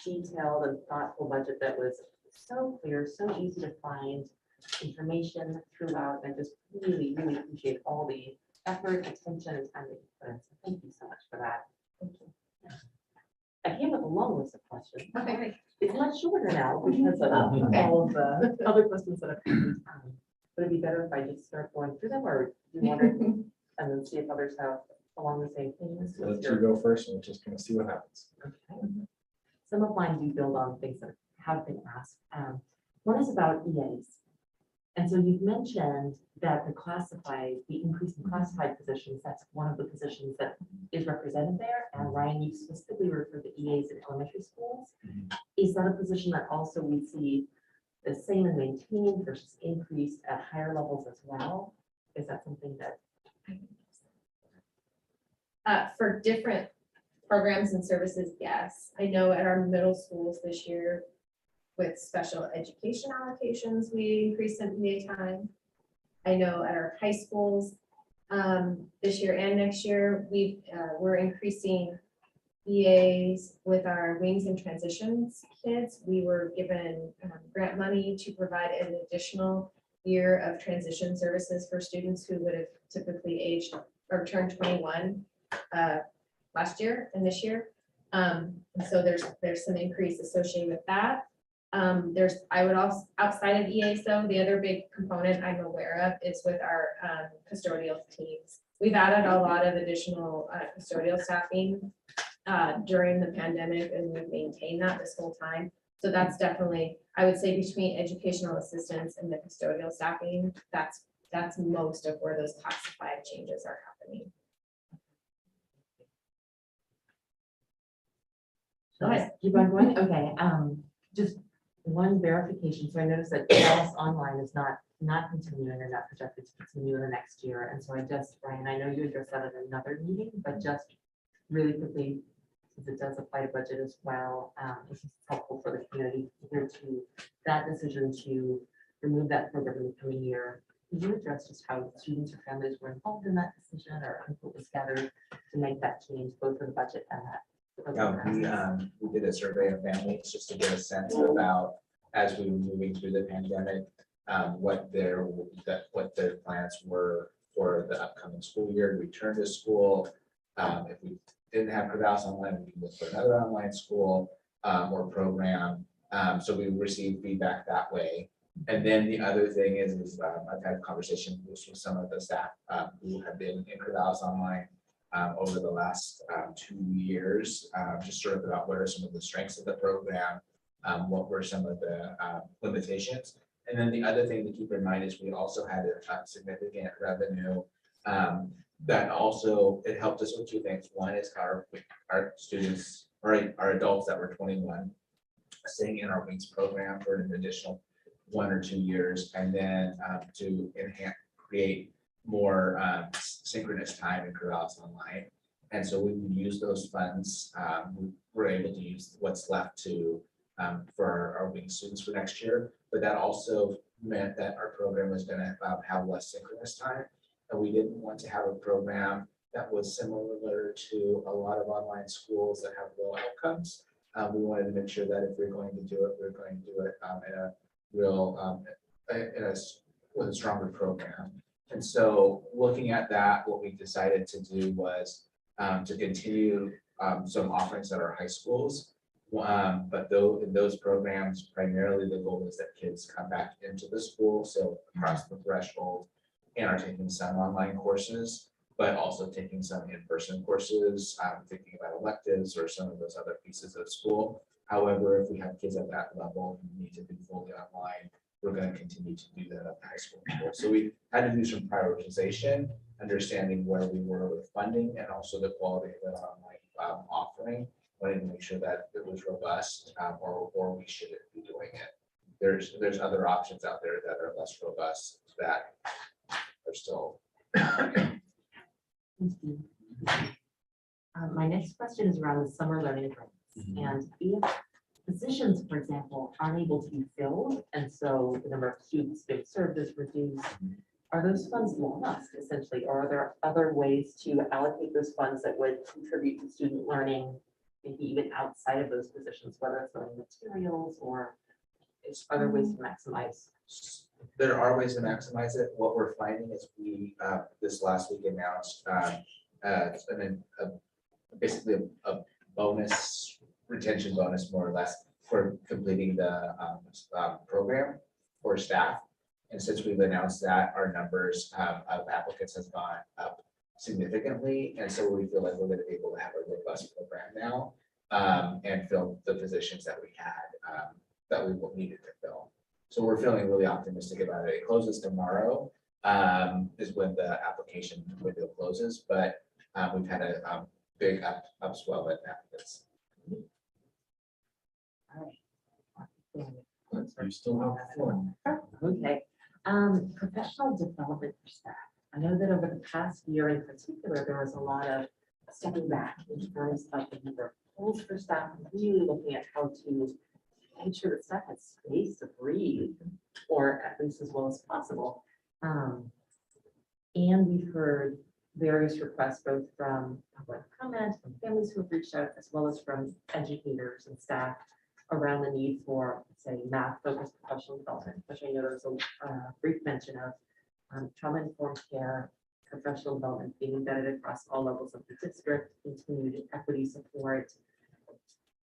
detailed and thoughtful budget that was so clear, so easy to find information throughout. And I just really, really appreciate all the effort, attention, and time that you put in. So thank you so much for that. Thank you. I came with a long list of questions. Okay. It's much shorter now because of all of the other questions that have come. Would it be better if I just start going through them, or do you want to, and then see if others have along the same thing? Let you go first and we'll just kind of see what happens. Okay. Some of mine do build on things that have been asked. One is about EAs. And so you've mentioned that the increase in classified positions, that's one of the positions that is represented there. And Ryan, you specifically referred to EAs in elementary schools. Is that a position that also we see the same and maintained versus increased at higher levels as well? Is that something that? For different programs and services, yes. I know at our middle schools this year, with special education allocations, we increased some EA time. I know at our high schools, this year and next year, we're increasing EAs with our wings and transitions kids. We were given grant money to provide an additional year of transition services for students who would have typically aged or turned 21 last year and this year. And so there's some increase associated with that. I would also, outside of EAs though, the other big component I'm aware of is with our custodial teams. We've added a lot of additional custodial staffing during the pandemic, and we've maintained that this whole time. So that's definitely, I would say, between educational assistance and the custodial staffing, that's most of where those classified changes are happening. Go ahead. Keep on going. Okay. Just one verification. So I noticed that Dallas Online is not continuing or not projected to continue in the next year. And so Ryan, I know you addressed that at another meeting, but just really quickly, since it does apply to budget as well, this is helpful for the community here to that decision to remove that program in the coming year. Can you address just how students or families were involved in that decision, or input was gathered to make that change, both for the budget and that? We did a survey of families just to get a sense about, as we were moving through the pandemic, what their plans were for the upcoming school year, return to school. If we didn't have Crevasse Online, we can look for another online school or program. So we received feedback that way. And then the other thing is I've had conversations with some of the staff who have been in Crevasse Online over the last 2 years, just sort of about what are some of the strengths of the program, what were some of the limitations. And then the other thing to keep in mind is we also had a significant revenue that also, it helped us with two things. One is our students, or our adults that were 21, staying in our WINGS program for an additional 1 or 2 years, and then to create more synchronous time in Crevasse Online. And so we would use those funds. We were able to use what's left for our WINGS students for next year, but that also meant that our program was going to have less synchronous time. And we didn't want to have a program that was similar to a lot of online schools that have low outcomes. We wanted to make sure that if we're going to do it, we're going to do it in a real, with a stronger program. And so looking at that, what we decided to do was to continue some offerings at our high schools. But though in those programs, primarily the goal is that kids come back into the school, so across the threshold, and are taking some online courses, but also taking some in-person courses, thinking about electives or some of those other pieces of school. However, if we have kids at that level who need to be fully online, we're going to continue to do that at the high school level. So we had to do some prioritization, understanding where we were with funding and also the quality of the online offering, wanting to make sure that it was robust or we shouldn't be doing it. There's other options out there that are less robust that are still. Thank you. My next question is around the summer learning grants. And if positions, for example, aren't able to be filled, and so the number of students being served is reduced, Are those funds lost essentially, or are there other ways to allocate those funds that would contribute to student learning, maybe even outside of those positions, whether it's learning materials or it's other ways to maximize? There are ways to maximize it. What we're finding is we, this last week announced, basically a bonus, retention bonus more or less for completing the program for staff. And since we've announced that, our numbers of applicants has gone up significantly. And so we feel like we're gonna be able to have a robust program now and fill the positions that we had that we needed to fill. So we're feeling really optimistic about it. It closes tomorrow is when the application window closes, but we've had a big upswell in applicants. You still have the floor. Okay, professional development for staff. I know that over the past year in particular, there was a lot of stepping back in terms of the number of roles for staff, and really looking at how to make sure that staff has space to breathe, or at least as well as possible. And we've heard various requests both from public comment, from families who have reached out, as well as from educators and staff around the need for, say, math-focused professional development, which I know there's a brief mention of trauma-informed care, professional development being embedded across all levels of the district, continued equity support,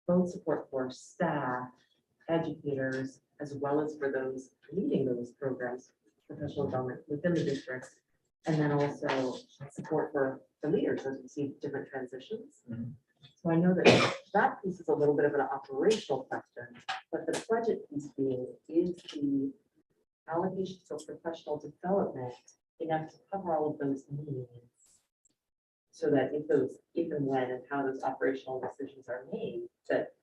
both support for staff, educators, as well as for those leading those programs, professional development within the district, and then also support for the leaders as we see different transitions. So I know that that piece is a little bit of an operational question, but the budget piece being is the allocation for professional development enough to cover all of those needs, so that if and when and how those operational decisions are made, that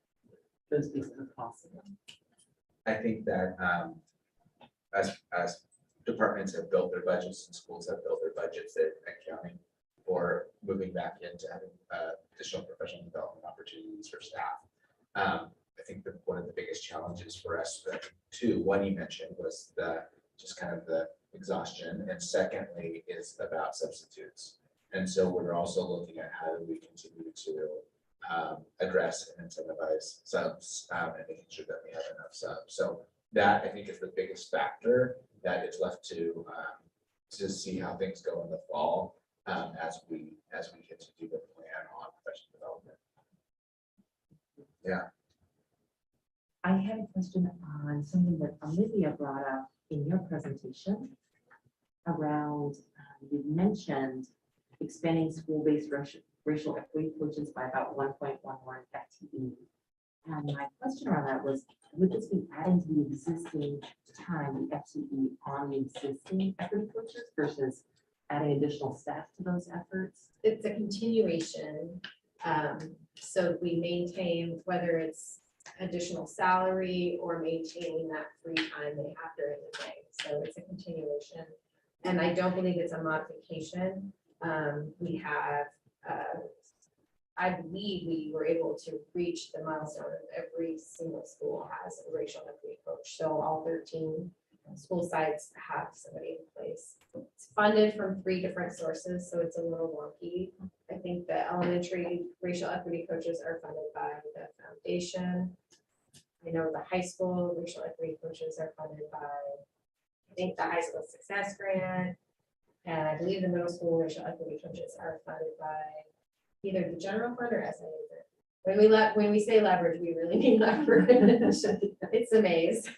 those pieces are possible. I think that as departments have built their budgets and schools have built their budgets, they're accounting for moving back into having additional professional development opportunities for staff. I think that one of the biggest challenges for us, one you mentioned was just kind of the exhaustion, and secondly is about substitutes. And so we're also looking at how do we continue to address and incentivize subs and making sure that we have enough subs. So that I think is the biggest factor that is left to see how things go in the fall as we continue to plan on professional development. Yeah. I had a question on something that Olivia brought up in your presentation around, you mentioned expanding school-based racial equity coaches by about 1.11 FTE. And my question around that was, would this be adding to the existing time, the FTE on the existing equity coaches versus adding additional staff to those efforts? It's a continuation. So we maintain whether it's additional salary or maintaining that free time they have during the day. So it's a continuation. And I don't believe it's a modification. We have, I believe we were able to reach the milestone of every single school has a racial equity coach. So all 13 school sites have somebody in place. It's funded from 3 different sources, so it's a little wonky. I think the elementary racial equity coaches are funded by the foundation. I know the high school racial equity coaches are funded by, I think, the high school success grant. And I believe the middle school racial equity coaches are funded by either the general fund or SAA. When we say leverage, we really mean leverage. It's a maze.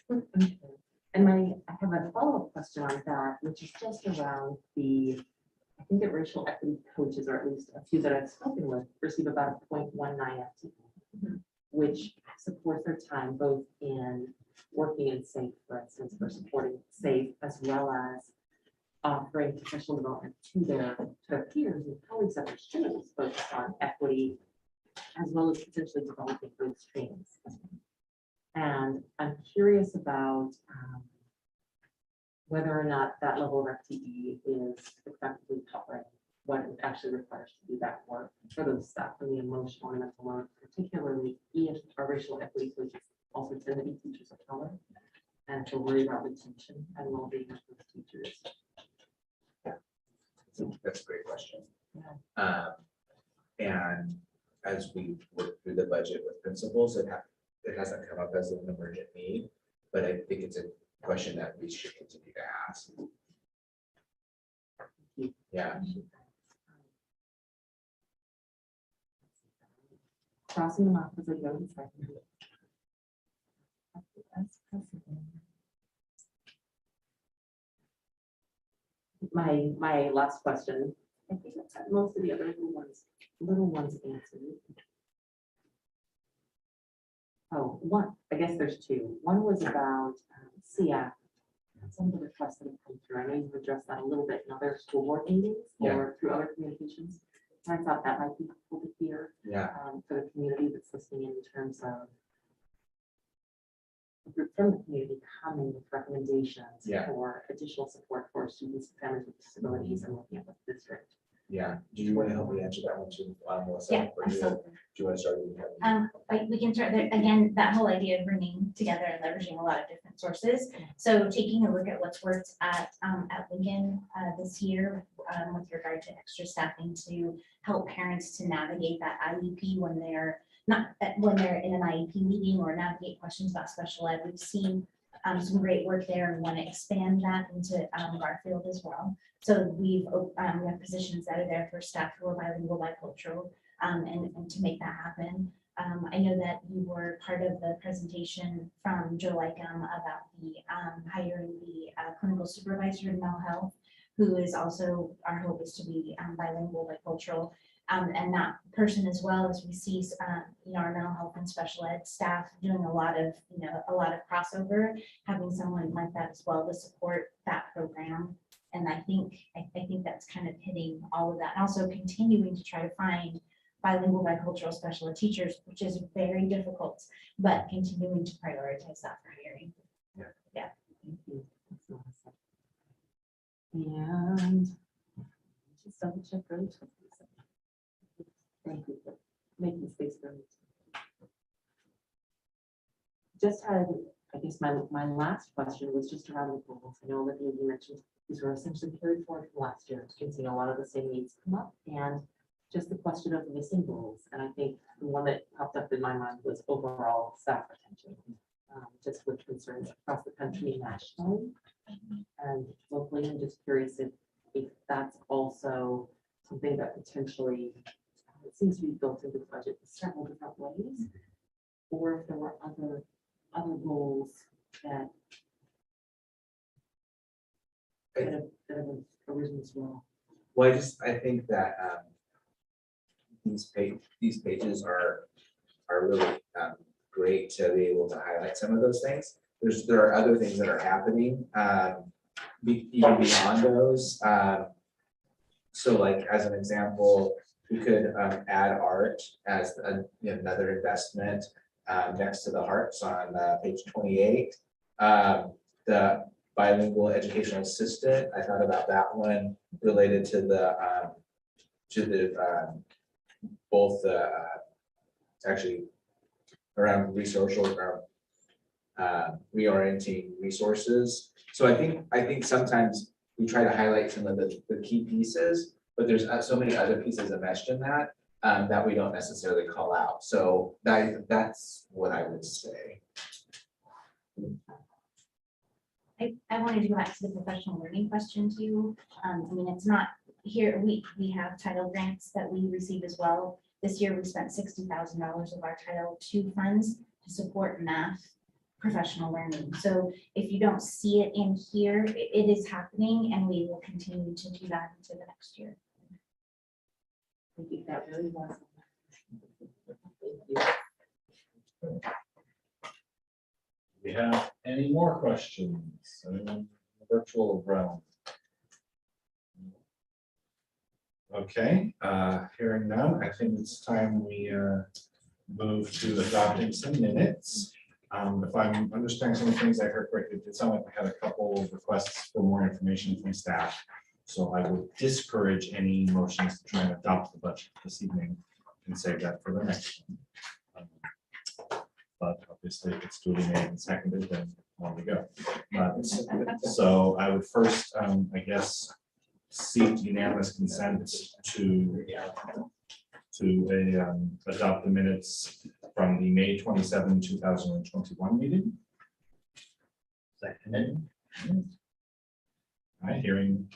And I have a follow-up question on that, which is just around I think that racial equity coaches, or at least a few that I've spoken with, receive about 0.19 FTE, which supports their time both in working in SAFE, for instance, for supporting SAFE, as well as offering professional development to their peers and colleagues at their schools, focused on equity, as well as potentially developing those trainings. And I'm curious about whether or not that level of FTE is effectively covering what it actually requires to do that work for those staff and the emotional and mental load, particularly if our racial equity coaches also tend to be teachers of color, and to worry about retention and well-being of those teachers. And as we work through the budget with principals, it hasn't come up as an emergent need, but I think it's a question that we should continue to ask. Yeah. Crossing them off as I go. to second. My last question, I think most of the other little ones answered. Oh, one, I guess there's two. One was about CF. Some of the requests that have come through. I know you've addressed that a little bit in other school board meetings or through other communications. And I thought that might be helpful to hear for the community that's listening in terms of a group from the community coming with recommendations for additional support for students and families with disabilities and looking at the district. Yeah. Do you want to help me answer that one too, Melissa? Yeah, Or do absolutely. you want to start? with Kevin? Like we can start there, again, that whole idea of bringing together and leveraging a lot of different sources. So taking a look at what's worked at Lincoln this year with regard to extra staffing to help parents to navigate that IEP when they're when they're in an IEP meeting or navigate questions about special ed. We've seen some great work there and want to expand that into Garfield as well. So we have positions that are there for staff who are bilingual, bicultural, and to make that happen. I know that you were part of the presentation from Joe Lycum about the hiring the clinical supervisor in mental health, who is also, our hope is to be bilingual, bicultural. And that person, as well as we see, our mental health and special ed staff doing a lot of crossover, having someone like that as well to support that program. And I think that's kind of hitting all of that, and also continuing to try to find bilingual, bicultural special ed teachers, which is very difficult, but continuing to prioritize that for hiring. Yeah. Thank you. That's awesome. And just double check really quickly. Thank you for making space for me. Just had, I guess my last question was just around the goals. I know Olivia, you mentioned these were essentially carried forward from last year. You've seen a lot of the same needs come up, and just the question of missing goals. And I think the one that popped up in my mind was overall staff retention, just with concerns across the country and nationally and locally. I'm just curious if that's also something that potentially it seems to be built into the budget in several different ways, or if there were other goals that have arisen as well. Well, I think that these pages are really great to be able to highlight some of those things. There are other things that are happening even beyond those. So like as an example, we could add art as another investment next to the hearts on page 28. The bilingual educational assistant, I thought about that one related to both actually around reorienting resources. So I think sometimes we try to highlight some of the key pieces, but there's so many other pieces enmeshed in that that we don't necessarily call out. So that's what I would say. I wanted to go back to the professional learning question too. I mean, it's not here, we have title grants that we receive as well. This year, we spent $60,000 of our Title II funds to support math professional learning. So if you don't see it in here, it is happening, and we will continue to do that into the next year. I think that really was. Thank you. Do we have any more questions? Anyone in the virtual realm? Okay, hearing none, I think it's time we move to adopting some minutes. If I'm understanding some of the things I heard correctly, it sounded like we had a couple of requests for more information from staff. So I would discourage any motions to try and adopt the budget this evening and save that for the next one. But obviously, if it's duly made and seconded, then on we go. So I would first, I guess, seek unanimous consent to to adopt the minutes from the May 27, 2021 meeting. Seconded. All right, hearing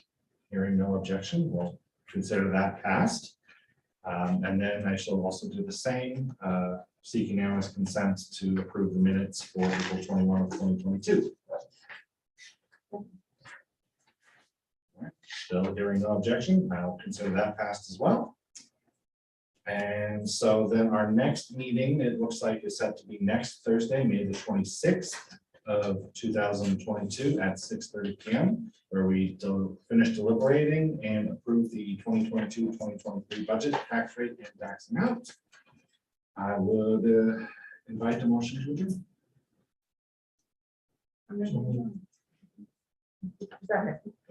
no objection, we'll consider that passed. And then I shall also do the same, seeking unanimous consent to approve the minutes for April 21 of 2022. All right, still hearing no objection, I'll consider that passed as well. And so then our next meeting, it looks like is set to be next Thursday, May the 26th of 2022 at 6:30 p.m., where we finish deliberating and approve the 2022-2023 budget, tax rate, and tax amount. I would invite a motion to adjourn.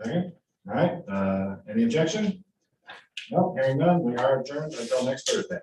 Okay, all right, any objection? No, hearing none, we are adjourned until next Thursday.